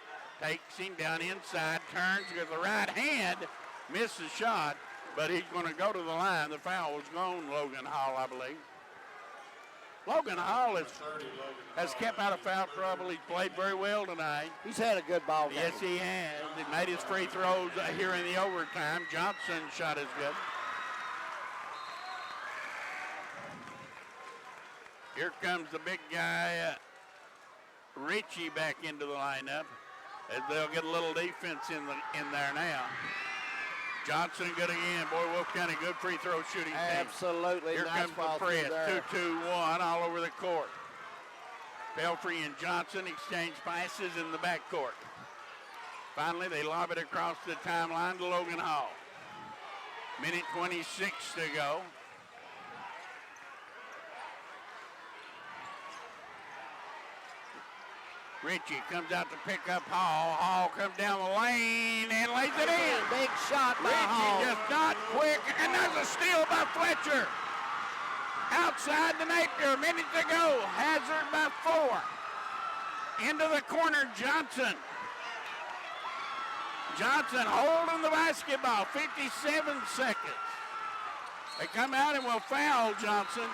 Takes him down inside, turns with the right hand, misses shot, but he's going to go to the line. The foul was gone, Logan Hall, I believe. Logan Hall has kept out of foul trouble. He's played very well tonight. He's had a good ball game. Yes, he has. He made his free throws here in the overtime. Johnson's shot is good. Here comes the big guy, Richie, back into the lineup, as they'll get a little defense in there now. Johnson good again. Boy, Wolfe County, good free throw shooting team. Absolutely. Here nice comes the press. 2-2-1 all over the court. Pelfrey and Johnson exchange passes in the backcourt. Finally, they lob it across the timeline to Logan Hall. Minute 26 to go. Richie comes out to pick up Hall. Hall comes down the lane and lays it in. Big shot by Hall. Richie just not quick, and there's a steal by Fletcher. Outside the Napier, minute to go. Hazard by 4. Into the corner, Johnson. Johnson holding the basketball, 57 seconds. They come out and will foul Johnson.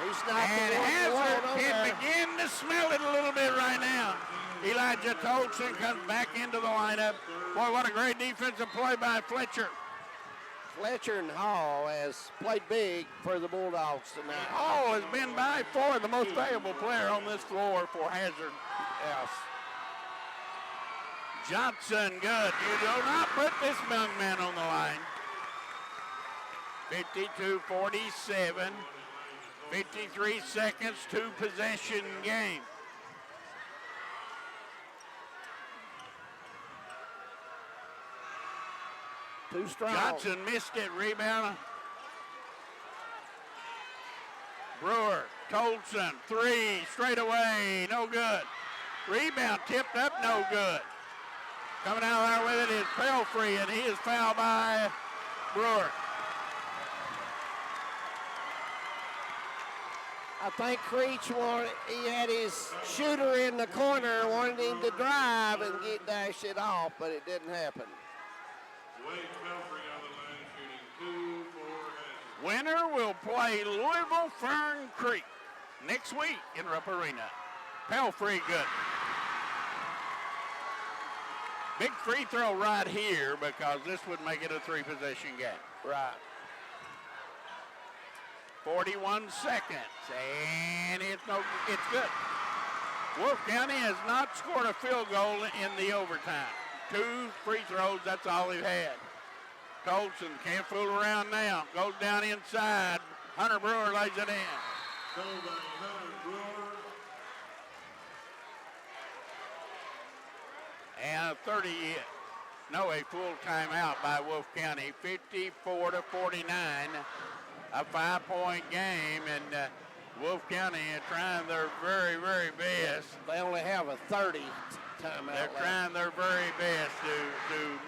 He's not and Hazard can begin to smell it a little bit right now. Elijah Tolson comes back into the lineup. Boy, what a great defensive play by Fletcher. Fletcher and Hall has played big for the Bulldogs tonight. Hall has been by far the most valuable player on this floor for Hazard. Yes. Johnson, good. You do not put this young man on the line. 52-47. 53 seconds, 2-possession game. Too strong. Johnson missed it, rebound. Brewer, Tolson, 3, straight away, no good. Rebound tipped up, no good. Coming out there with it is Pelfrey, and he is fouled by Brewer. I think Creech he had his shooter in the corner, wanted him to drive and dash it off, but it didn't happen. Wade Pelfrey on the line shooting 2 for Hazard. Winner will play Louisville Fern Creek next week in Rupp Arena. Pelfrey, good. Big free throw right here because this would make it a 3-possession game. Right. 41 seconds, and it's good. Wolfe County has not scored a field goal in the overtime. 2 free throws, that's all they've had. Tolson can't fool around now. Goes down inside. Hunter Brewer lays it in. Goal by Hunter Brewer. And a full timeout by Wolfe County. 54-49. A 5-point game, and Wolfe County are trying their very, very best. They only have a 30 timeout. They're trying their very best to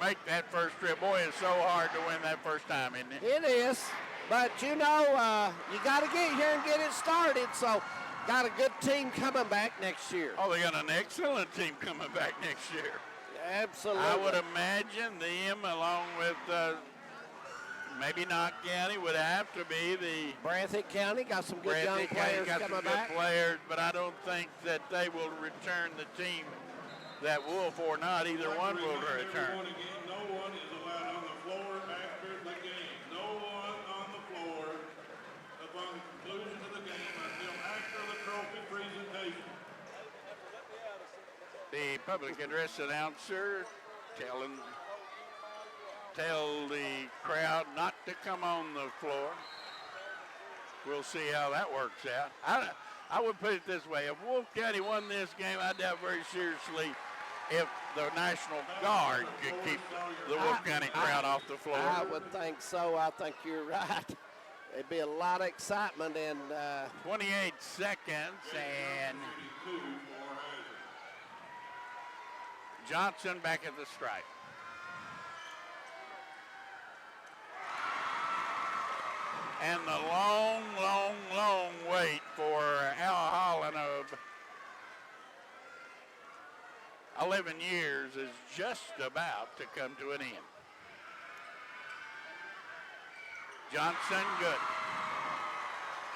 make that first trip. Boy, it's so hard to win that first time, isn't it? It is, but you know, you got to get here and get it started, so got a good team coming back next year. Oh, they got an excellent team coming back next year. Absolutely. I would imagine them, along with maybe Knott County, would have to be the... Breathitt County got some good young players coming back. Good players, but I don't think that they will return the team that Wolf or not. Either one will return. No one is allowed on the floor after the game. No one on the floor upon the conclusion of the game until after the trophy presentation. The public address announcer tell the crowd not to come on the floor. We'll see how that works out. I would put it this way. If Wolfe County won this game, I doubt very seriously if the National Guard could keep the Wolfe County crowd off the floor. I would think so. I think you're right. There'd be a lot of excitement in 28 seconds, and Johnson back at the stripe. And the long, long, long wait for Al Holland of 11 years is just about to come to an end. Johnson, good.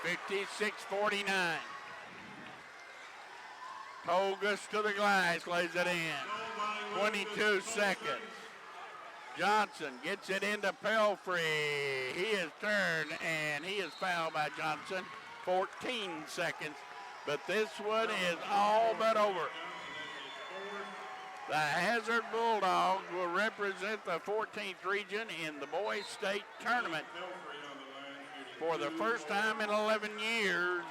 56-49. Togus to the glass, lays it in. 22 seconds. Johnson gets it into Pelfrey. He is turned, and he is fouled by Johnson. 14 seconds, but this one is all but over. The Hazard Bulldogs will represent the 14th region in the Boys State Tournament for the first time in 11 years.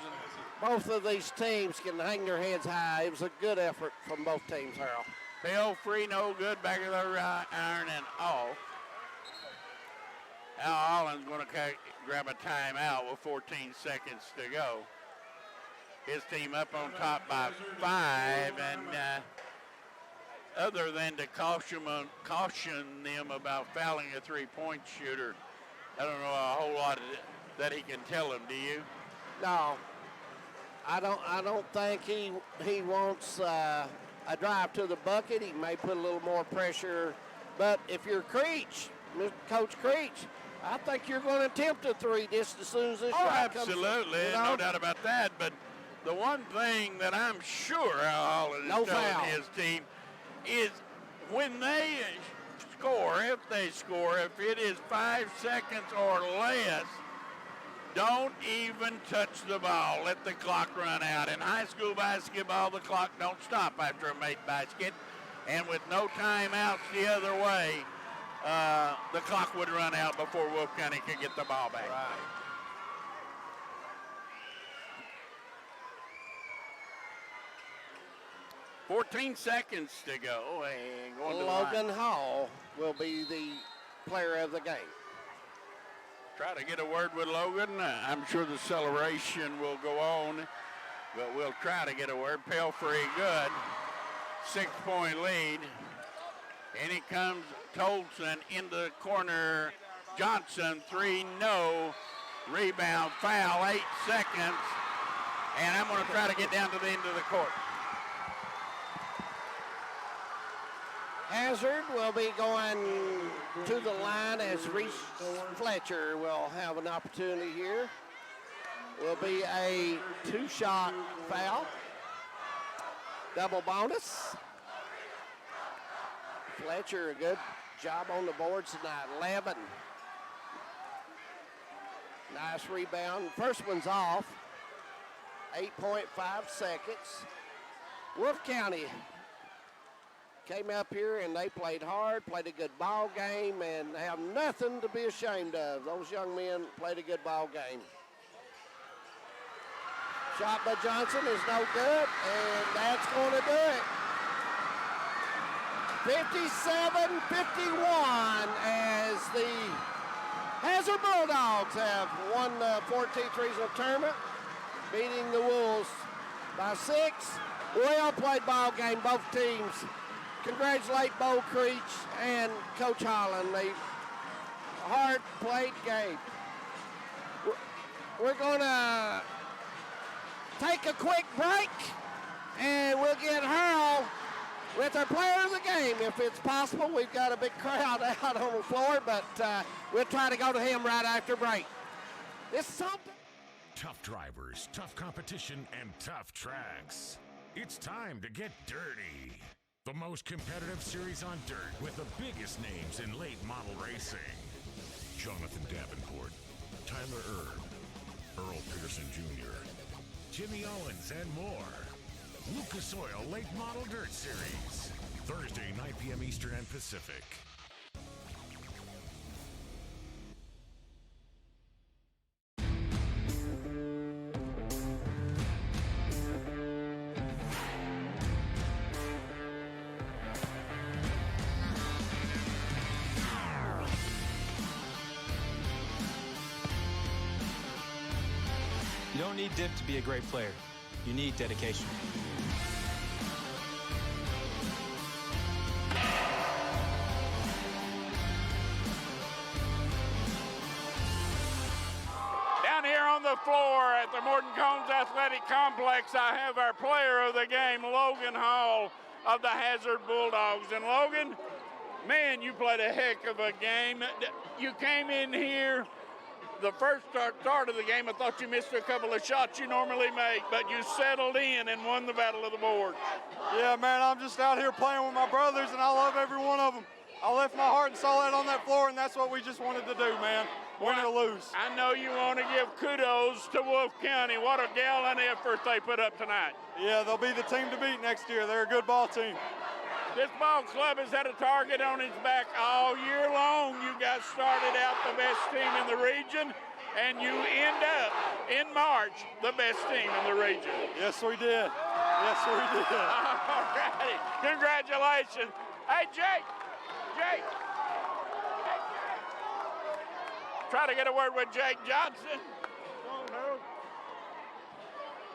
both of these teams can hang their heads high. It was a good effort from both teams, Harold. Pelfrey, no good, back of the right iron and off. Al Holland's going to grab a timeout with 14 seconds to go. His team up on top by 5, and other than to caution them about fouling a three-point shooter, I don't know a whole lot that he can tell them. Do you? No, I don't think he wants a drive to the bucket. He may put a little more pressure, but if you're Creech, Coach Creech, I think you're going to attempt a three just as soon as this shot comes. Absolutely, no doubt about that. But the one thing that I'm sure Al Holland is telling his team is when they score, if it is 5 seconds or less, don't even touch the ball. Let the clock run out. In high school basketball, the clock don't stop after a made basket. And with no timeouts the other way, the clock would run out before Wolfe County could get the ball back. Right. $14 seconds to go. And going to Logan Hall will be the player of the game. Try to get a word with Logan. I'm sure the celebration will go on, but we'll try to get a word. Pelfrey, good. 6-point lead. And it comes Tolson in the corner. Johnson, 3, no. Rebound, foul, 8 seconds. And I'm going to try to get down to the end of the court. Hazard will be going to the line as Reese Fletcher will have an opportunity here. Will be a 2-shot foul. Double bonus. Fletcher, a good job on the boards tonight. 11. Nice rebound. First one's off. 8.5 seconds. Wolfe County came up here and they played hard, played a good ball game, and have nothing to be ashamed of. Those young men played a good ball game. Shot by Johnson is no good, and that's going to do it. 57-51 as the Hazard Bulldogs have won the 14th regional tournament, beating the Wolves by 6. Well played ball game, both teams. Congratulate Bo Creech and Coach Holland. A hard-played game. We're going to take a quick break, and we'll get Harold with our player of the game, if it's possible. We've got a big crowd out on the floor, but we'll try to go to him right after break. It's something. Tough drivers, tough competition, and tough tracks. It's time to get dirty. The most competitive series on dirt with the biggest names in late model racing. Jonathan Davenport, Tyler Erb, Earl Pearson Jr., Jimmy Owens, and more. Lucas Oil Late Model Dirt Series. Thursday, 9 p.m. Eastern and Pacific. You don't need dip to be a great player. You need dedication. Down here on the floor at the Morton Combs Athletic Complex, I have our player of the game, Logan Hall of the Hazard Bulldogs. And Logan, man, you played a heck of a game. You came in here. The first start of the game, I thought you missed a couple of shots you normally make, but you settled in and won the battle of the board. Yeah, man, I'm just out here playing with my brothers, and I love every one of them. I left my heart and soul out on that floor, and that's what we just wanted to do, man. Win or lose. I know you want to give kudos to Wolfe County. What a gallant effort they put up tonight. Yeah, they'll be the team to beat next year. They're a good ball team. This ball club has had a target on its back all year long. You guys started out the best team in the region, and you end up in March the best team in the region. Yes, we did. Yes, we did. All righty. Congratulations. Hey, Jake. Try to get a word with Jake Johnson.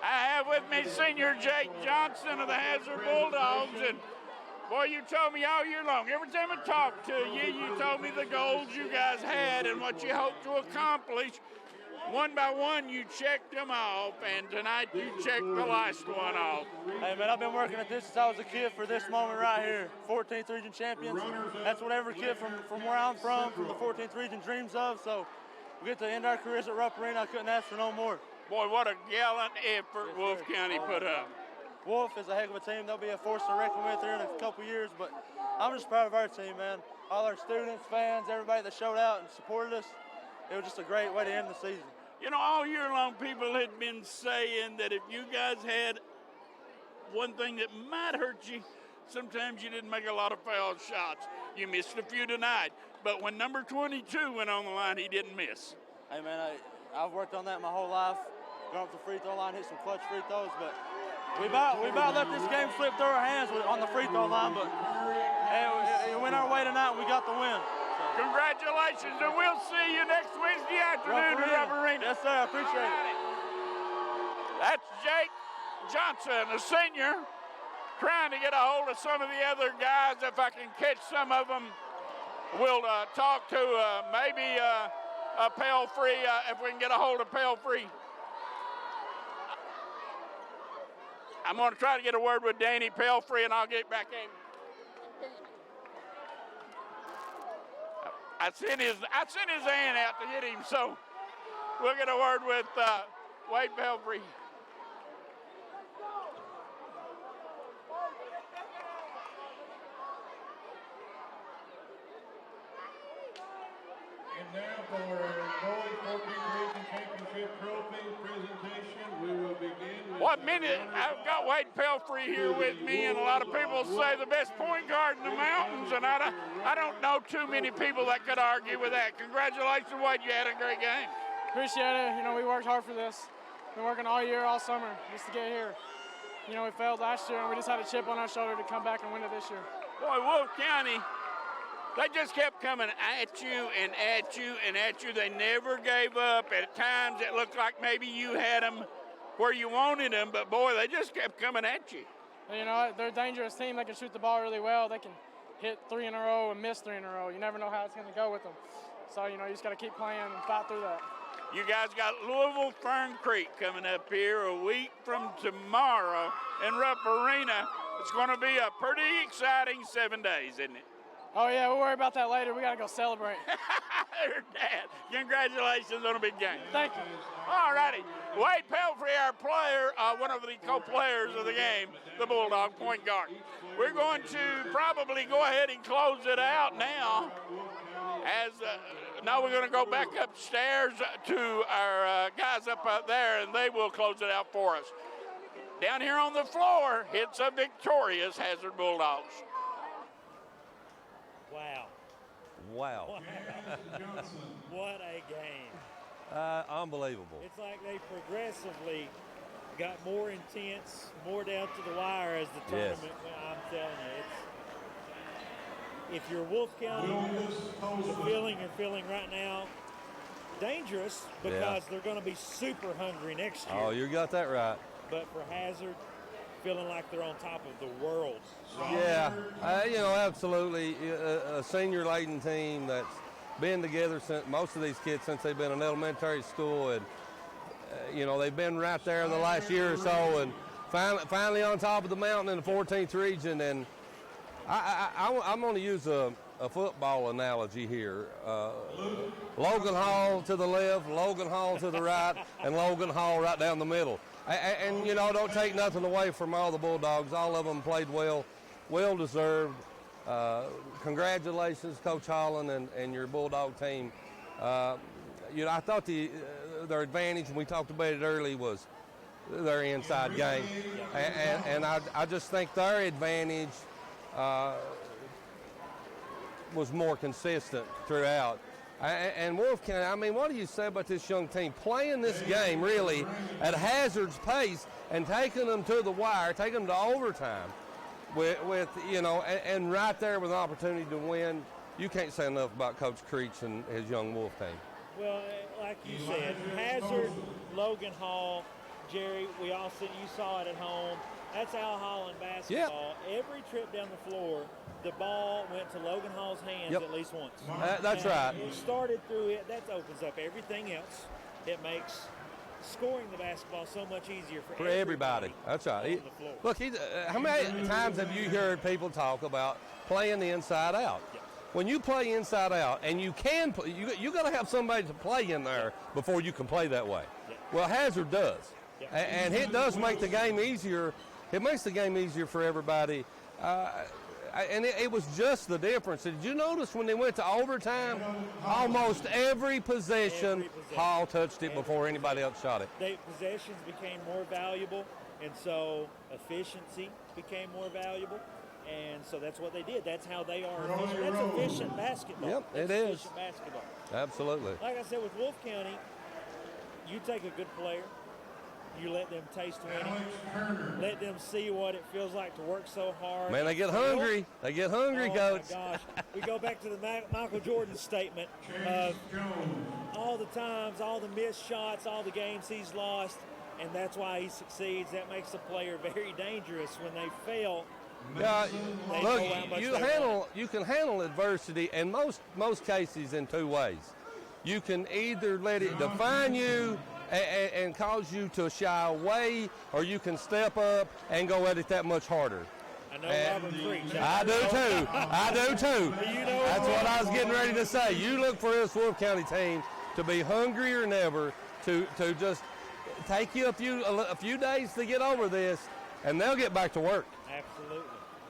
I have with me senior Jake Johnson of the Hazard Bulldogs. And boy, you told me all year long, every time I talked to you, you told me the goals you guys had and what you hoped to accomplish. One by one, you checked them off, and tonight you checked the last one off. Hey, man, I've been working at this since I was a kid for this moment right here. 14th region champions. That's what every kid from where I'm from the 14th region dreams of. So we get to end our careers at Rupp Arena. I couldn't ask for no more. Boy, what a gallant effort Wolfe County put up. Wolfe is a heck of a team. They'll be a force to reckon with here in a couple years, but I'm just proud of our team, man. All our students, fans, everybody that showed out and supported us. It was just a great way to end the season. You know, all year long, people had been saying that if you guys had one thing that might hurt you, sometimes you didn't make a lot of foul shots. You missed a few tonight, but when number 22 went on the line, he didn't miss. Hey, man, I've worked on that my whole life. Gone up the free throw line, hit some clutch free throws, but we about let this game slip through our hands on the free throw line, but it went our way tonight and we got the win. Congratulations, and we'll see you next Wednesday afternoon at Rupp Arena. Yes, sir, I appreciate it. That's Jake Johnson, a senior, trying to get a hold of some of the other guys. If I can catch some of them, we'll talk to maybe a Pale-Free, if we can get a hold of Pale-Free. I'm going to try to get a word with Danny Pale-Free, and I'll get back in. I sent his aunt out to get him, so we'll get a word with Wade Pale-Free. And now for boys 14th Region Championship Trophy presentation, we will begin with... What minute? I've got Wade Pale-Free here with me, and a lot of people say the best point guard in the mountains, and I don't know too many people that could argue with that. Congratulations, Wade. You had a great game. Appreciate it. You know, we worked hard for this. Been working all year, all summer, just to get here. You know, we failed last year, and we just had a chip on our shoulder to come back and win it this year. Boy, Wolfe County, they just kept coming at you and at you and at you. They never gave up. At times, it looked like maybe you had them where you wanted them, but boy, they just kept coming at you. You know, they're a dangerous team. They can shoot the ball really well. They can hit 3 in a row and miss 3 in a row. You never know how it's going to go with them. So, you know, you just got to keep playing and fight through that. You guys got Louisville Fern Creek coming up here a week from tomorrow in Rupp Arena. It's going to be a pretty exciting 7 days, isn't it? Oh, yeah, we'll worry about that later. We got to go celebrate. Dad, congratulations on a big game. Thank you. All righty. Wade Pale-Free, our player, one of the co-players of the game, the Bulldog point guard. We're going to probably go ahead and close it out now. Now we're going to go back upstairs to our guys up there, and they will close it out for us. Down here on the floor, it's a victorious Hazard Bulldogs. Wow. Wow. What a game. Unbelievable. It's like they progressively got more intense, more down to the wire as the tournament went. I'm telling you, if you're Wolfe County, the feeling you're feeling right now, dangerous because they're going to be super hungry next year. Oh, you got that right. But for Hazard, feeling like they're on top of the world. Yeah, you know, absolutely. A senior-laden team that's been together since most of these kids since they've been in elementary school, and you know, they've been right there in the last year or so, and finally on top of the mountain in the 14th region. And I'm going to use a football analogy here. Logan Hall to the left, Logan Hall to the right, and Logan Hall right down the middle. And you know, don't take nothing away from all the Bulldogs. All of them played well deserved. Congratulations, Coach Holland and your Bulldog team. You know, I thought their advantage, and we talked about it early, was their inside game. And I just think their advantage was more consistent throughout. And Wolfe County, I mean, what do you say about this young team playing this game really at Hazard's pace and taking them to the wire, taking them to overtime with you know, and right there with an opportunity to win? You can't say enough about Coach Creech and his young Wolf team. Well, like you said, Hazard, Logan Hall, Jerry, you saw it at home. That's Al Holland basketball. Yep. Every trip down the floor, the ball went to Logan Hall's hands at least once. That's right. It started through it. That opens up everything else. It makes scoring the basketball so much easier for everybody. That's right. On the floor. Look, how many times have you heard people talk about playing the inside out? Yep. When you play inside out, and you can play, you got to have somebody to play in there before you can play that way. Yep. Well, Hazard does, and it does make the game easier. It makes the game easier for everybody. And it was just the difference. Did you notice when they went to overtime, almost every possession, Hall touched it before anybody else shot it. Possessions became more valuable, and so efficiency became more valuable. And so that's what they did. That's how they are. That's efficient basketball. Yep, that's it is. Efficient basketball. Absolutely. Like I said, with Wolfe County, you take a good player, you let them taste winning, let them see what it feels like to work so hard. Man, they get hungry. They get hungry, Coach. Oh, my gosh. We go back to the Michael Jordan statement of all the times, all the missed shots, all the games he's lost, and that's why he succeeds. That makes a player very dangerous when they fail. Yeah, look, you can handle adversity in most cases in two ways. You can either let it define you and cause you to shy away, or you can step up and go at it that much harder. I know Robert Creech. I do too. I do too. That's what I was getting ready to say. You look for this Wolfe County team to be hungrier than ever, to just take you a few days to get over this, and they'll get back to work.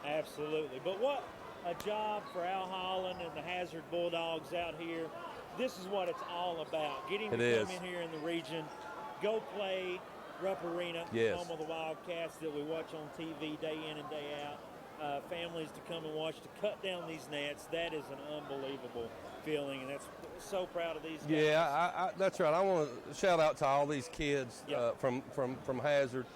Absolutely. But what a job for Al Holland and the Hazard Bulldogs out here. This is what it's all about. Getting to come in here in the region, go play Rupp Arena, home of the Wildcats that we watch on TV day in and day out. Families to come and watch, to cut down these nets. That is an unbelievable feeling, and that's so proud of these guys. Yeah, that's right. I want to shout out to all these kids from Hazard.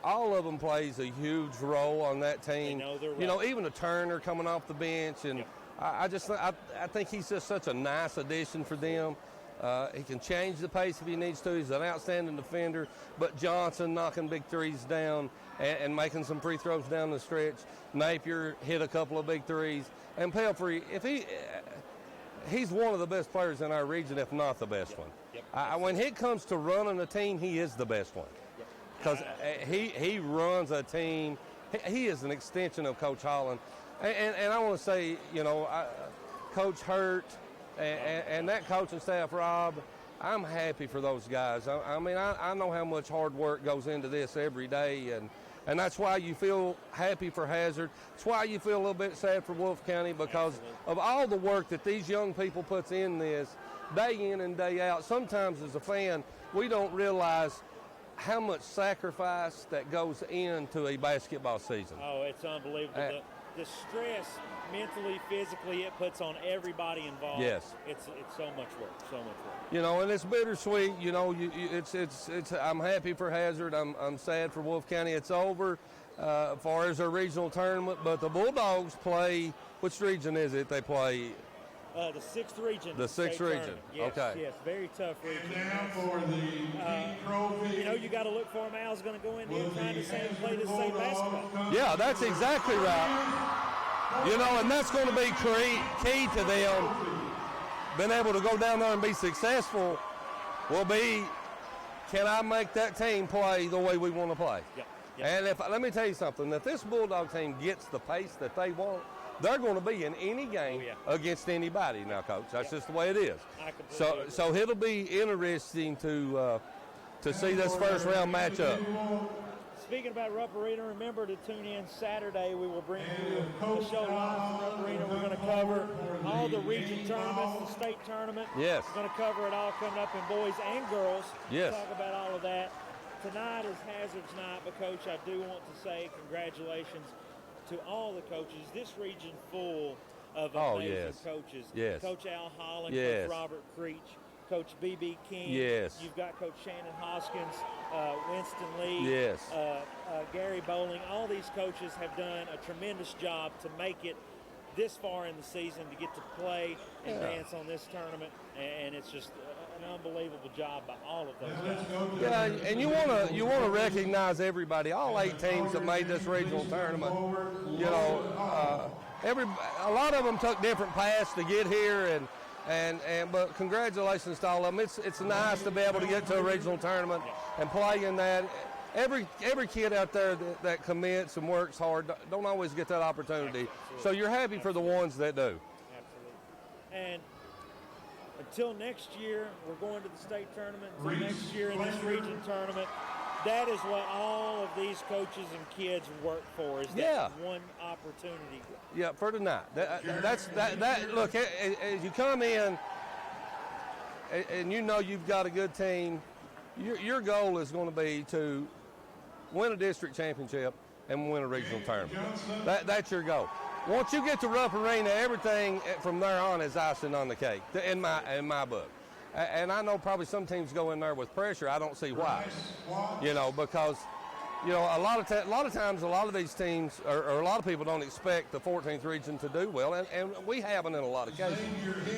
All of them plays a huge role on that team. You know, even a Turner coming off the bench, and I think he's just such a nice addition for them. He can change the pace if he needs to. He's an outstanding defender. But Johnson knocking big threes down and making some free throws down the stretch. Napier hit a couple of big threes. And Pelfrey, he's one of the best players in our region, if not the best one. When it comes to running a team, he is the best one. Because he runs a team. He is an extension of Coach Holland. And I want to say, you know, Coach Hurt and that coaching staff, Rob, I'm happy for those guys. I mean, I know how much hard work goes into this every day, and that's why you feel happy for Hazard. It's why you feel a little bit sad for Wolfe County, because of all the work that these young people puts in this day in and day out. Sometimes as a fan, we don't realize how much sacrifice that goes into a basketball season. Oh, it's unbelievable. The stress, mentally, physically, it puts on everybody involved. Yes, it's so much work, so much work. You know, and it's bittersweet. You know, it's. I'm happy for Hazard. I'm sad for Wolfe County. It's over as far as their regional tournament. But the Bulldogs play. Which region is it? They play. The 6th region. The 6th region. Yes, okay. Yes, very tough region. And now for the trophy. You know, you got to look for him. Al's going to go in here trying to play the same basketball. Yeah, that's exactly right. You know, and that's going to be key to them. Being able to go down there and be successful will be, can I make that team play the way we want to play? Yep. And let me tell you something, if this Bulldog team gets the pace that they want, they're going to be in any game against anybody now, Coach. That's just the way it is. So it'll be interesting to see this first round matchup. Speaking about Rupp Arena, remember to tune in Saturday. We will bring you the show live from Rupp Arena. We're going to cover all the region tournaments, the state tournament. Yes. We're going to cover it all coming up in boys and girls. Yes. We'll talk about all of that. Tonight is Hazard's night, but Coach, I do want to say congratulations to all the coaches. This region full of amazing coaches. Yes. Coach Al Holland, Yes. Coach Robert Creech, Coach B.B. King. Yes. You've got Coach Shannon Hoskins, Winston Lee, Yes. Gary Bowling. All these coaches have done a tremendous job to make it this far in the season, to get to play and dance on this tournament, and it's just an unbelievable job by all of those guys. Yeah, and you want to recognize everybody, all 8 teams that made this regional tournament. You know, a lot of them took different paths to get here, but congratulations to all of them. It's nice to be able to get to a regional tournament and play in that. Every kid out there that commits and works hard don't always get that opportunity. So you're happy for the ones that do. Absolutely. And until next year, we're going to the state tournament. Until next year in this region tournament, that is what all of these coaches and kids work for, is that one opportunity. Yeah, for tonight. Look, as you come in and you know you've got a good team, your goal is going to be to win a district championship and win a regional tournament. That's your goal. Once you get to Rupp Arena, everything from there on is icing on the cake, in my book. And I know probably some teams go in there with pressure. I don't see why. You know, because a lot of times a lot of these teams or a lot of people don't expect the 14th region to do well, and we haven't in a lot of cases.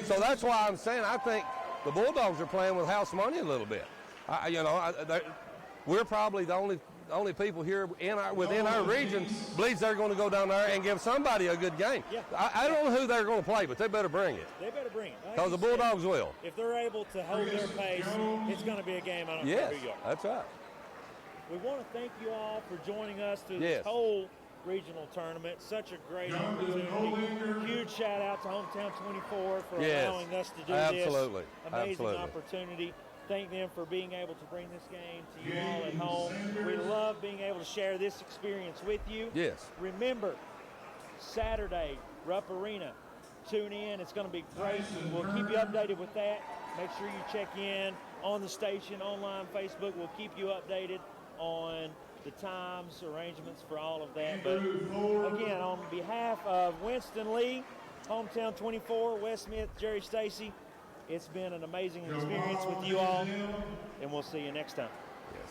So that's why I'm saying I think the Bulldogs are playing with house money a little bit. We're probably the only people here within our region believes they're going to go down there and give somebody a good game. Yeah. I don't know who they're going to play, but they better bring it. They better bring it. Because the Bulldogs will. If they're able to hold their pace, it's going to be a game. I don't care who you are. That's right. We want to thank you all for joining us through this whole regional tournament. Such a great opportunity. Huge shout out to Hometown 24 for allowing us to do this. Amazing opportunity. Thank them for being able to bring this game to you all at home. We love being able to share this experience with you. Yes. Remember, Saturday, Rupp Arena. Tune in. It's going to be great. We'll keep you updated with that. Make sure you check in on the station, online, Facebook. We'll keep you updated on the times, arrangements for all of that. But again, on behalf of Winston Lee, Hometown 24, Wes Smith, Jerry Stacy, it's been an amazing experience with you all, and we'll see you next time. Yes.